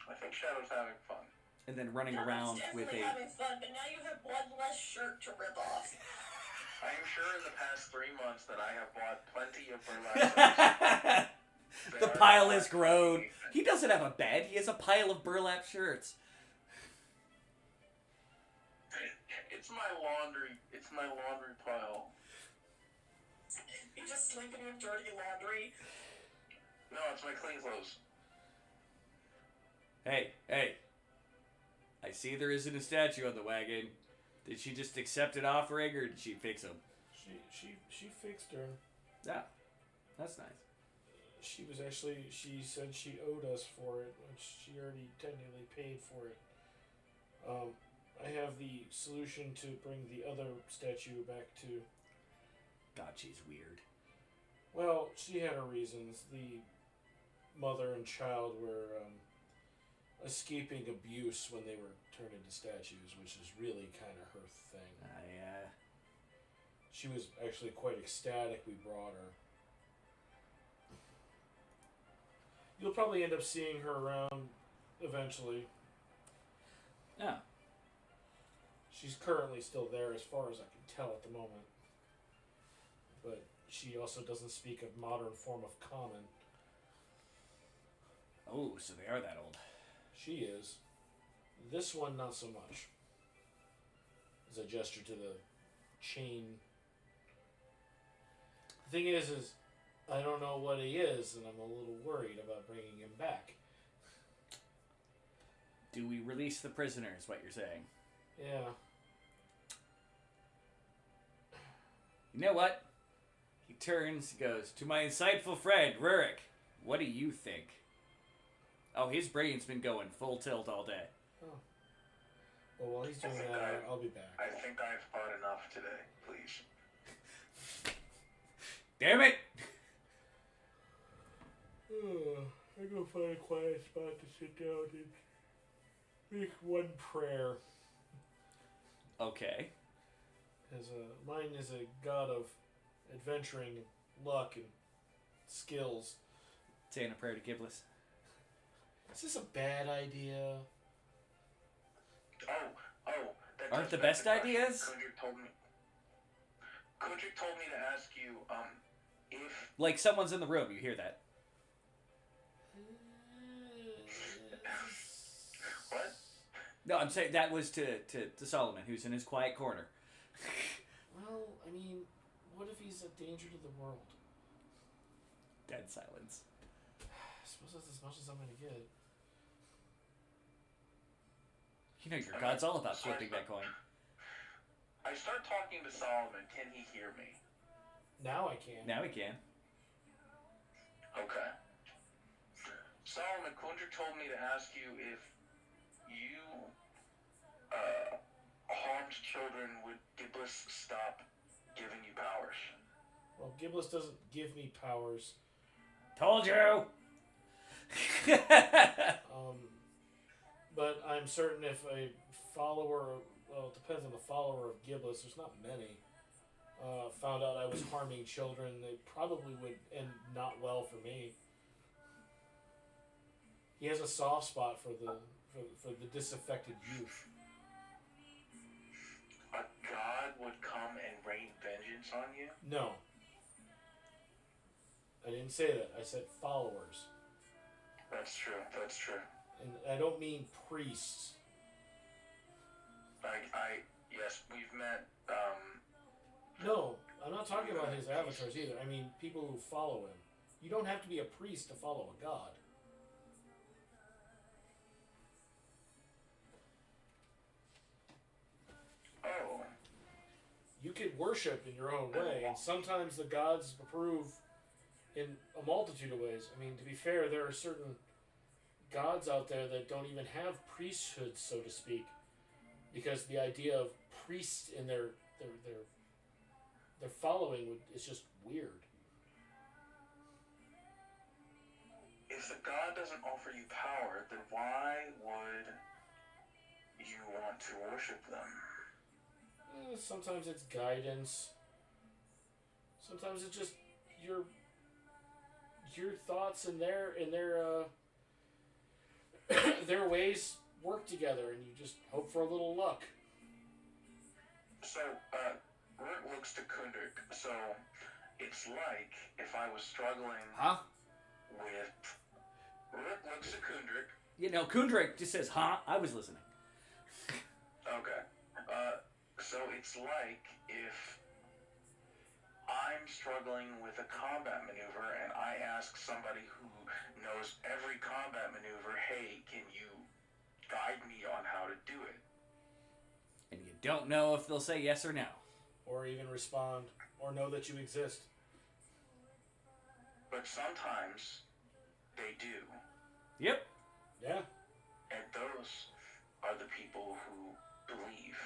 I think Shadow's having fun. And then running around with definitely a... having fun, but now you have one less shirt to rip off. I am sure in the past 3 months that I have bought plenty of burlap sacks. The pile has grown. He doesn't have a bed. He has a pile of burlap shirts. It's my laundry. It's my laundry pile. You just sleep in your dirty laundry. No, it's my clean clothes. Hey. I see there isn't a statue on the wagon. Did she just accept an offering, or did she fix him? She fixed her. Yeah, that's nice. She said she owed us for it, which she already technically paid for it. I have the solution to bring the other statue back to... God, she's weird. Well, she had her reasons. The mother and child were escaping abuse when they were turned into statues, which is really kind of her thing. She was actually quite ecstatic we brought her. You'll probably end up seeing her around eventually. Yeah. She's currently still there as far as I can tell at the moment. But she also doesn't speak a modern form of common. Oh, so they are that old. She is. This one, not so much. As a gesture to the chain. The thing is I don't know what he is, and I'm a little worried about bringing him back. Do we release the prisoner, is what you're saying? Yeah. You know what? He turns, goes, to my insightful friend, Rurik. What do you think? Oh, his brain's been going full tilt all day. Oh. Well, while he's doing that, I'll be back. I think I've thought enough today. Please. Damn it! I go find a quiet spot to sit down and make one prayer. Okay. Mine is a god of adventuring, luck, and skills. Saying a prayer to Giblis. Is this a bad idea? Oh. That Aren't goes the back best to the question ideas? Kudrick told me to ask you, if... Like someone's in the room, you hear that. What? No, I'm saying that was to Solomon, who's in his quiet corner. Well, I mean, what if he's a danger to the world? Dead silence. I suppose that's as much as I'm gonna get. You know, your god's all about flipping that coin. I start talking to Solomon. Can he hear me? Now I can. Now he can. Okay. Solomon, Kundra told me to ask you if you harmed children, would Giblis stop giving you powers? Well, Giblis doesn't give me powers. Told you! But I'm certain if a follower, well, it depends on the follower of Giblis, there's not many, found out I was harming children, they probably would end not well for me. He has a soft spot for the disaffected youth. A god would come and rain vengeance on you? No. I didn't say that. I said followers. That's true. And I don't mean priests. Yes, we've met, No, I'm not talking about his avatars either. I mean people who follow him. You don't have to be a priest to follow a god. could worship in your own way, and sometimes the gods approve in a multitude of ways. I mean, to be fair, there are certain gods out there that don't even have priesthoods, so to speak, because the idea of priests in their following is just weird. If the god doesn't offer you power, then why would you want to worship them? Sometimes it's guidance. Sometimes it's just your thoughts and their their ways work together, and you just hope for a little luck. So, Rick looks to Kundrik. So, it's like if I was struggling Huh? with... Rick looks to Kundrik. You know, Kundrik just says, huh? I was listening. Okay. So it's like if I'm struggling with a combat maneuver and I ask somebody who knows every combat maneuver, hey, can you guide me on how to do it? And you don't know if they'll say yes or no. Or even respond, or know that you exist. But sometimes they do. Yep. Yeah. And those are the people who believe.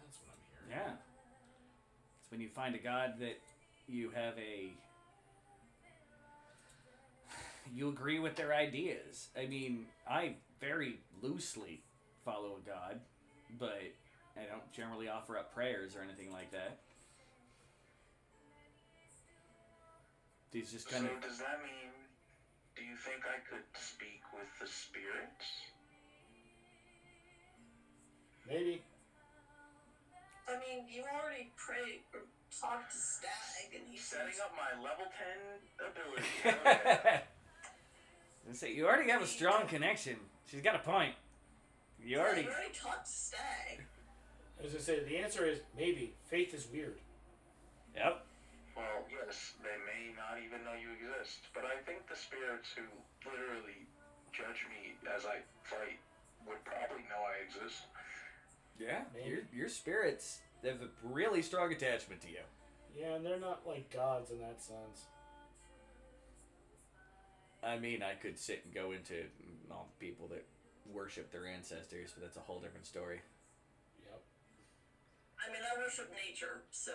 That's what I'm hearing. Yeah. It's when you find a god that you have you agree with their ideas. I mean, I very loosely follow a god, but I don't generally offer up prayers or anything like that. He's just kind of... So does that mean, do you think I could speak with the spirits? Maybe. I mean, you already prayed or talked to Stag, and he Setting seems... up my level 10 ability. Okay. Say, you already have a strong connection. She's got a point. You Yeah, already... you already talked to Stag. As I say, the answer is maybe. Faith is weird. Yep. Well, yes, they may not even know you exist, but I think the spirits who literally judge me as I fight would probably know I exist. Yeah. Maybe. Your spirits have a really strong attachment to you. Yeah, and they're not like gods in that sense. I mean, I could sit and go into all the people that worship their ancestors, but that's a whole different story. Yep. I mean, I worship nature, so...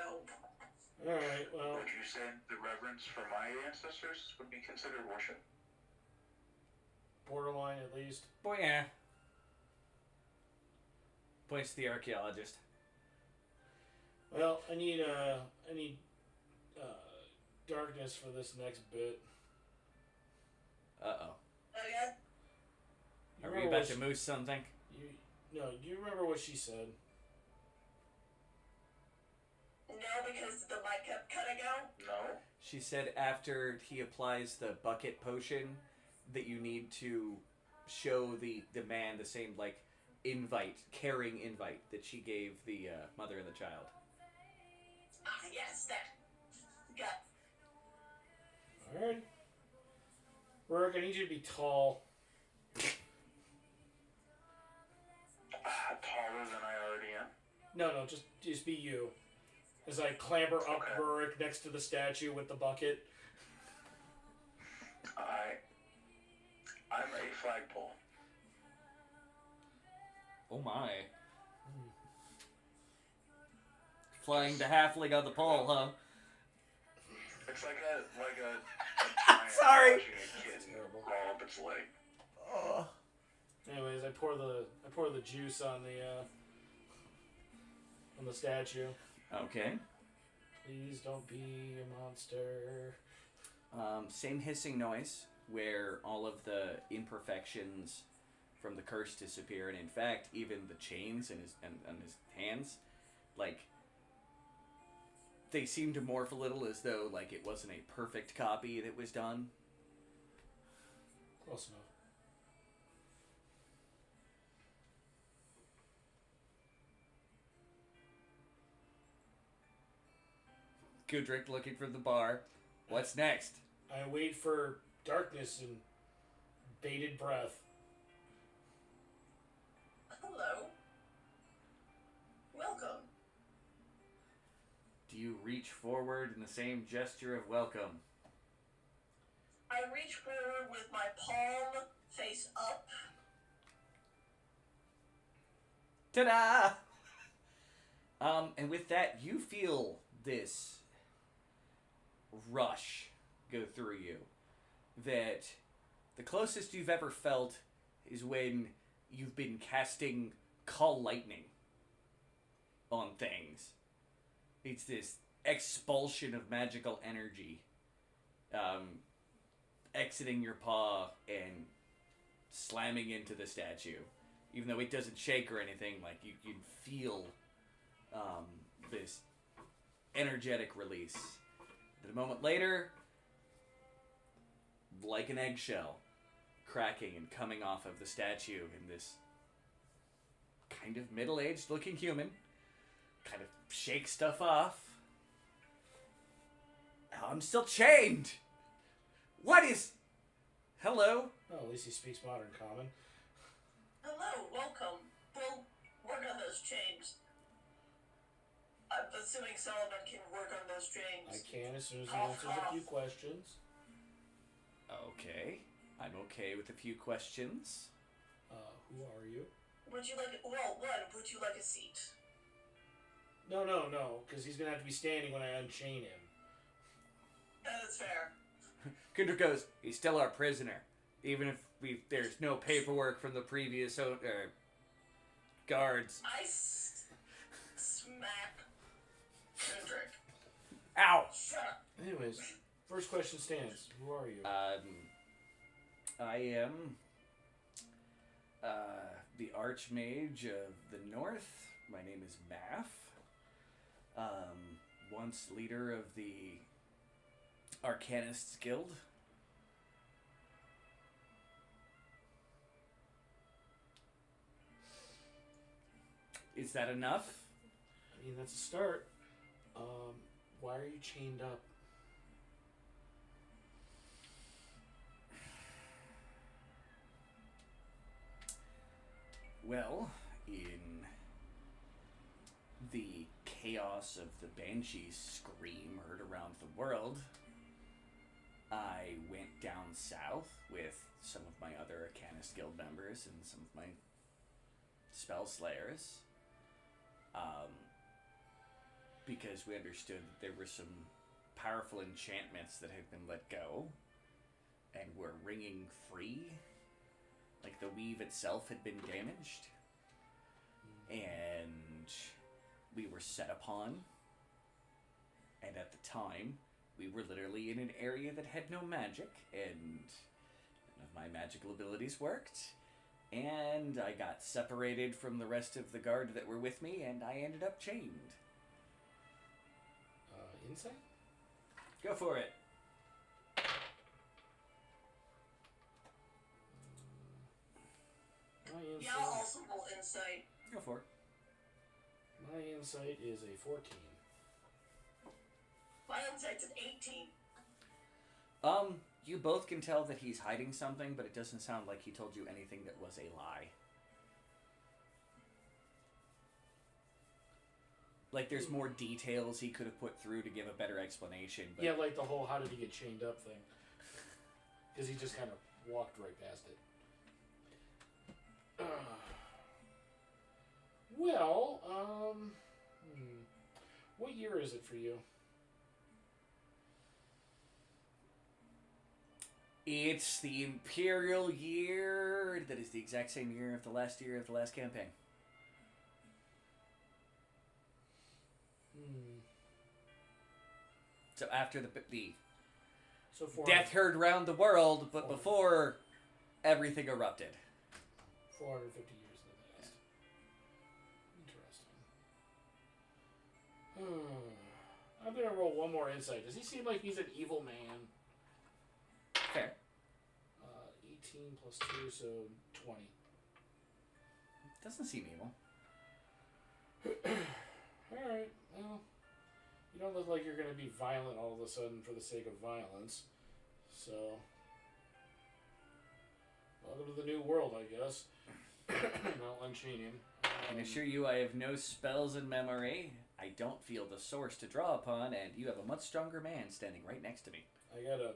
Alright, well... Would you say the reverence for my ancestors would be considered worship? Borderline, at least. Boy, yeah. Points to the archaeologist. Well, I need darkness for this next bit. Uh-oh. Oh, yeah? You Are we remember about what to moose something? do you remember what she said? No, because the mic kept cutting out. No. She said after he applies the bucket potion that you need to show the man the same, like, caring invite that she gave the mother and the child. Ah, yes, that. Got. Alright. Rourke, I need you to be tall. Taller than I already am. No, just be you. As I clamber up Okay. Rurik next to the statue with the bucket. I'm a flagpole. Oh my. Flying the halfling on the pole, huh? It's like a giant Sorry. watching a kid crawl up its leg. Oh. Anyways, I pour the juice on the statue. Okay. Please don't be a monster. Same hissing noise where all of the imperfections from the curse disappear, and in fact, even the chains in his hands, like, they seem to morph a little as though like it wasn't a perfect copy that was done. Close enough. Kudrick looking for the bar. What's next? I wait for darkness and bated breath. Hello. Welcome. you reach forward in the same gesture of welcome. I reach forward with my palm face up. Ta-da! And with that, you feel this rush go through you that the closest you've ever felt is when you've been casting Call Lightning on things. It's this expulsion of magical energy exiting your paw and slamming into the statue. Even though it doesn't shake or anything, like you can feel this energetic release. But a moment later, like an eggshell, cracking and coming off of the statue, and this kind of middle-aged looking human kind of shakes stuff off. Oh, I'm still chained! What is... Hello? Oh, at least he speaks modern common. Hello, welcome. We'll work on those chains. I'm assuming Solomon can work on those chains. I can as soon as he answers a few questions. Okay. I'm okay with a few questions. Who are you? Would you like... Well, one, would you like a seat? No, because he's going to have to be standing when I unchain him. That's fair. Kendrick goes, he's still our prisoner. Even if there's no paperwork from the previous guards. I smack Kendrick. Ow! Shut up. Anyways, first question stands. Who are you? I am the Archmage of the North. My name is Maff. Once leader of the Arcanists Guild. Is that enough? I mean, that's a start. Why are you chained up? Well, in the chaos of the Banshee's scream heard around the world, I went down south with some of my other Arcanist Guild members and some of my spell slayers, because we understood that there were some powerful enchantments that had been let go and were ringing free. Like the weave itself had been damaged, and we were set upon, and at the time, we were literally in an area that had no magic, and none of my magical abilities worked, and I got separated from the rest of the guard that were with me, and I ended up chained. Insight? Go for it. My insight, Yeah, I'll also roll insight. Go for it. my insight is a 14. My insight's an 18. You both can tell that he's hiding something, but it doesn't sound like he told you anything that was a lie. Like, there's more details he could have put through to give a better explanation. But Yeah, like the whole how did he get chained up thing. Because he just kind of walked right past it. Well, what year is it for you? It's the Imperial year. That is the exact same year of the last campaign. So after the So death heard round the world, but before everything erupted. 450 years in the past. Interesting. I'm gonna roll one more insight. Does he seem like he's an evil man? Fair. 18 plus 2, so 20. Doesn't seem evil. Alright, well, you don't look like you're going to be violent all of a sudden for the sake of violence. So, welcome to the new world, I guess. I'll unchain him. I can assure you I have no spells in memory. I don't feel the source to draw upon, and you have a much stronger man standing right next to me. I got a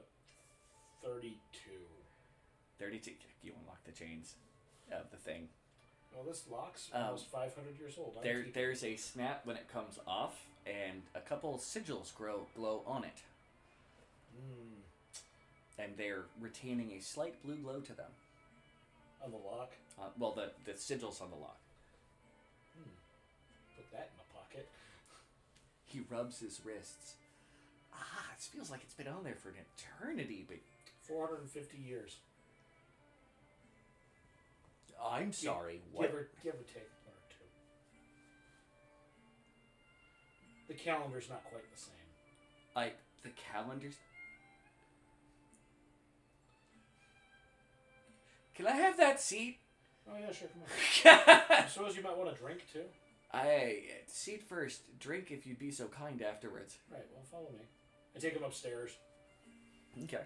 32. 32. You unlock the chains of the thing. Well, this lock's almost 500 years old. There's a snap when it comes off, and a couple sigils glow on it. And they're retaining a slight blue glow to them. On the lock? Well, the sigils on the lock. Put that in my pocket. He rubs his wrists. It feels like it's been on there for an eternity, but... 450 years. I'm sorry, what? Give or take one or two. The calendar's not quite the same. The calendar's... Can I have that seat? Oh yeah, sure, come on. I suppose you might want to drink too? Seat first. Drink if you'd be so kind afterwards. Right, well, follow me. I take him upstairs. Okay.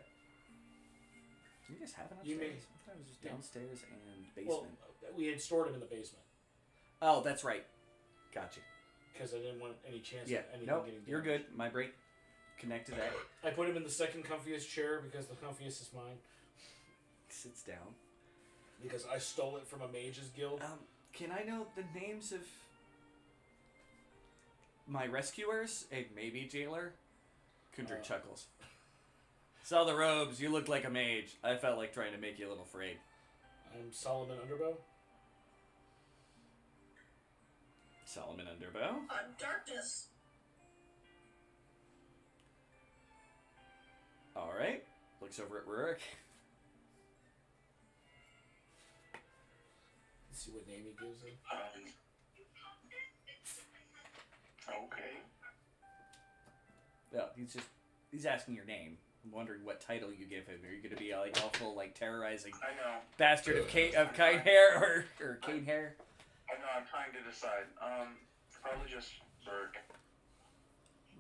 Do you guys have an upstairs? You may... I thought it was just downstairs and basement. Well, we had stored him in the basement. Oh, that's right. Gotcha. Because I didn't want any chance Yeah, of anything nope, getting damaged. you're good. My brake connected that. I put him in the second comfiest chair because the comfiest is mine. Sits down. Because I stole it from a mage's guild. Can I know the names of my rescuers and maybe jailer? Kundra chuckles. Saw the robes. You look like a mage. I felt like trying to make you a little afraid. I'm Solomon Underbow. Solomon Underbow. I'm darkness. All right. Looks over at Rurik. Let's see what name he gives him. Okay. Well, he's asking your name. I'm wondering what title you give him. Are you going to be like awful, like terrorizing I know. bastard of kind hair or cane hair? I know. I'm trying to decide. Probably just Berg.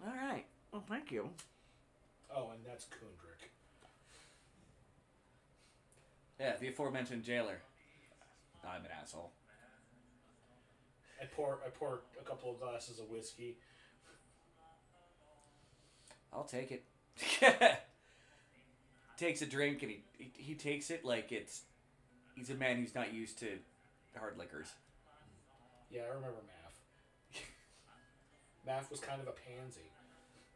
All right. Well, thank you. Oh, and that's Kundrik. Yeah, the aforementioned jailer. I'm an asshole. I pour a couple of glasses of whiskey. I'll take it. Takes a drink and he takes it like he's a man who's not used to hard liquors. Yeah, I remember Math. Math was kind of a pansy.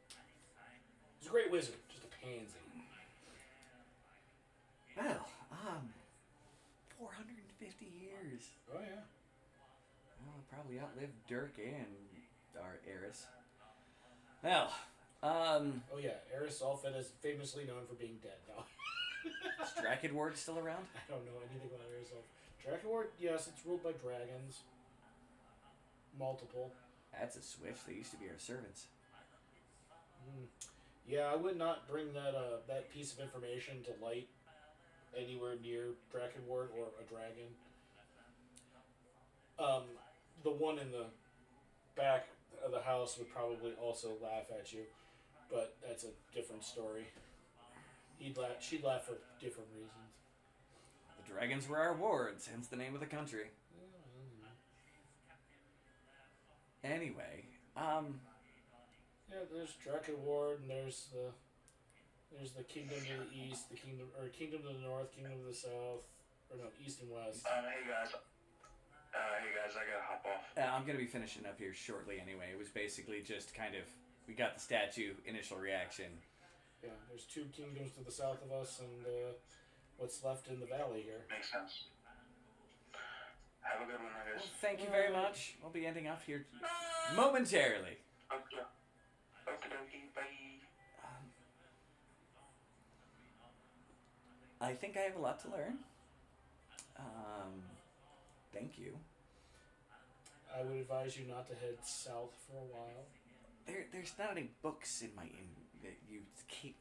He was a great wizard, just a pansy. Well, 450 years. Oh yeah. Well, I probably outlived Dirk and our heiress. Well, Oh yeah, Eris Alfed is famously known for being dead now. is Drakenward still around? I don't know anything about Eris Alfed. Drakenward, yes, it's ruled by dragons. Multiple. That's a switch. They used to be our servants. Yeah, I would not bring that piece of information to light anywhere near Drakenward or a dragon. The one in the back of the house would probably also laugh at you, but that's a different story. She'd laugh for different reasons. The dragons were our wards, hence the name of the country. Anyway, yeah, there's Drakenward, and there's the kingdom to the east, kingdom to the north, kingdom to the south, or no, east and west. Hey guys, I gotta hop off. I'm gonna be finishing up here shortly. Anyway, it was basically just kind of we got the statue, initial reaction. Yeah, there's two kingdoms to the south of us, and what's left in the valley here. Makes sense. Have a good one, I guess. Well, thank you very much. We'll be ending off here momentarily. Okay. Okay, bye. I think I have a lot to learn. Thank you. I would advise you not to head south for a while. There's not any books in that you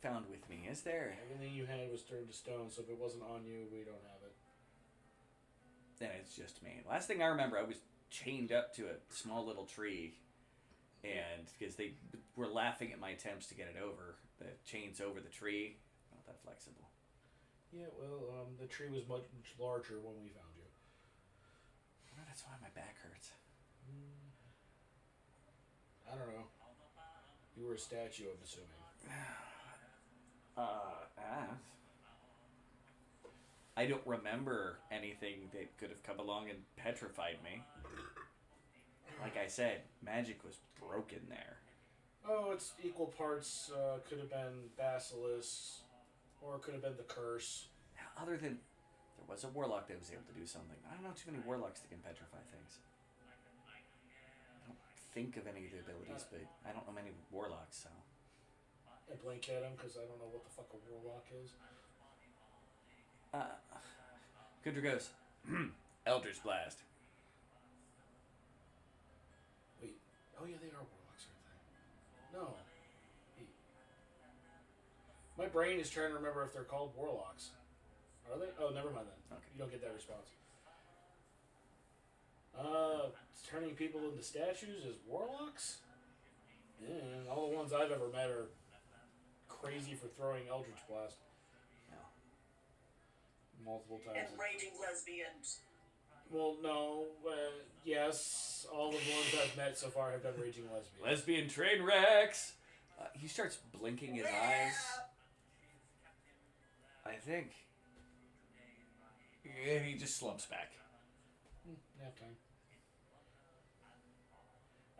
found with me, is there? Everything you had was turned to stone, so if it wasn't on you, we don't have it. Then it's just me. Last thing I remember, I was chained up to a small little tree, and because they were laughing at my attempts to get it over, the chains over the tree, not that flexible. Yeah, well, the tree was much larger when we found you. That's why my back hurts. I don't know. You were a statue, I'm assuming. I don't remember anything that could have come along and petrified me. Like I said, magic was broken there. Oh, it's equal parts. Could have been Basilisk, or it could have been the curse. Other than there was a warlock that was able to do something. I don't know too many warlocks that can petrify things. I don't think of any of the abilities, but I don't know many warlocks, so. I blink at him because I don't know what the fuck a warlock is. Kudra goes, Eldritch Blast. Wait. Oh yeah, they are warlocks, aren't they? No. Wait. My brain is trying to remember if they're called warlocks. Are they? Oh, never mind then. Okay. You don't get that response. Turning people into statues as warlocks? Yeah, all the ones I've ever met are crazy for throwing Eldritch Blast. No. Multiple times. And raging lesbians. Well, no. Yes, all the ones I've met so far have been raging lesbians. Lesbian train wrecks! He starts blinking his eyes. I think. And he just slumps back. Nap time.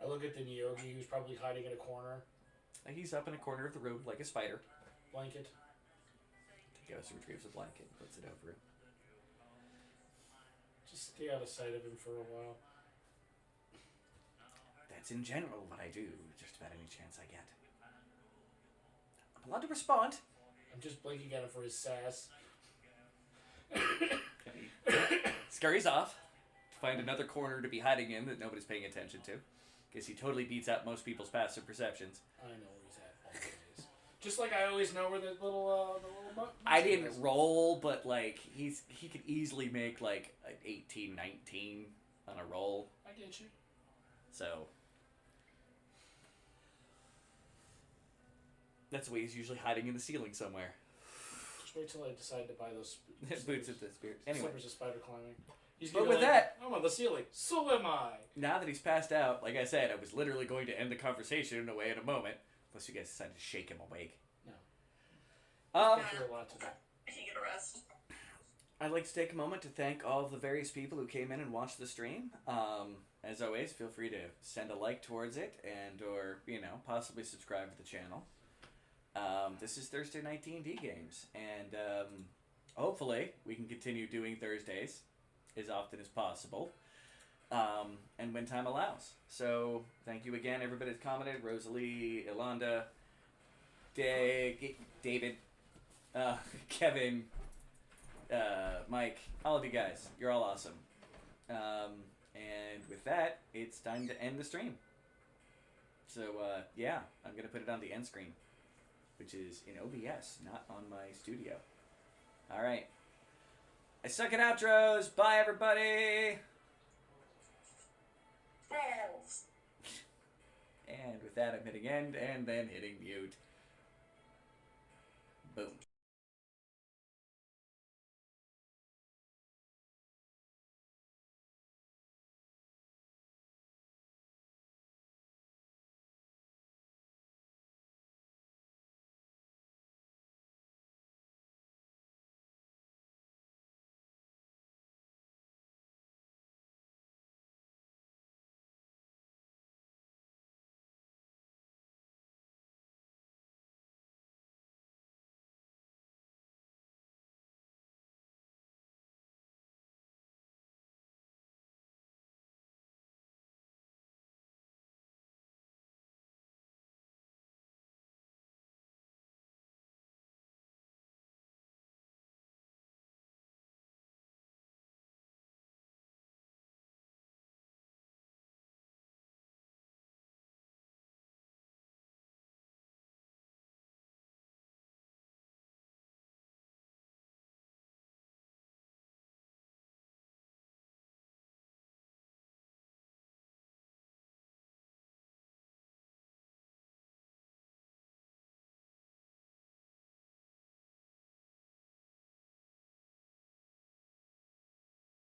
I look at the Nyogi who's probably hiding in a corner. He's up in a corner of the room like a spider. Blanket. He goes and retrieves a blanket and puts it over it. Just stay out of sight of him for a while. That's in general what I do, just about any chance I get. I'm allowed to respond. I'm just blinking at him for his sass. Scurries off to find another corner to be hiding in that nobody's paying attention to. Guess he totally beats out most people's passive perceptions. I know where he's at always. Just like I always know where the little I didn't roll, but like he could easily make like an 18, 19 on a roll. I get you. So that's why he's usually hiding in the ceiling somewhere. Just wait till I decide to buy those Boots at the spirit. Anyway, slippers of spider climbing. He's but gonna with be like, that, I'm on the ceiling. So am I. now that he's passed out, like I said, I was literally going to end the conversation in a way in a moment. Unless you guys decide to shake him awake. No. Um, Thank you a lot today. He get a rest. I'd like to take a moment to thank all of the various people who came in and watched the stream. As always, feel free to send a like towards it and or, possibly subscribe to the channel. This is Thursday Night D&D Games, and hopefully we can continue doing Thursdays as often as possible, and when time allows. So, thank you again, everybody that commented. Rosalie, Ilonda, David, Kevin, Mike, all of you guys. You're all awesome. And with that, it's time to end the stream. So, yeah, I'm going to put it on the end screen, which is in OBS, not on my studio. All right. I suck at outros. Bye, everybody. Balls. And with that, I'm hitting end and then hitting mute.